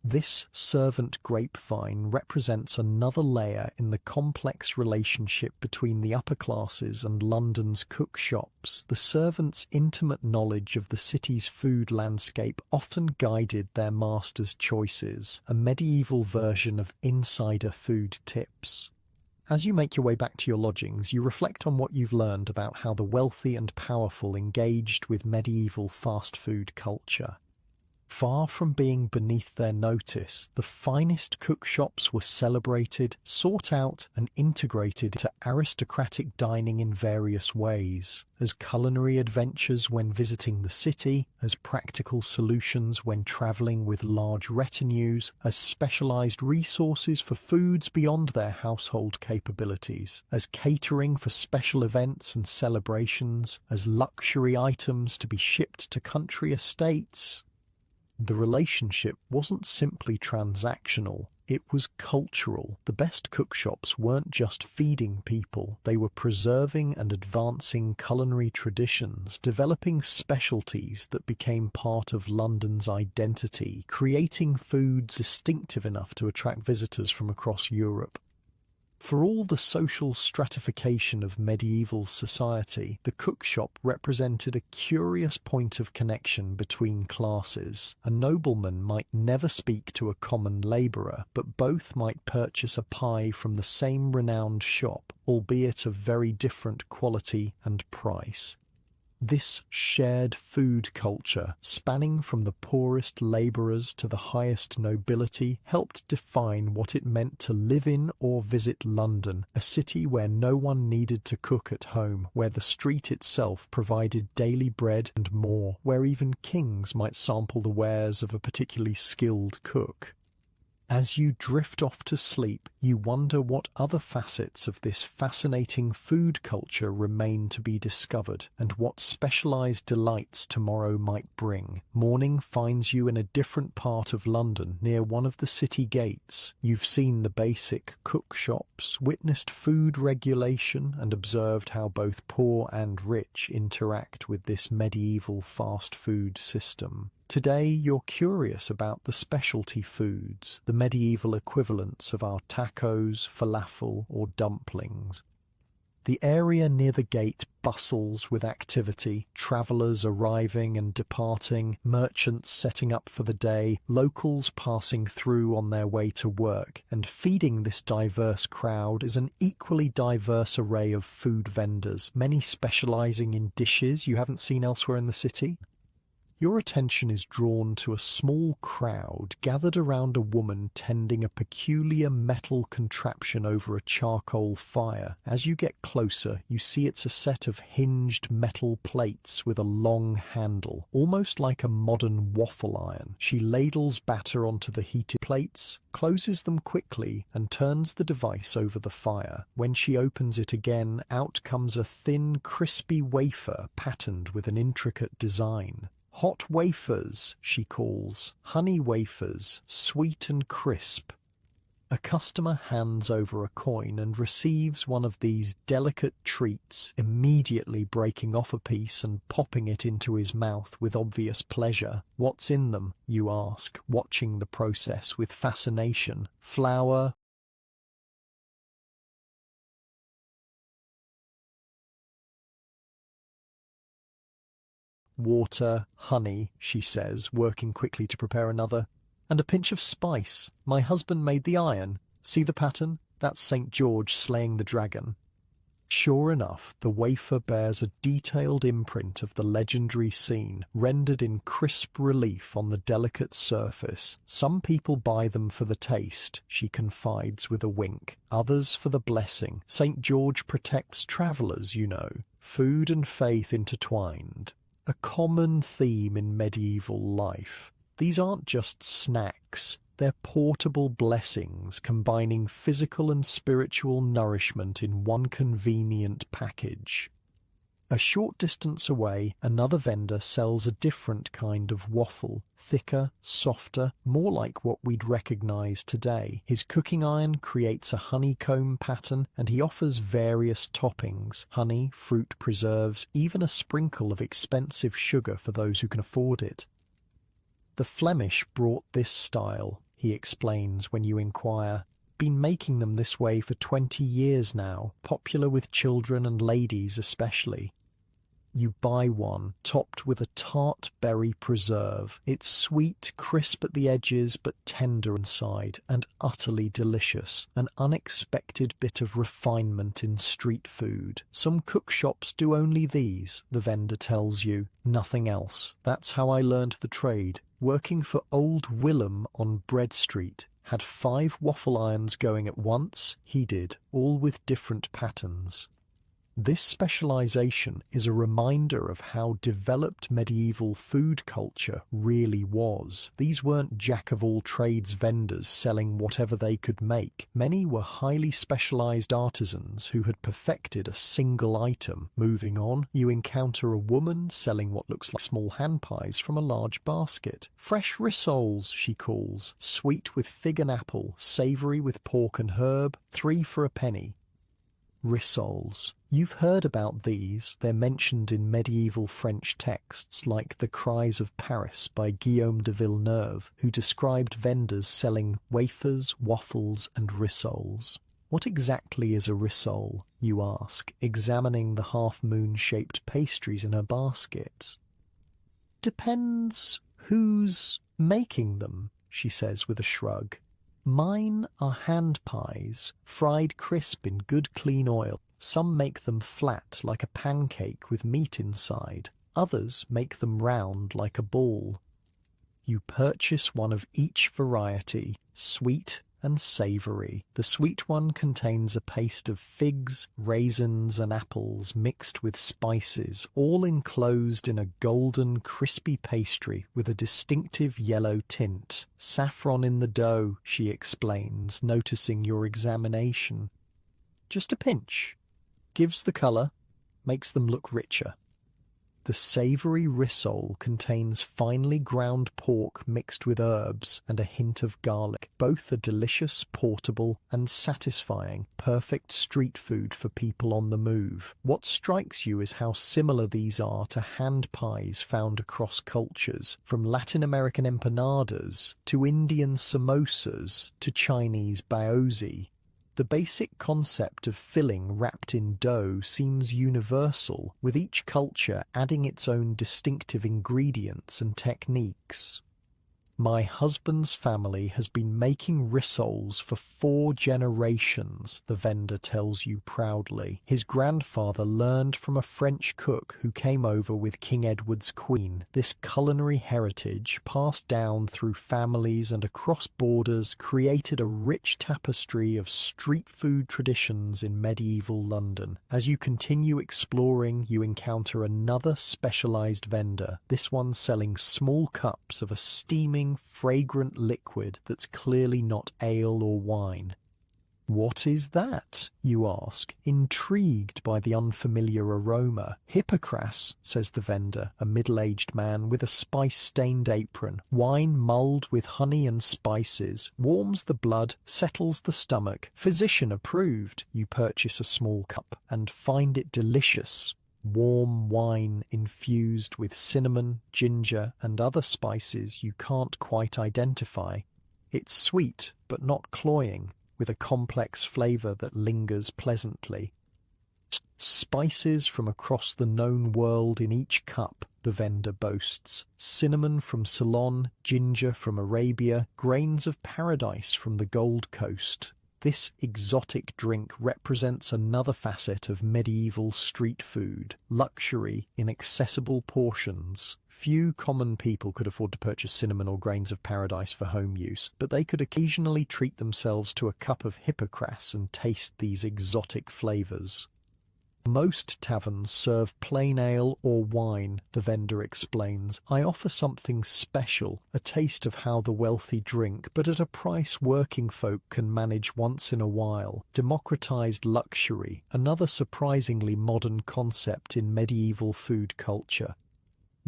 This servant grapevine represents another layer in the complex relationship between the upper classes and London's cookshops. The servants' intimate knowledge of the city's food landscape often guided their masters' choices, a medieval version of insider food tips. As you make your way back to your lodgings, you reflect on what you've learned about how the wealthy and powerful engaged with medieval fast food culture. Far from being beneath their notice, the finest cookshops were celebrated, sought out, and integrated into aristocratic dining in various ways, as culinary adventures when visiting the city, as practical solutions when travelling with large retinues, as specialised resources for foods beyond their household capabilities, as catering for special events and celebrations, as luxury items to be shipped to country estates. The relationship wasn't simply transactional, it was cultural. The best cookshops weren't just feeding people, they were preserving and advancing culinary traditions, developing specialties that became part of London's identity, creating foods distinctive enough to attract visitors from across Europe. For all the social stratification of medieval society, the cookshop represented a curious point of connection between classes. A nobleman might never speak to a common labourer, but both might purchase a pie from the same renowned shop, albeit of very different quality and price. This shared food culture, spanning from the poorest labourers to the highest nobility, helped define what it meant to live in or visit London, a city where no one needed to cook at home, where the street itself provided daily bread and more, where even kings might sample the wares of a particularly skilled cook. As you drift off to sleep, you wonder what other facets of this fascinating food culture remain to be discovered, and what specialized delights tomorrow might bring. Morning finds you in a different part of London, near one of the city gates. You've seen the basic cook shops, witnessed food regulation, and observed how both poor and rich interact with this medieval fast food system. Today you're curious about the specialty foods, the medieval equivalents of our tacos, falafel, or dumplings. The area near the gate bustles with activity, travellers arriving and departing, merchants setting up for the day, locals passing through on their way to work, and feeding this diverse crowd is an equally diverse array of food vendors, many specialising in dishes you haven't seen elsewhere in the city. Your attention is drawn to a small crowd gathered around a woman tending a peculiar metal contraption over a charcoal fire. As you get closer, you see it's a set of hinged metal plates with a long handle, almost like a modern waffle iron. She ladles batter onto the heated plates, closes them quickly, and turns the device over the fire. When she opens it again, out comes a thin, crispy wafer patterned with an intricate design. Hot wafers, she calls, honey wafers, sweet and crisp. A customer hands over a coin and receives one of these delicate treats, immediately breaking off a piece and popping it into his mouth with obvious pleasure. What's in them, you ask, watching the process with fascination. Flour, water, honey, she says, working quickly to prepare another, and a pinch of spice. My husband made the iron. See the pattern? That's St. George slaying the dragon. Sure enough, the wafer bears a detailed imprint of the legendary scene, rendered in crisp relief on the delicate surface. Some people buy them for the taste, she confides with a wink. Others for the blessing. St. George protects travellers, you know. Food and faith intertwined. A common theme in medieval life. These aren't just snacks, they're portable blessings combining physical and spiritual nourishment in one convenient package. A short distance away, another vendor sells a different kind of waffle, thicker, softer, more like what we'd recognize today. His cooking iron creates a honeycomb pattern, and he offers various toppings, honey, fruit preserves, even a sprinkle of expensive sugar for those who can afford it. The Flemish brought this style, he explains when you inquire. Been making them this way for 20 years now, popular with children and ladies especially. You buy one, topped with a tart berry preserve. It's sweet, crisp at the edges, but tender inside, and utterly delicious. An unexpected bit of refinement in street food. Some cook shops do only these, the vendor tells you. Nothing else. That's how I learned the trade. Working for old Willem on Bread Street. Had 5 waffle irons going at once, he did, all with different patterns. This specialization is a reminder of how developed medieval food culture really was. These weren't jack-of-all-trades vendors selling whatever they could make. Many were highly specialized artisans who had perfected a single item. Moving on, you encounter a woman selling what looks like small hand pies from a large basket. Fresh rissoles, she calls, sweet with fig and apple, savory with pork and herb, 3 for a penny. Rissoles. You've heard about these. They're mentioned in medieval French texts like The Cries of Paris by Guillaume de Villeneuve, who described vendors selling wafers, waffles and rissoles. What exactly is a rissole, you ask, examining the half-moon-shaped pastries in her basket. Depends who's making them, she says with a shrug. Mine are hand pies, fried crisp in good clean oil. Some make them flat like a pancake with meat inside. Others make them round like a ball. You purchase one of each variety, sweet and savoury. The sweet one contains a paste of figs, raisins and apples mixed with spices, all enclosed in a golden, crispy pastry with a distinctive yellow tint. Saffron in the dough, she explains, noticing your examination. Just a pinch. Gives the colour, makes them look richer. The savoury rissole contains finely ground pork mixed with herbs and a hint of garlic. Both are delicious, portable and satisfying, perfect street food for people on the move. What strikes you is how similar these are to hand pies found across cultures, from Latin American empanadas to Indian samosas to Chinese baozi. The basic concept of filling wrapped in dough seems universal, with each culture adding its own distinctive ingredients and techniques. My husband's family has been making rissoles for 4 generations, the vendor tells you proudly. His grandfather learned from a French cook who came over with King Edward's queen. This culinary heritage, passed down through families and across borders, created a rich tapestry of street food traditions in medieval London. As you continue exploring, you encounter another specialized vendor, this one selling small cups of a steaming, fragrant liquid that's clearly not ale or wine. What is that? You ask, intrigued by the unfamiliar aroma. Hippocras, says the vendor, a middle-aged man with a spice-stained apron. Wine mulled with honey and spices, warms the blood, settles the stomach. Physician approved. You purchase a small cup and find it delicious. Warm wine infused with cinnamon, ginger and other spices you can't quite identify. It's sweet but not cloying, with a complex flavour that lingers pleasantly. Spices from across the known world in each cup, the vendor boasts. Cinnamon from Ceylon, ginger from Arabia, grains of paradise from the Gold Coast. This exotic drink represents another facet of medieval street food, luxury in accessible portions. Few common people could afford to purchase cinnamon or grains of paradise for home use, but they could occasionally treat themselves to a cup of hippocras and taste these exotic flavours. Most taverns serve plain ale or wine, the vendor explains. I offer something special, a taste of how the wealthy drink, but at a price working folk can manage once in a while. Democratized luxury, another surprisingly modern concept in medieval food culture.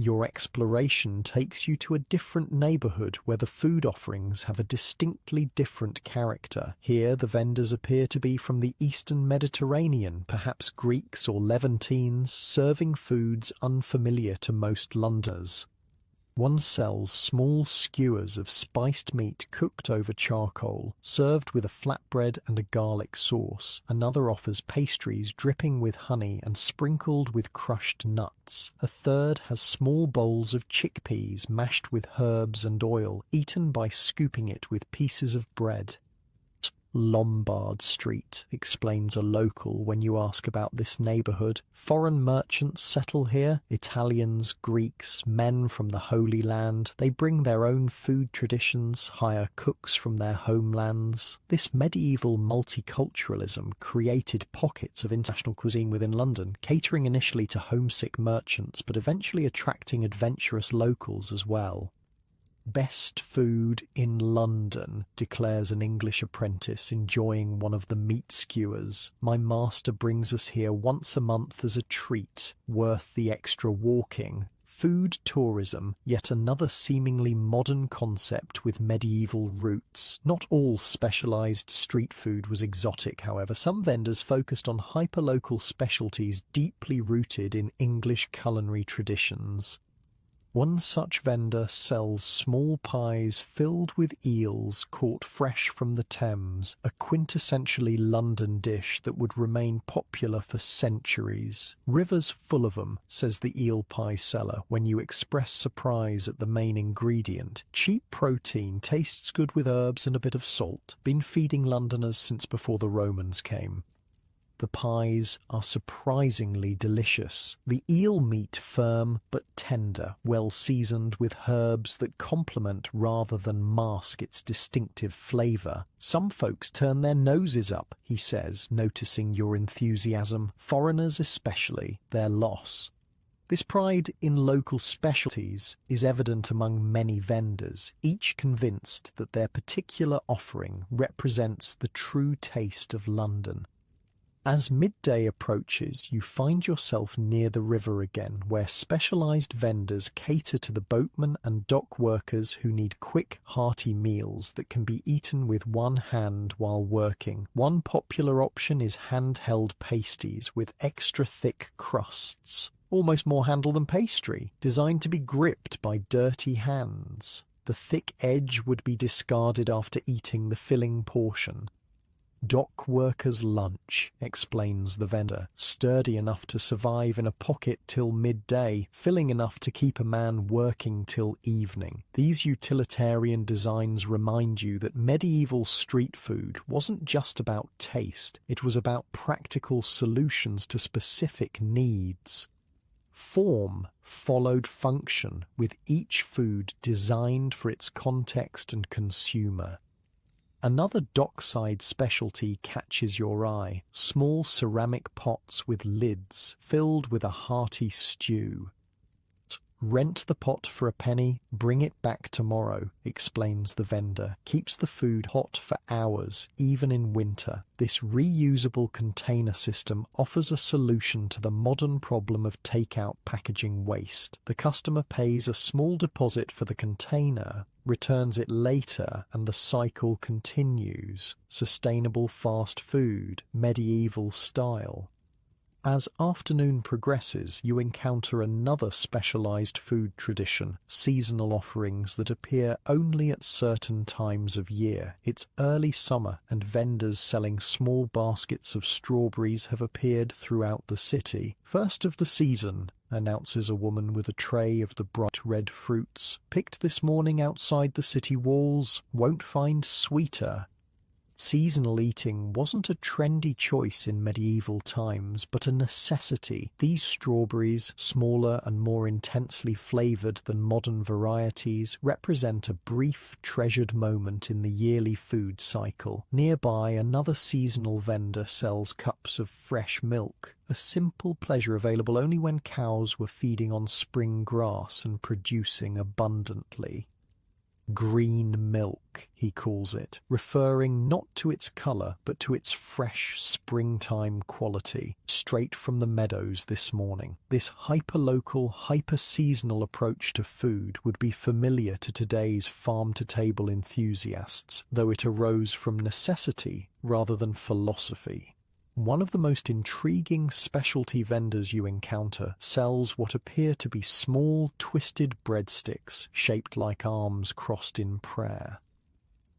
Your exploration takes you to a different neighbourhood where the food offerings have a distinctly different character. Here the vendors appear to be from the Eastern Mediterranean, perhaps Greeks or Levantines, serving foods unfamiliar to most Londoners. One sells small skewers of spiced meat cooked over charcoal, served with a flatbread and a garlic sauce. Another offers pastries dripping with honey and sprinkled with crushed nuts. A third has small bowls of chickpeas mashed with herbs and oil, eaten by scooping it with pieces of bread. Lombard Street, explains a local when you ask about this neighbourhood. Foreign merchants settle here, Italians, Greeks, men from the Holy Land. They bring their own food traditions, hire cooks from their homelands. This medieval multiculturalism created pockets of international cuisine within London, catering initially to homesick merchants, but eventually attracting adventurous locals as well. Best food in London, declares an English apprentice enjoying one of the meat skewers. My master brings us here once a month as a treat, worth the extra walking. Food tourism, yet another seemingly modern concept with medieval roots. Not all specialised street food was exotic, however. Some vendors focused on hyperlocal specialties deeply rooted in English culinary traditions. One such vendor sells small pies filled with eels caught fresh from the Thames, a quintessentially London dish that would remain popular for centuries. "River's full of 'em," says the eel pie seller when you express surprise at the main ingredient. "Cheap protein, tastes good with herbs and a bit of salt. Been feeding Londoners since before the Romans came." The pies are surprisingly delicious. The eel meat firm but tender, well seasoned with herbs that complement rather than mask its distinctive flavour. "Some folks turn their noses up," he says, noticing your enthusiasm. "Foreigners especially, their loss." This pride in local specialties is evident among many vendors, each convinced that their particular offering represents the true taste of London. As midday approaches, you find yourself near the river again, where specialized vendors cater to the boatmen and dock workers who need quick, hearty meals that can be eaten with one hand while working. One popular option is handheld pasties with extra thick crusts, almost more handle than pastry, designed to be gripped by dirty hands. The thick edge would be discarded after eating the filling portion. "Dock workers' lunch," explains the vendor, "sturdy enough to survive in a pocket till midday, filling enough to keep a man working till evening." These utilitarian designs remind you that medieval street food wasn't just about taste, it was about practical solutions to specific needs. Form followed function, with each food designed for its context and consumer. Another dockside specialty catches your eye: small ceramic pots with lids, filled with a hearty stew. "Rent the pot for a penny, bring it back tomorrow," explains the vendor. Keeps the food hot for hours, even in winter. This reusable container system offers a solution to the modern problem of takeout packaging waste. The customer pays a small deposit for the container, returns it later, and the cycle continues. Sustainable fast food, medieval style. As afternoon progresses, you encounter another specialized food tradition, seasonal offerings that appear only at certain times of year. It's early summer, and vendors selling small baskets of strawberries have appeared throughout the city. "First of the season," announces a woman with a tray of the bright red fruits. "Picked this morning outside the city walls. Won't find sweeter." Seasonal eating wasn't a trendy choice in medieval times, but a necessity. These strawberries, smaller and more intensely flavored than modern varieties, represent a brief, treasured moment in the yearly food cycle. Nearby, another seasonal vendor sells cups of fresh milk, a simple pleasure available only when cows were feeding on spring grass and producing abundantly. "Green milk," he calls it, referring not to its colour but to its fresh springtime quality, straight from the meadows this morning. This hyper-local, hyper-seasonal approach to food would be familiar to today's farm-to-table enthusiasts, though it arose from necessity rather than philosophy. One of the most intriguing specialty vendors you encounter sells what appear to be small, twisted breadsticks shaped like arms crossed in prayer.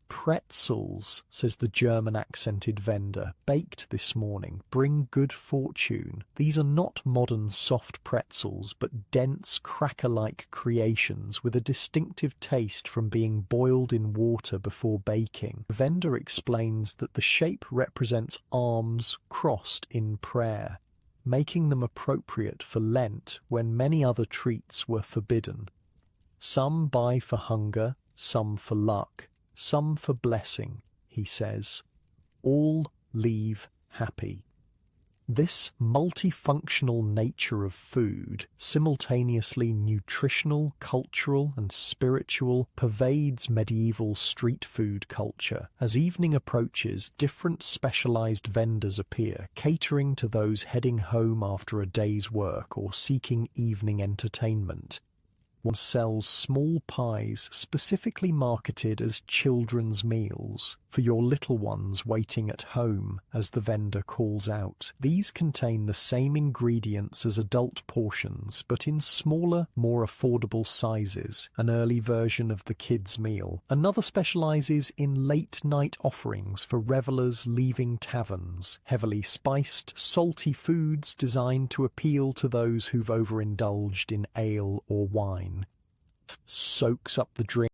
"Pretzels," says the German-accented vendor, "baked this morning, bring good fortune." These are not modern soft pretzels, but dense, cracker-like creations with a distinctive taste from being boiled in water before baking. The vendor explains that the shape represents arms crossed in prayer, making them appropriate for Lent when many other treats were forbidden. "Some buy for hunger, some for luck, some for blessing," he says. "All leave happy." This multifunctional nature of food, simultaneously nutritional, cultural, and spiritual, pervades medieval street food culture. As evening approaches, different specialized vendors appear, catering to those heading home after a day's work or seeking evening entertainment. One sells small pies specifically marketed as children's meals for your little ones waiting at home, as the vendor calls out. These contain the same ingredients as adult portions, but in smaller, more affordable sizes, an early version of the kids' meal. Another specializes in late-night offerings for revelers leaving taverns, heavily spiced, salty foods designed to appeal to those who've overindulged in ale or wine. Soaks up the drink.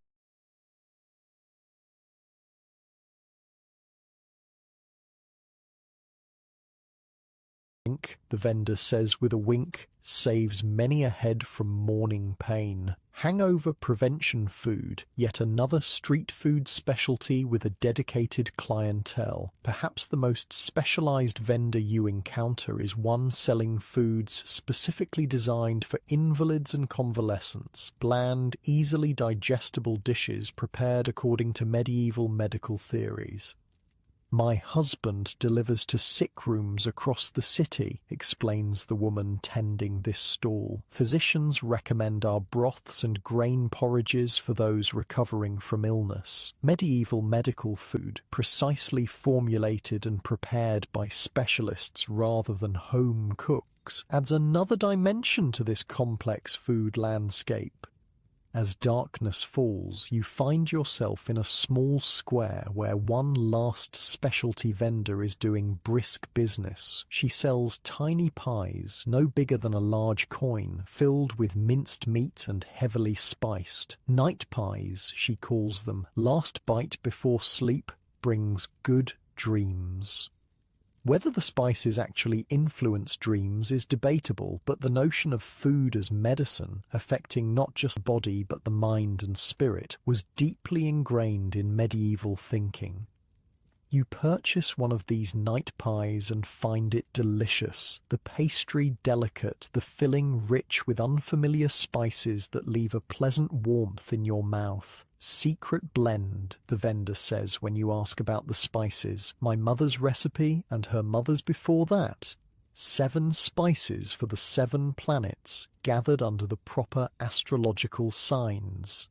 The vendor says with a wink, saves many a head from morning pain. Hangover prevention food, yet another street food specialty with a dedicated clientele. Perhaps the most specialized vendor you encounter is one selling foods specifically designed for invalids and convalescents, bland, easily digestible dishes prepared according to medieval medical theories. "My husband delivers to sick rooms across the city," explains the woman tending this stall. "Physicians recommend our broths and grain porridges for those recovering from illness." Medieval medical food, precisely formulated and prepared by specialists rather than home cooks, adds another dimension to this complex food landscape. As darkness falls, you find yourself in a small square where one last specialty vendor is doing brisk business. She sells tiny pies, no bigger than a large coin, filled with minced meat and heavily spiced. Night pies, she calls them. Last bite before sleep brings good dreams. Whether the spices actually influence dreams is debatable, but the notion of food as medicine, affecting not just the body but the mind and spirit, was deeply ingrained in medieval thinking. You purchase one of these night pies and find it delicious, the pastry delicate, the filling rich with unfamiliar spices that leave a pleasant warmth in your mouth. "Secret blend," the vendor says when you ask about the spices. "My mother's recipe and her mother's before that. 7 spices for the 7 planets, gathered under the proper astrological signs."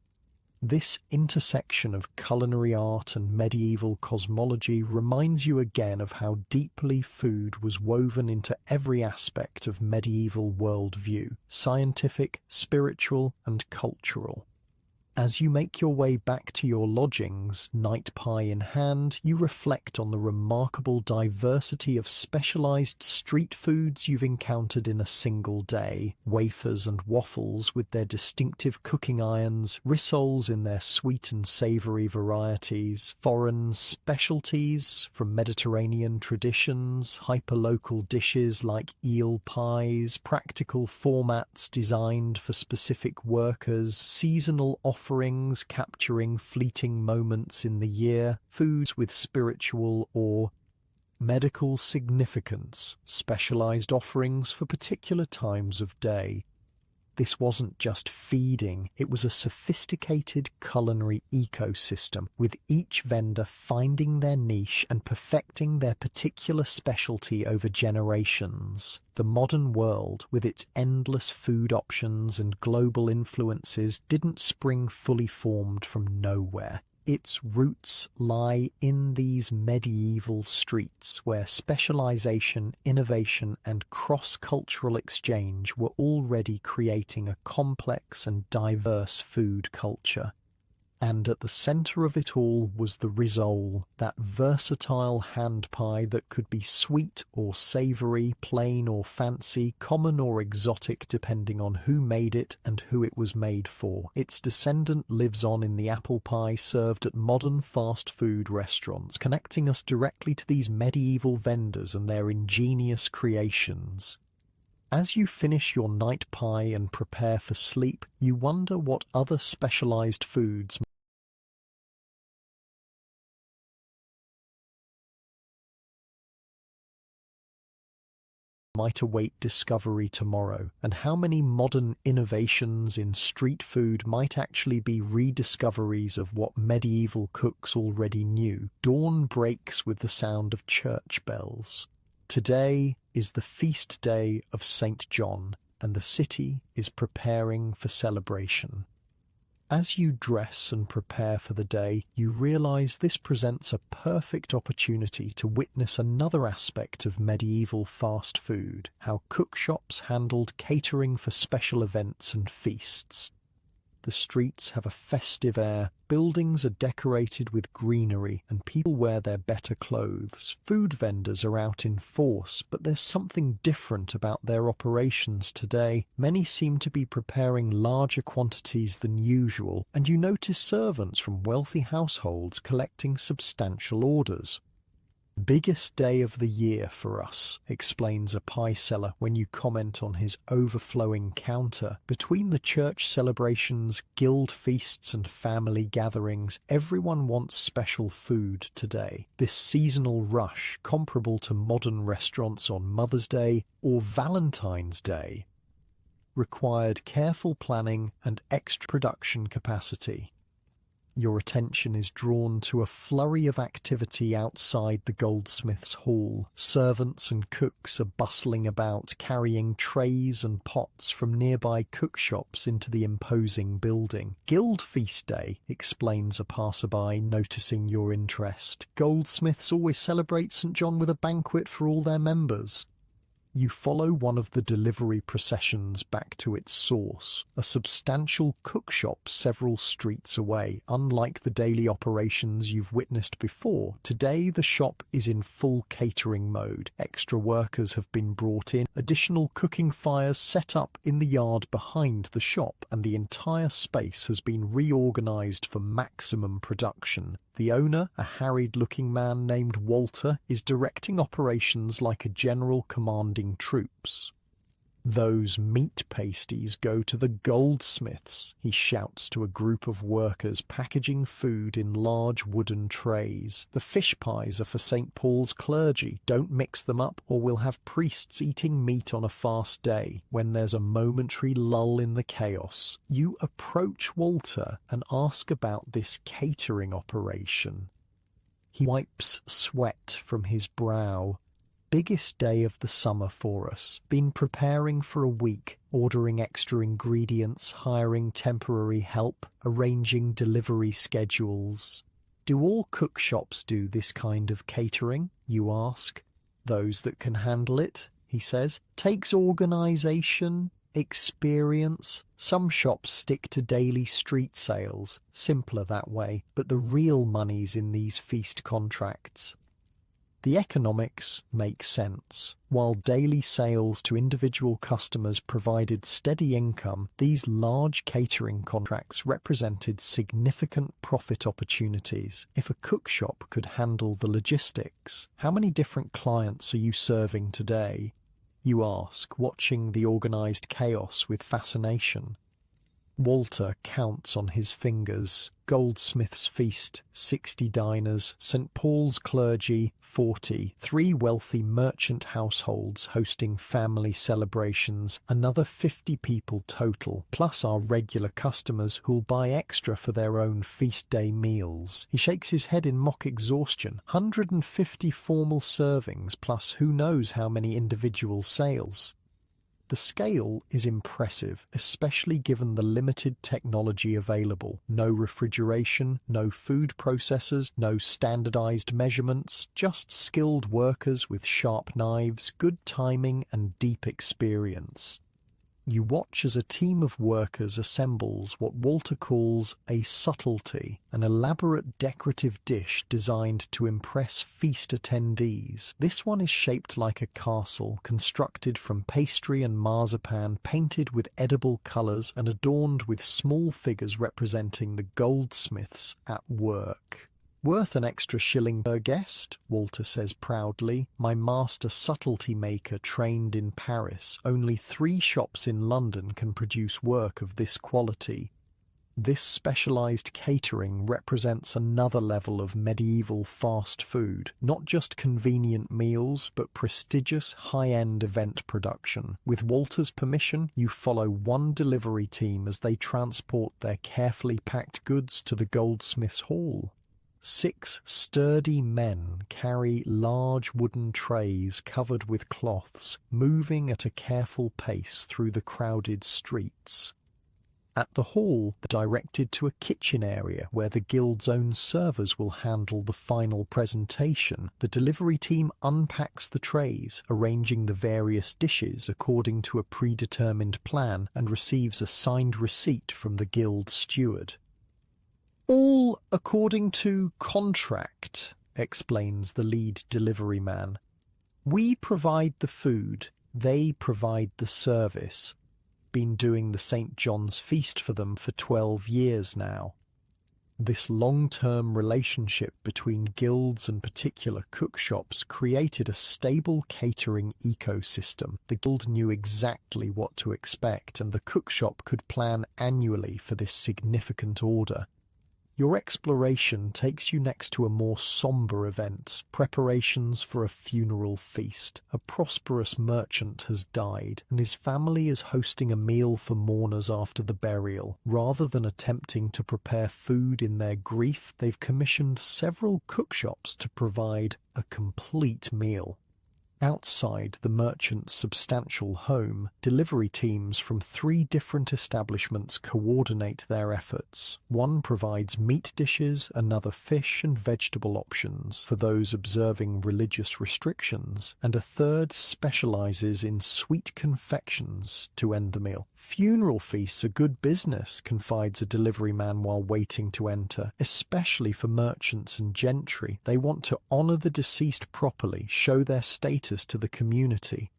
This intersection of culinary art and medieval cosmology reminds you again of how deeply food was woven into every aspect of medieval worldview, scientific, spiritual, and cultural. As you make your way back to your lodgings, night pie in hand, you reflect on the remarkable diversity of specialized street foods you've encountered in a single day. Wafers and waffles with their distinctive cooking irons, rissoles in their sweet and savory varieties, foreign specialties from Mediterranean traditions, hyperlocal dishes like eel pies, practical formats designed for specific workers, seasonal offerings capturing fleeting moments in the year, foods with spiritual or medical significance, specialized offerings for particular times of day. This wasn't just feeding, it was a sophisticated culinary ecosystem, with each vendor finding their niche and perfecting their particular specialty over generations. The modern world, with its endless food options and global influences, didn't spring fully formed from nowhere. Its roots lie in these medieval streets where specialization, innovation, and cross-cultural exchange were already creating a complex and diverse food culture. And at the center of it all was the rissole, that versatile hand pie that could be sweet or savory, plain or fancy, common or exotic depending on who made it and who it was made for. Its descendant lives on in the apple pie served at modern fast food restaurants, connecting us directly to these medieval vendors and their ingenious creations. As you finish your night pie and prepare for sleep, you wonder what other specialized foods might await discovery tomorrow, and how many modern innovations in street food might actually be rediscoveries of what medieval cooks already knew. Dawn breaks with the sound of church bells. Today is the feast day of St. John, and the city is preparing for celebration. As you dress and prepare for the day, you realize this presents a perfect opportunity to witness another aspect of medieval fast food, how cookshops handled catering for special events and feasts. The streets have a festive air, buildings are decorated with greenery, and people wear their better clothes. Food vendors are out in force, but there's something different about their operations today. Many seem to be preparing larger quantities than usual, and you notice servants from wealthy households collecting substantial orders. "Biggest day of the year for us," explains a pie seller when you comment on his overflowing counter. Between the church celebrations, guild feasts and family gatherings, everyone wants special food today. This seasonal rush, comparable to modern restaurants on Mother's Day or Valentine's Day, required careful planning and extra production capacity. Your attention is drawn to a flurry of activity outside the goldsmith's hall. Servants and cooks are bustling about, carrying trays and pots from nearby cookshops into the imposing building. "Guild Feast Day," explains a passerby, noticing your interest. "Goldsmiths always celebrate St. John with a banquet for all their members." You follow one of the delivery processions back to its source, a substantial cookshop several streets away. Unlike the daily operations you've witnessed before, today the shop is in full catering mode. Extra workers have been brought in, additional cooking fires set up in the yard behind the shop, and the entire space has been reorganized for maximum production. The owner, a harried-looking man named Walter, is directing operations like a general commanding troops. "Those meat pasties go to the goldsmiths," he shouts to a group of workers packaging food in large wooden trays. "The fish pies are for St. Paul's clergy. Don't mix them up or we'll have priests eating meat on a fast day." When there's a momentary lull in the chaos, you approach Walter and ask about this catering operation. He wipes sweat from his brow. "Biggest day of the summer for us. Been preparing for a week, ordering extra ingredients, hiring temporary help, arranging delivery schedules." "Do all cookshops do this kind of catering?" you ask. "Those that can handle it," he says. "Takes organization, experience. Some shops stick to daily street sales, simpler that way, but the real money's in these feast contracts." The economics make sense. While daily sales to individual customers provided steady income, these large catering contracts represented significant profit opportunities. If a cookshop could handle the logistics, how many different clients are you serving today? You ask, watching the organized chaos with fascination. Walter counts on his fingers. Goldsmith's Feast, 60 diners. St. Paul's Clergy, 40. 3 wealthy merchant households hosting family celebrations. Another 50 people total, plus our regular customers who'll buy extra for their own feast day meals. He shakes his head in mock exhaustion. 150 formal servings, plus who knows how many individual sales. The scale is impressive, especially given the limited technology available. No refrigeration, no food processors, no standardized measurements, just skilled workers with sharp knives, good timing, and deep experience. You watch as a team of workers assembles what Walter calls a subtlety, an elaborate decorative dish designed to impress feast attendees. This one is shaped like a castle, constructed from pastry and marzipan, painted with edible colors and adorned with small figures representing the goldsmiths at work. "Worth an extra shilling per guest," Walter says proudly. "My master subtlety maker trained in Paris. Only 3 shops in London can produce work of this quality." This specialized catering represents another level of medieval fast food, not just convenient meals, but prestigious high-end event production. With Walter's permission, you follow one delivery team as they transport their carefully packed goods to the goldsmith's hall. 6 sturdy men carry large wooden trays covered with cloths, moving at a careful pace through the crowded streets. At the hall, they're directed to a kitchen area where the guild's own servers will handle the final presentation. The delivery team unpacks the trays, arranging the various dishes according to a predetermined plan, and receives a signed receipt from the guild steward. "All according to contract," explains the lead delivery man. "We provide the food, they provide the service. Been doing the St. John's feast for them for 12 years now." This long-term relationship between guilds and particular cookshops created a stable catering ecosystem. The guild knew exactly what to expect, and the cookshop could plan annually for this significant order. Your exploration takes you next to a more sombre event, preparations for a funeral feast. A prosperous merchant has died, and his family is hosting a meal for mourners after the burial. Rather than attempting to prepare food in their grief, they've commissioned several cookshops to provide a complete meal. Outside the merchant's substantial home, delivery teams from 3 different establishments coordinate their efforts. One provides meat dishes, another fish and vegetable options for those observing religious restrictions, and a third specializes in sweet confections to end the meal. "Funeral feasts are good business," confides a delivery man while waiting to enter, "especially for merchants and gentry. They want to honor the deceased properly, show their status to the community."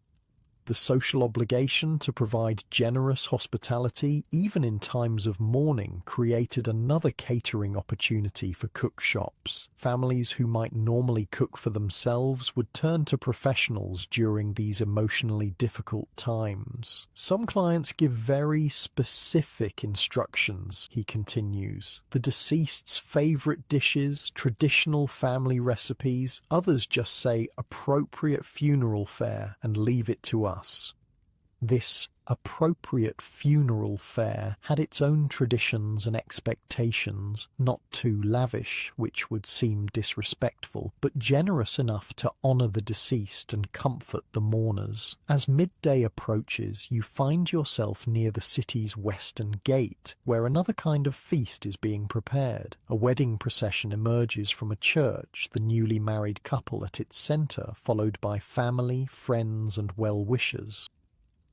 The social obligation to provide generous hospitality, even in times of mourning, created another catering opportunity for cook shops. Families who might normally cook for themselves would turn to professionals during these emotionally difficult times. "Some clients give very specific instructions," he continues. "The deceased's favorite dishes, traditional family recipes. Others just say appropriate funeral fare and leave it to us." This appropriate funeral fare had its own traditions and expectations, not too lavish, which would seem disrespectful, but generous enough to honour the deceased and comfort the mourners. As midday approaches, you find yourself near the city's western gate, where another kind of feast is being prepared. A wedding procession emerges from a church, the newly married couple at its centre, followed by family, friends and well-wishers.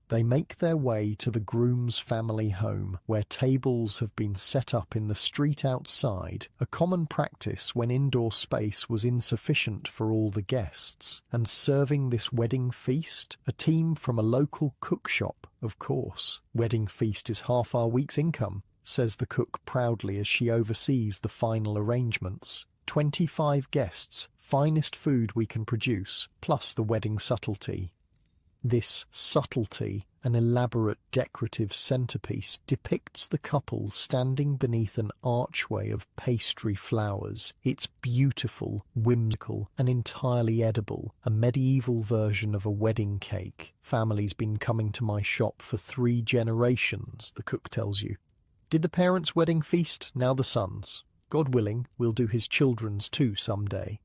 They make their way to the groom's family home, where tables have been set up in the street outside, a common practice when indoor space was insufficient for all the guests. And serving this wedding feast, a team from a local cookshop, of course. "Wedding feast is half our week's income," says the cook proudly as she oversees the final arrangements. 25 guests, finest food we can produce, plus the wedding subtlety. This subtlety, an elaborate decorative centerpiece, depicts the couple standing beneath an archway of pastry flowers. It's beautiful, whimsical, and entirely edible, a medieval version of a wedding cake. "Family's been coming to my shop for 3 generations, the cook tells you. "Did the parents' wedding feast, now the son's. God willing, we'll do his children's too someday."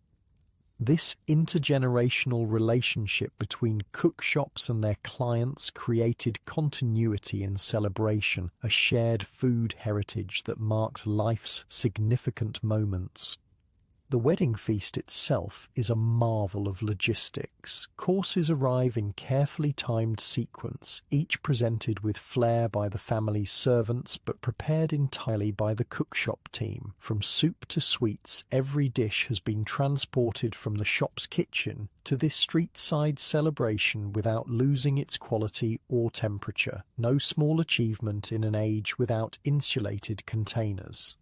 This intergenerational relationship between cookshops and their clients created continuity in celebration, a shared food heritage that marked life's significant moments. The wedding feast itself is a marvel of logistics. Courses arrive in carefully timed sequence, each presented with flair by the family's servants but prepared entirely by the cookshop team. From soup to sweets, every dish has been transported from the shop's kitchen to this street-side celebration without losing its quality or temperature. No small achievement in an age without insulated containers.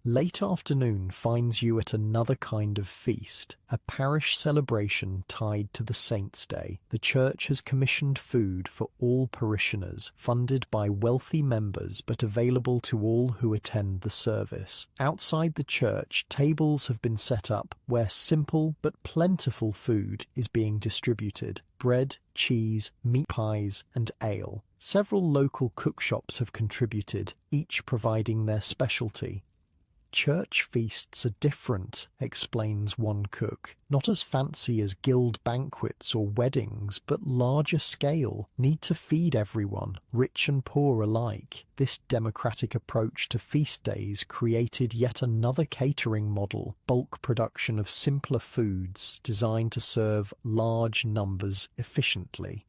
Late afternoon finds you at another kind of feast, a parish celebration tied to the Saint's Day. The church has commissioned food for all parishioners, funded by wealthy members but available to all who attend the service. Outside the church, tables have been set up where simple but plentiful food is being distributed. Bread, cheese, meat pies, and ale. Several local cookshops have contributed, each providing their specialty. Church feasts are different, explains one cook. Not as fancy as guild banquets or weddings, but larger scale, need to feed everyone, rich and poor alike. This democratic approach to feast days created yet another catering model, bulk production of simpler foods designed to serve large numbers efficiently.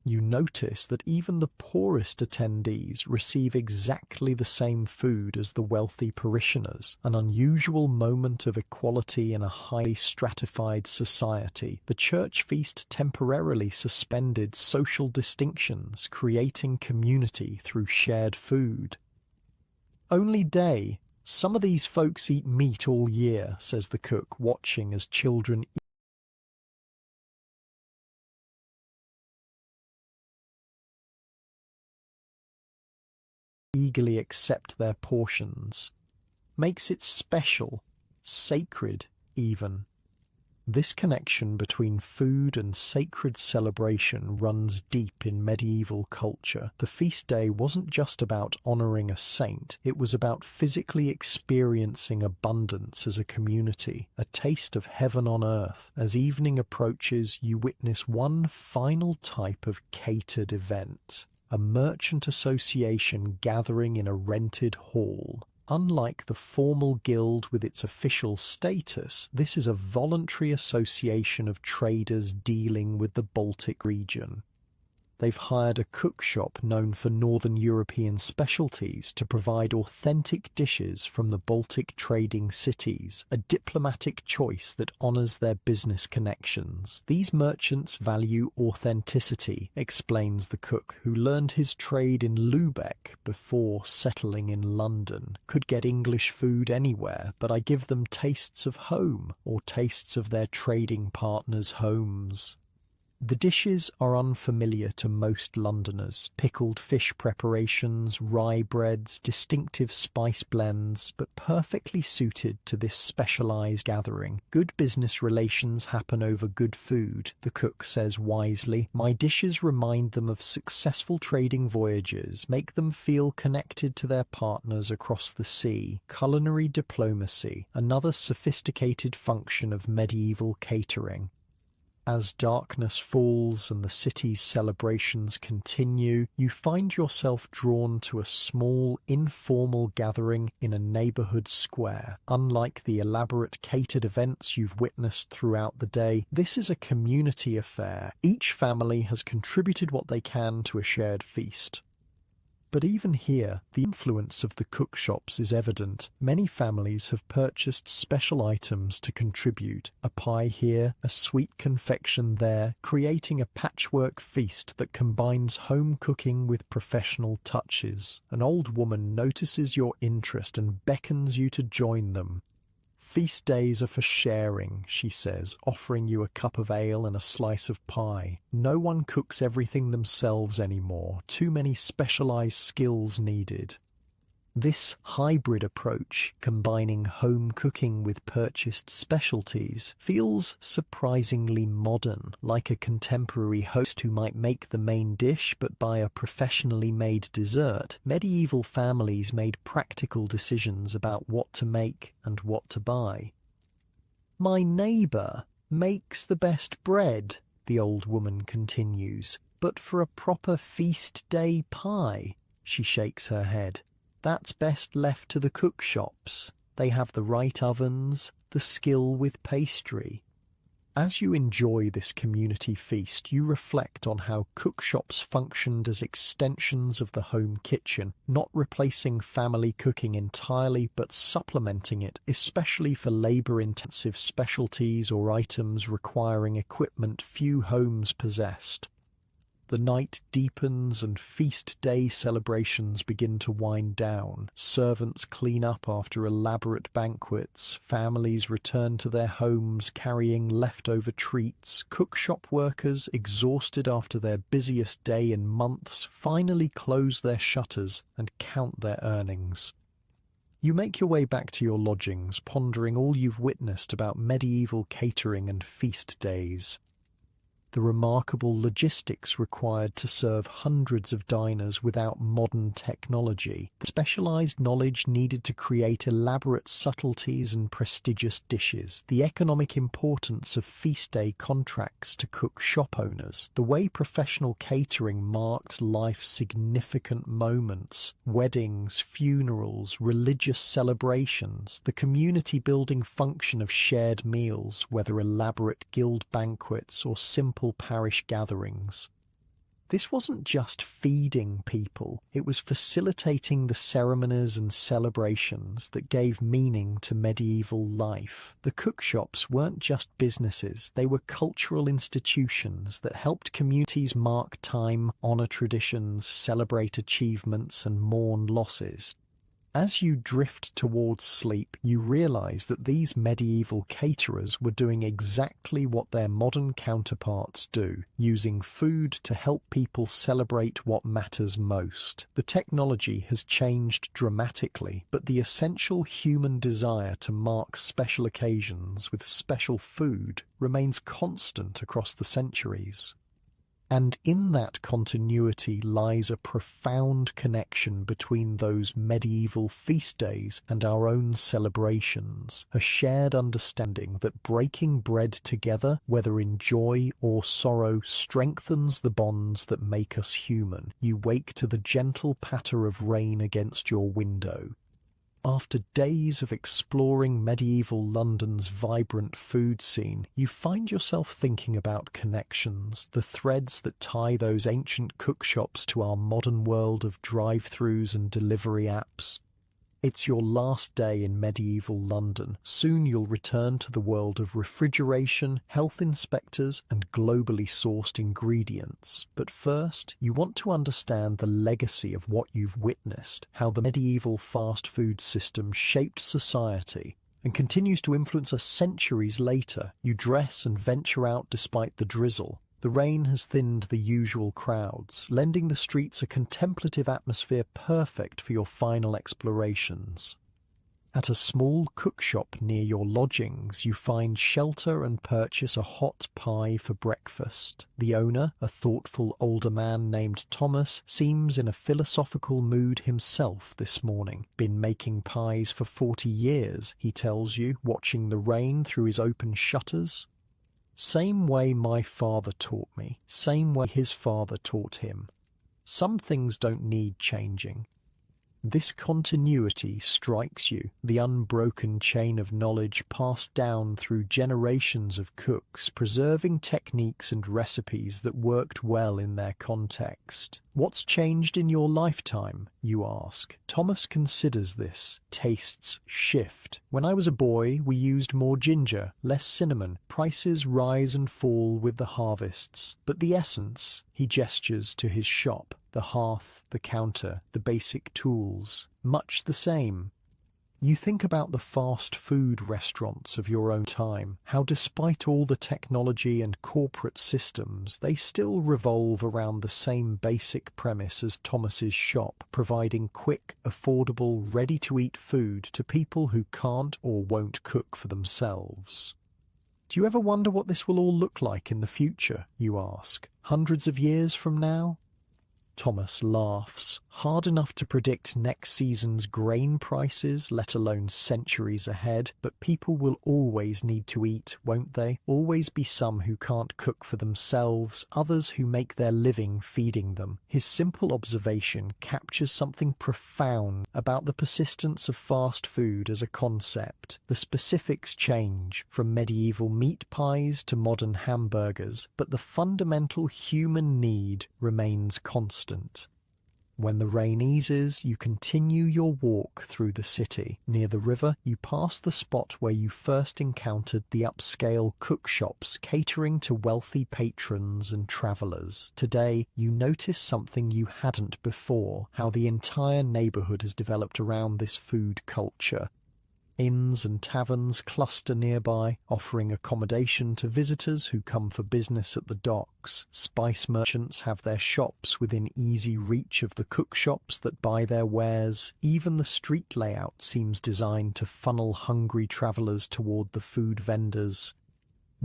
You notice that even the poorest attendees receive exactly the same food as the wealthy parishioners, an unusual moment of equality in a highly stratified society. The church feast temporarily suspended social distinctions, creating community through shared food. Only day. Some of these folks eat meat all year, says the cook, watching as children eagerly accept their portions. Makes it special, sacred even. This connection between food and sacred celebration runs deep in medieval culture. The feast day wasn't just about honoring a saint, it was about physically experiencing abundance as a community, a taste of heaven on earth. As evening approaches, you witness one final type of catered event. A merchant association gathering in a rented hall. Unlike the formal guild with its official status, this is a voluntary association of traders dealing with the Baltic region. They've hired a cook shop known for Northern European specialties to provide authentic dishes from the Baltic trading cities, a diplomatic choice that honors their business connections. These merchants value authenticity, explains the cook, who learned his trade in Lübeck before settling in London. Could get English food anywhere, but I give them tastes of home, or tastes of their trading partners' homes. The dishes are unfamiliar to most Londoners. Pickled fish preparations, rye breads, distinctive spice blends, but perfectly suited to this specialised gathering. Good business relations happen over good food, the cook says wisely. My dishes remind them of successful trading voyages, make them feel connected to their partners across the sea. Culinary diplomacy, another sophisticated function of medieval catering. As darkness falls and the city's celebrations continue, you find yourself drawn to a small, informal gathering in a neighbourhood square. Unlike the elaborate catered events you've witnessed throughout the day, this is a community affair. Each family has contributed what they can to a shared feast. But even here, the influence of the cook shops is evident. Many families have purchased special items to contribute. A pie here, a sweet confection there, creating a patchwork feast that combines home cooking with professional touches. An old woman notices your interest and beckons you to join them. Feast days are for sharing, she says, offering you a cup of ale and a slice of pie. No one cooks everything themselves anymore, too many specialized skills needed. This hybrid approach, combining home cooking with purchased specialties, feels surprisingly modern, like a contemporary host who might make the main dish but buy a professionally made dessert. Medieval families made practical decisions about what to make and what to buy. My neighbour makes the best bread, the old woman continues, but for a proper feast day pie, she shakes her head. That's best left to the cook shops. They have the right ovens, the skill with pastry. As you enjoy this community feast, you reflect on how cook shops functioned as extensions of the home kitchen, not replacing family cooking entirely, but supplementing it, especially for labour-intensive specialties or items requiring equipment few homes possessed. The night deepens and feast day celebrations begin to wind down. Servants clean up after elaborate banquets. Families return to their homes carrying leftover treats. Cookshop workers, exhausted after their busiest day in months, finally close their shutters and count their earnings. You make your way back to your lodgings, pondering all you've witnessed about medieval catering and feast days. the remarkable logistics required to serve hundreds of diners without modern technology, the specialized knowledge needed to create elaborate subtleties and prestigious dishes, the economic importance of feast day contracts to cook shop owners, the way professional catering marked life's significant moments, weddings, funerals, religious celebrations, the community-building function of shared meals, whether elaborate guild banquets or simple parish gatherings. This wasn't just feeding people, it was facilitating the ceremonies and celebrations that gave meaning to medieval life. The cookshops weren't just businesses, they were cultural institutions that helped communities mark time, honor traditions, celebrate achievements, and mourn losses. As you drift towards sleep, you realize that these medieval caterers were doing exactly what their modern counterparts do, using food to help people celebrate what matters most. The technology has changed dramatically, but the essential human desire to mark special occasions with special food remains constant across the centuries. And in that continuity lies a profound connection between those medieval feast days and our own celebrations, a shared understanding that breaking bread together, whether in joy or sorrow, strengthens the bonds that make us human. You wake to the gentle patter of rain against your window. After days of exploring medieval London's vibrant food scene, you find yourself thinking about connections, the threads that tie those ancient cookshops to our modern world of drive-thrus and delivery apps. It's your last day in medieval London. Soon you'll return to the world of refrigeration, health inspectors, and globally sourced ingredients. But first, you want to understand the legacy of what you've witnessed, how the medieval fast food system shaped society and continues to influence us centuries later. You dress and venture out despite the drizzle. The rain has thinned the usual crowds, lending the streets a contemplative atmosphere perfect for your final explorations. At a small cookshop near your lodgings, you find shelter and purchase a hot pie for breakfast. The owner, a thoughtful older man named Thomas, seems in a philosophical mood himself this morning. Been making pies for 40 years, he tells you, watching the rain through his open shutters. Same way my father taught me, same way his father taught him. Some things don't need changing. This continuity strikes you, the unbroken chain of knowledge passed down through generations of cooks, preserving techniques and recipes that worked well in their context. What's changed in your lifetime, you ask? Thomas considers this. Tastes shift. When I was a boy, we used more ginger, less cinnamon. Prices rise and fall with the harvests. But the essence, he gestures to his shop, the hearth, the counter, the basic tools, much the same. You think about the fast food restaurants of your own time, how despite all the technology and corporate systems, they still revolve around the same basic premise as Thomas's shop, providing quick, affordable, ready-to-eat food to people who can't or won't cook for themselves. Do you ever wonder what this will all look like in the future, you ask? Hundreds of years from now? Thomas laughs. Hard enough to predict next season's grain prices, let alone centuries ahead, but people will always need to eat, won't they? Always be some who can't cook for themselves, others who make their living feeding them. His simple observation captures something profound about the persistence of fast food as a concept. The specifics change, from medieval meat pies to modern hamburgers, but the fundamental human need remains constant. When the rain eases, you continue your walk through the city. Near the river, you pass the spot where you first encountered the upscale cookshops catering to wealthy patrons and travellers. Today, you notice something you hadn't before, how the entire neighbourhood has developed around this food culture. Inns and taverns cluster nearby, offering accommodation to visitors who come for business at the docks. Spice merchants have their shops within easy reach of the cookshops that buy their wares. Even the street layout seems designed to funnel hungry travellers toward the food vendors.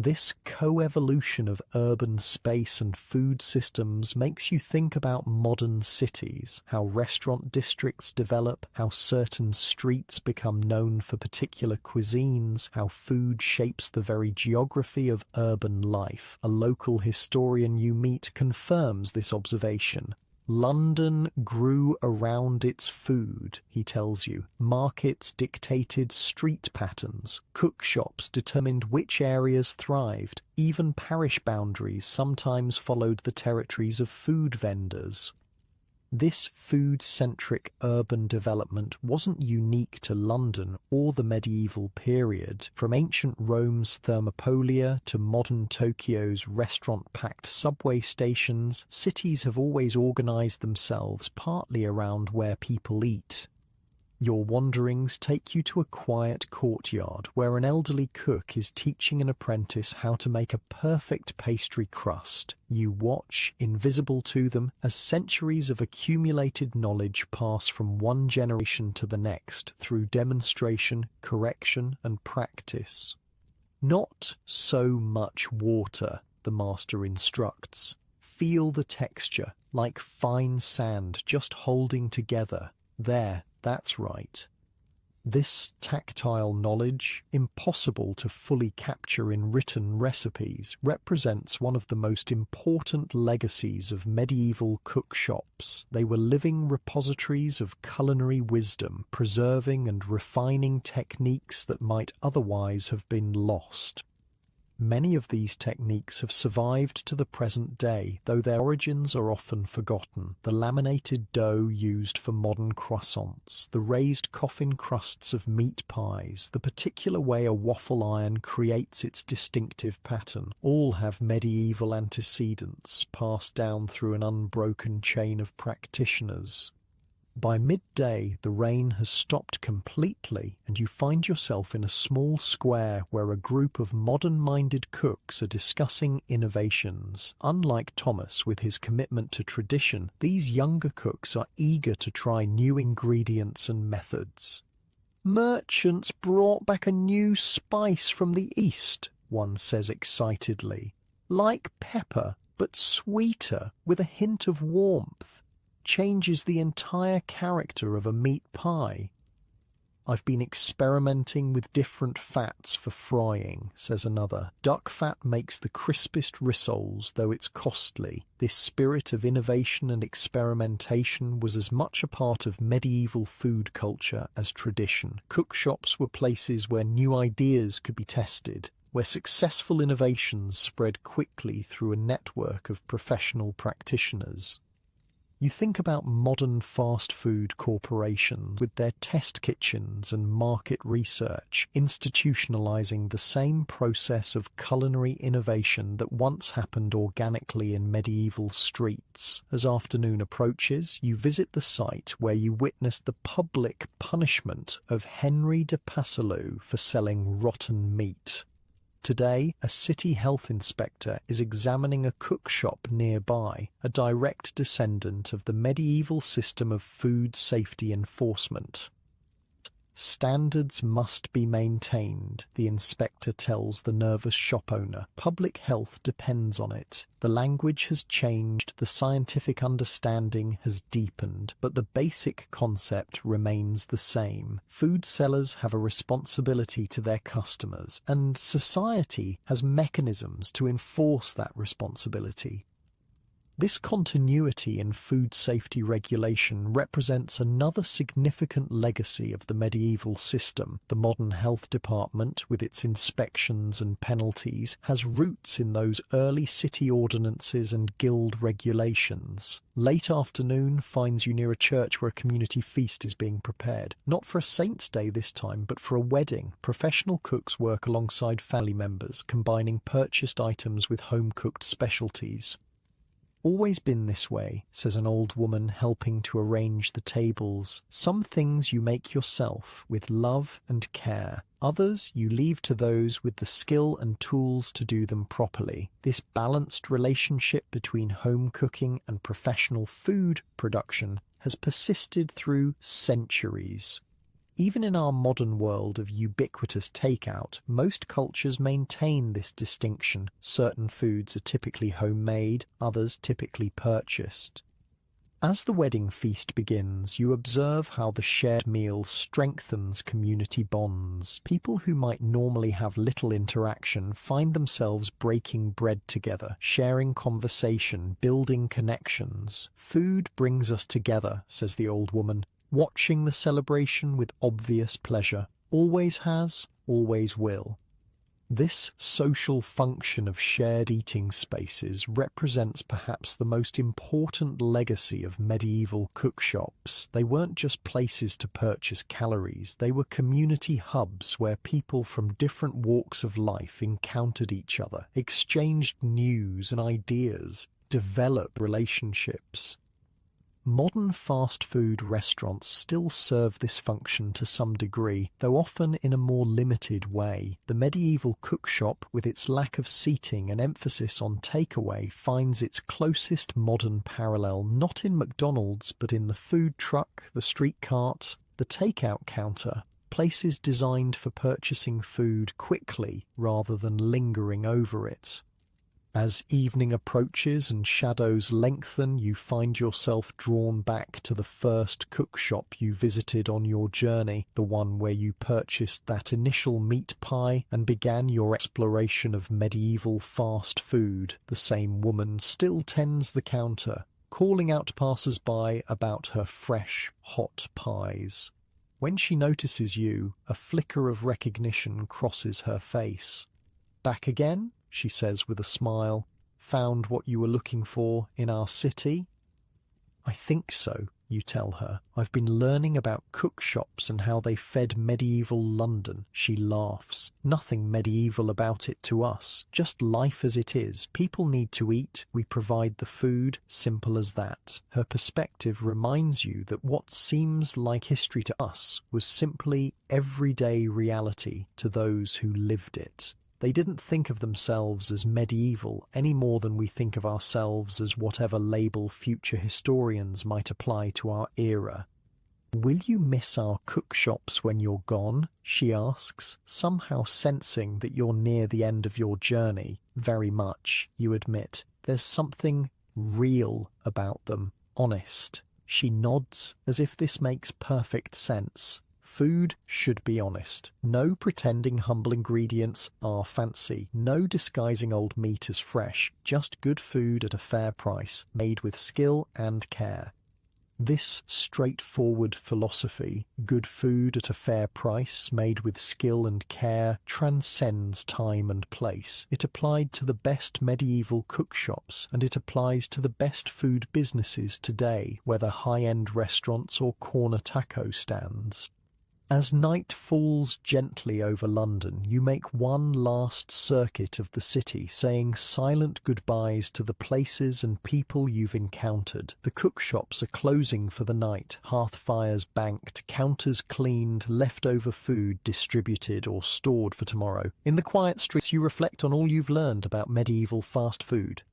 This co-evolution of urban space and food systems makes you think about modern cities, how restaurant districts develop, how certain streets become known for particular cuisines, how food shapes the very geography of urban life. A local historian you meet confirms this observation. London grew around its food, he tells you. Markets dictated street patterns. Cookshops determined which areas thrived. Even parish boundaries sometimes followed the territories of food vendors. This food-centric urban development wasn't unique to London or the medieval period. From ancient Rome's Thermopolia to modern Tokyo's restaurant-packed subway stations, cities have always organized themselves partly around where people eat. Your wanderings take you to a quiet courtyard where an elderly cook is teaching an apprentice how to make a perfect pastry crust. You watch, invisible to them, as centuries of accumulated knowledge pass from one generation to the next through demonstration, correction, and practice. Not so much water, the master instructs. Feel the texture, like fine sand just holding together. There. That's right. This tactile knowledge, impossible to fully capture in written recipes, represents one of the most important legacies of medieval cookshops. They were living repositories of culinary wisdom, preserving and refining techniques that might otherwise have been lost. Many of these techniques have survived to the present day, though their origins are often forgotten. The laminated dough used for modern croissants, the raised coffin crusts of meat pies, the particular way a waffle iron creates its distinctive pattern, all have medieval antecedents passed down through an unbroken chain of practitioners. By midday, the rain has stopped completely, and you find yourself in a small square where a group of modern-minded cooks are discussing innovations. Unlike Thomas with his commitment to tradition, these younger cooks are eager to try new ingredients and methods. "Merchants brought back a new spice from the East," one says excitedly. "Like pepper, but sweeter, with a hint of warmth. Changes the entire character of a meat pie." "I've been experimenting with different fats for frying," says another. "Duck fat makes the crispest rissoles, though it's costly." This spirit of innovation and experimentation was as much a part of medieval food culture as tradition. Cookshops were places where new ideas could be tested, where successful innovations spread quickly through a network of professional practitioners. You think about modern fast food corporations with their test kitchens and market research, institutionalizing the same process of culinary innovation that once happened organically in medieval streets. As afternoon approaches, you visit the site where you witness the public punishment of Henry de Passalou for selling rotten meat. Today, a city health inspector is examining a cookshop nearby, a direct descendant of the medieval system of food safety enforcement. "Standards must be maintained," the inspector tells the nervous shop owner. "Public health depends on it. The language has changed, the scientific understanding has deepened, but the basic concept remains the same. Food sellers have a responsibility to their customers, and society has mechanisms to enforce that responsibility." This continuity in food safety regulation represents another significant legacy of the medieval system. The modern health department, with its inspections and penalties, has roots in those early city ordinances and guild regulations. Late afternoon finds you near a church where a community feast is being prepared. Not for a saint's day this time, but for a wedding. Professional cooks work alongside family members, combining purchased items with home-cooked specialties. "Always been this way," says an old woman helping to arrange the tables. "Some things you make yourself, with love and care. Others you leave to those with the skill and tools to do them properly." This balanced relationship between home cooking and professional food production has persisted through centuries. Even in our modern world of ubiquitous takeout, most cultures maintain this distinction. Certain foods are typically homemade, others typically purchased. As the wedding feast begins, you observe how the shared meal strengthens community bonds. People who might normally have little interaction find themselves breaking bread together, sharing conversation, building connections. Food brings us together, says the old woman, watching the celebration with obvious pleasure. Always has, always will. This social function of shared eating spaces represents perhaps the most important legacy of medieval cookshops. They weren't just places to purchase calories, they were community hubs where people from different walks of life encountered each other, exchanged news and ideas, developed relationships. Modern fast food restaurants still serve this function to some degree, though often in a more limited way. The medieval cookshop, with its lack of seating and emphasis on takeaway, finds its closest modern parallel not in McDonald's but in the food truck, the street cart, the takeout counter, places designed for purchasing food quickly rather than lingering over it. As evening approaches and shadows lengthen, you find yourself drawn back to the first cookshop you visited on your journey, the one where you purchased that initial meat pie and began your exploration of medieval fast food. The same woman still tends the counter, calling out passers-by about her fresh, hot pies. When she notices you, a flicker of recognition crosses her face. "Back again?" she says with a smile. "Found what you were looking for in our city?" "I think so," you tell her. "I've been learning about cookshops and how they fed medieval London." She laughs. "Nothing medieval about it to us. Just life as it is. People need to eat. We provide the food. Simple as that." Her perspective reminds you that what seems like history to us was simply everyday reality to those who lived it. They didn't think of themselves as medieval any more than we think of ourselves as whatever label future historians might apply to our era. "Will you miss our cookshops when you're gone?" she asks, somehow sensing that you're near the end of your journey. "Very much," you admit. "There's something real about them, honest." She nods, as if this makes perfect sense. Food should be honest. No pretending humble ingredients are fancy. No disguising old meat as fresh. Just good food at a fair price, made with skill and care. This straightforward philosophy, good food at a fair price, made with skill and care, transcends time and place. It applied to the best medieval cookshops, and it applies to the best food businesses today, whether high-end restaurants or corner taco stands. As night falls gently over London, you make one last circuit of the city, saying silent goodbyes to the places and people you've encountered. The cookshops are closing for the night, hearth fires banked, counters cleaned, leftover food distributed or stored for tomorrow. In the quiet streets, you reflect on all you've learned about medieval fast food.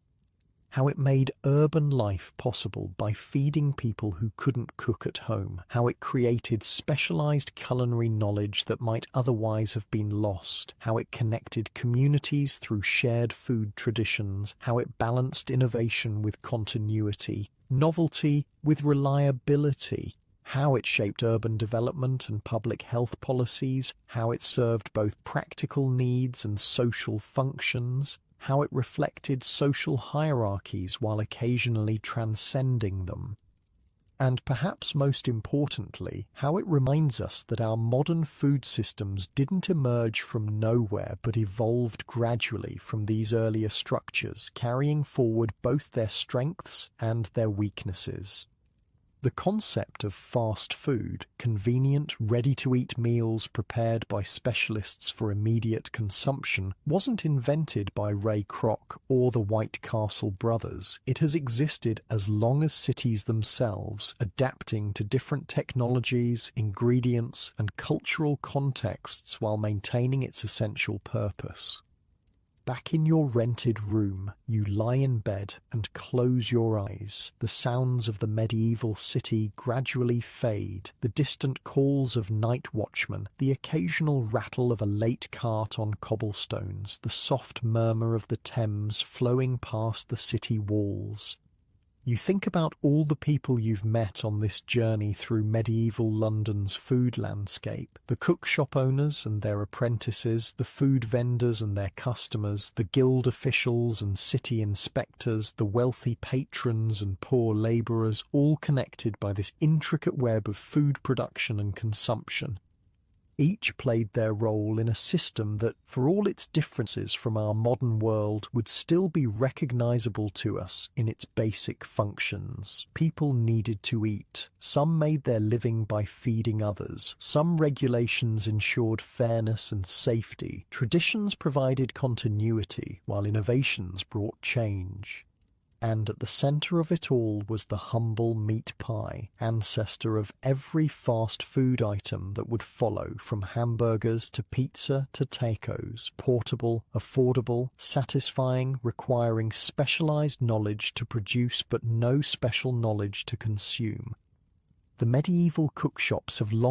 How it made urban life possible by feeding people who couldn't cook at home. How it created specialized culinary knowledge that might otherwise have been lost. How it connected communities through shared food traditions. How it balanced innovation with continuity, novelty with reliability. How it shaped urban development and public health policies. How it served both practical needs and social functions. How it reflected social hierarchies while occasionally transcending them. And perhaps most importantly, how it reminds us that our modern food systems didn't emerge from nowhere but evolved gradually from these earlier structures, carrying forward both their strengths and their weaknesses. The concept of fast food, convenient, ready-to-eat meals prepared by specialists for immediate consumption, wasn't invented by Ray Kroc or the White Castle brothers. It has existed as long as cities themselves, adapting to different technologies, ingredients, and cultural contexts while maintaining its essential purpose. Back in your rented room, you lie in bed and close your eyes. The sounds of the medieval city gradually fade, the distant calls of night watchmen, the occasional rattle of a late cart on cobblestones, the soft murmur of the Thames flowing past the city walls. You think about all the people you've met on this journey through medieval London's food landscape, the cook shop owners and their apprentices, the food vendors and their customers, the guild officials and city inspectors, the wealthy patrons and poor labourers, all connected by this intricate web of food production and consumption. Each played their role in a system that, for all its differences from our modern world, would still be recognizable to us in its basic functions. People needed to eat. Some made their living by feeding others. Some regulations ensured fairness and safety. Traditions provided continuity, while innovations brought change. And at the centre of it all was the humble meat pie, ancestor of every fast food item that would follow, from hamburgers to pizza to tacos, portable, affordable, satisfying, requiring specialised knowledge to produce but no special knowledge to consume. The medieval cookshops have long